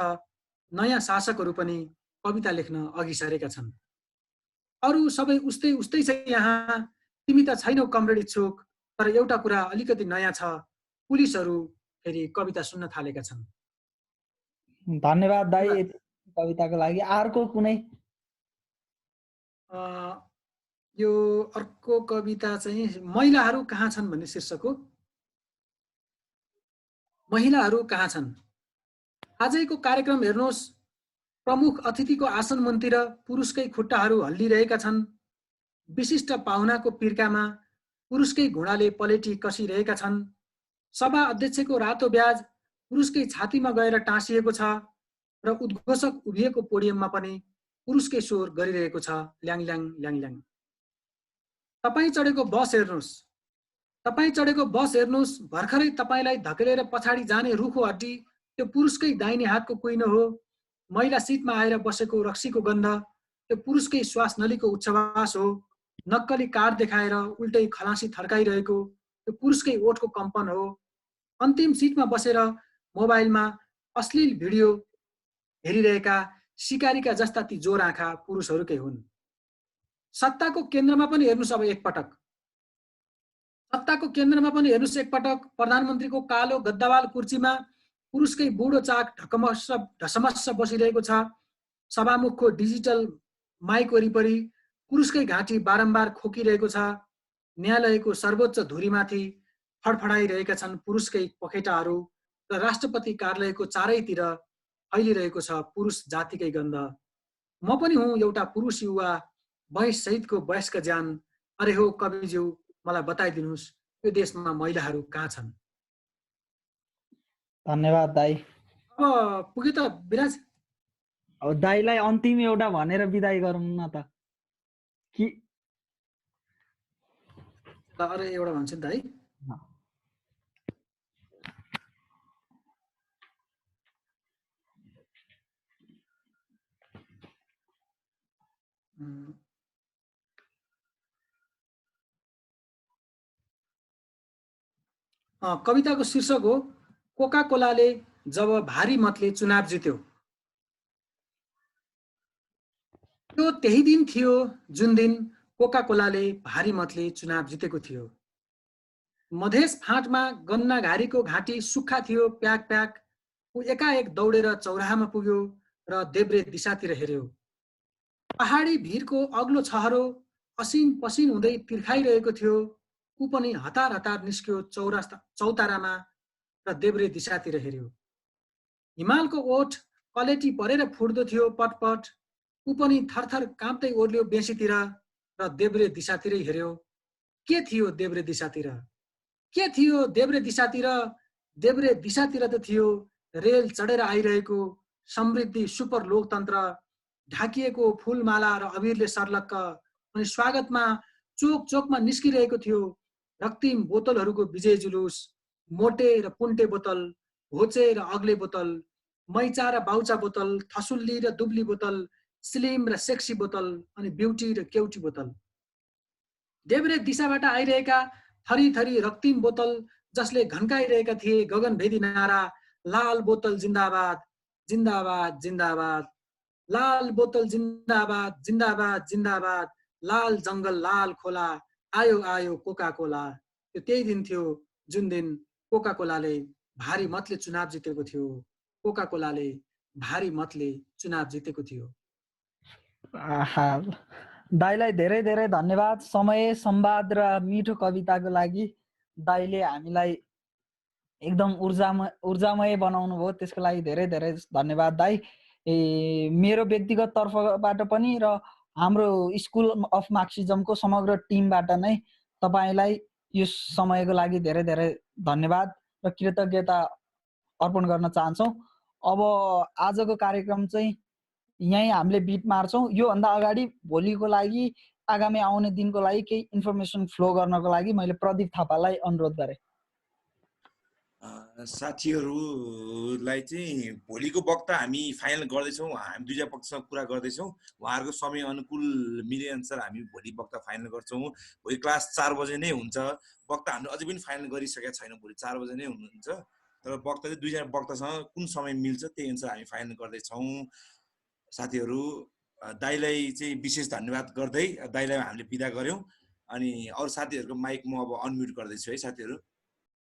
नयाँ शासकहरू पनि कविता लेख्न अघि सरेका छन्। अरू सबै उस्तै उस्तै छ यहाँ, तिमी त छैनौ कमरेड इच्छुक, तर एउटा कुरा अलिकति नयाँ छ, पुलिसहरू फेरि कविता सुन्न थालेका छन्। धन्यवाद दाइ कविताको लागि। अर्को कुनै? यो अर्को कविता चाहिँ महिलाहरू कहाँ छन् भन्ने शीर्षक हो। महिलाहरू कहाँ छन्। आजैको कार्यक्रम हेर्नुहोस्, प्रमुख अतिथिको आसन मुनतिर पुरुषकै खुट्टाहरू हल्लिरहेका छन्। विशिष्ट पाहुनाको पिर्कामा पुरुषकै घुँडाले पलेटी कसिरहेका छन्। सभा अध्यक्षको रातो ब्याज पुरुषकै छातीमा गएर टाँसिएको छ र उद्घोषक उभिएको पोडियममा पनि पुरुषकै स्वर गरिरहेको छ, ल्याङ ल्याङ ल्याङ ल्याङ। तपाईँ चढेको बस हेर्नुहोस्, तपाईँ चढेको बस हेर्नुहोस्, भर्खरै तपाईँलाई धकेलेर पछाडि जाने रुखो हड्डी त्यो पुरुषकै दाहिने हातको कुइनो हो। महिला सिटमा आएर बसेको रक्सीको गन्ध त्यो पुरुषकै श्वास नलीको उच्छ्वास हो। नक्कली कार्ड देखाएर उल्टै खलासी थर्काइरहेको त्यो पुरुषकै ओठको कम्पन हो। अन्तिम सिटमा बसेर मोबाइलमा अश्लील भिडियो हेरिरहेका सिकारीका जस्ता ती जोर आँखा पुरुषहरूकै हुन्। सत्ताको केन्द्रमा पनि हेर्नुहोस् अब एकपटक, सत्ताको केन्द्रमा पनि हेर्नुहोस् एकपटक, प्रधानमन्त्रीको कालो गद्दावाल कुर्सीमा पुरुषकै बुढो चाक ढसमस्स बसिरहेको छ। सभामुखको डिजिटल माइक वरिपरि पुरुषकै घाँटी बारम्बार खोकिरहेको छ। न्यायालयको सर्वोच्च धुरीमाथि फडफडाइरहेका छन् पुरुषकै पखेटाहरू र राष्ट्रपति कार्यालयको चारैतिर फैलिरहेको छ पुरुष जातिकै गन्ध। म पनि हुँ एउटा पुरुष युवा, 22 सहितको वयस्क ज्यान। अरे हो कविज्यू, मलाई बताइदिनुहोस् यो देशमा महिलाहरू कहाँ छन्। धन्यवाद दाइ। अब पुग्यो त विराज? अब दाइलाई अन्तिम एउटा भनेर बिदाई गरौँ न त कि? अरे एउटा भन्छ नि त है। कविताको शीर्षक हो कोका कोलाले जब भारी मतले चुनाव जित्यो। त्यो त्यही दिन थियो जुन दिन कोका कोलाले भारी मतले चुनाव जितेको थियो। मधेस फाँटमा गन्ना घारीको घाँटी सुक्खा थियो प्याक प्याक। ऊ एकाएक दौडेर चौराहामा पुग्यो र देब्रे दिशातिर हेर्यो। पहाडी भिरको अग्लो छहरो असिन पसिन हुँदै तिर्खाइरहेको थियो। ऊ पनि हतार हतार निस्क्यो चौतारामा र देब्रे दिशातिर हेर्यो। हिमालको ओठ कलेटी परेर फुट्दो थियो पटपट। ऊ पनि थरथर काँप्दै ओर्ल्यो बेसीतिर र देब्रे दिशातिरै हेर्यो। के थियो देब्रे दिशातिर? के थियो देब्रे दिशातिर? देब्रे दिशातिर त थियो रेल चढेर आइरहेको समृद्धि सुपर लोकतन्त्र, ढाकिएको फुलमाला र अबिरले सर्लक्क। अनि स्वागतमा चोक चोकमा निस्किरहेको थियो रक्तिम बोतलहरूको विजय जुलुस। मोटे र पुन्टे बोतल, होचे र अग्ले बोतल, मैचा र बाउचा बोतल, थसुल्ली र दुब्ली बोतल, स्लिम र सेक्सी बोतल, अनि ब्युटी र केउटी बोतल। देब्रे दिशाबाट आइरहेका थरी थरी रक्तिम बोतल जसले घन्काइरहेका थिए गगनभेदी नारा, लाल बोतल जिन्दाबाद, जिन्दाबाद जिन्दाबाद, लाल बोतल जिन्दाबाद जिन्दाबाद जिन्दाबाद, लाल जङ्गल लाल खोला, आयो आयो कोका कोला। त्यो त्यही दिन थियो जुन दिन कोका कोलाले भारी मतले चुनाव जितेको थियो। कोका कोलाले भारी मतले चुनाव जितेको थियो। आहा, दाइलाई धेरै धेरै धन्यवाद समय, संवाद र मिठो कविताको लागि। दाइले हामीलाई एकदम ऊर्जामय बनाउनु भयो, त्यसको लागि धेरै धेरै धन्यवाद दाइ। मेरो व्यक्तिगत तर्फबाट पनि र हाम्रो स्कुल अफ मार्क्सिजमको समग्र टिमबाट नै तपाईलाई यो समयको लागि धेरै धेरै धन्यवाद र कृतज्ञता अर्पण गर्न चाहन्छौँ। अब आजको कार्यक्रम चाहिँ यहीँ हामीले बिट मार्छौँ। योभन्दा अगाडि भोलिको लागि, आगामी आउने दिनको लागि केही इन्फर्मेसन फ्लो गर्नको लागि मैले प्रदीप थापालाई अनुरोध गरेँ। साथीहरूलाई चाहिँ भोलिको वक्ता हामी फाइनल गर्दैछौँ। हामी दुईजना पक्षसँग कुरा गर्दैछौँ। उहाँहरूको समय अनुकूल मिलेअनुसार हामी भोलि वक्ता फाइनल गर्छौँ। भोलि क्लास 4 बजे नै हुन्छ। वक्ता हामीले अझै पनि फाइनल गरिसकेका छैनौँ। भोलि 4 बजे नै हुनुहुन्छ। तर वक्ता चाहिँ दुईजना वक्तासँग कुन समय मिल्छ त्यही अनुसार हामी फाइनल गर्दैछौँ। साथीहरू, दाइलाई चाहिँ विशेष धन्यवाद गर्दै दाइलाई हामीले बिदा गऱ्यौँ। अनि अरू साथीहरूको माइक म अब अनम्युट गर्दैछु है साथीहरू।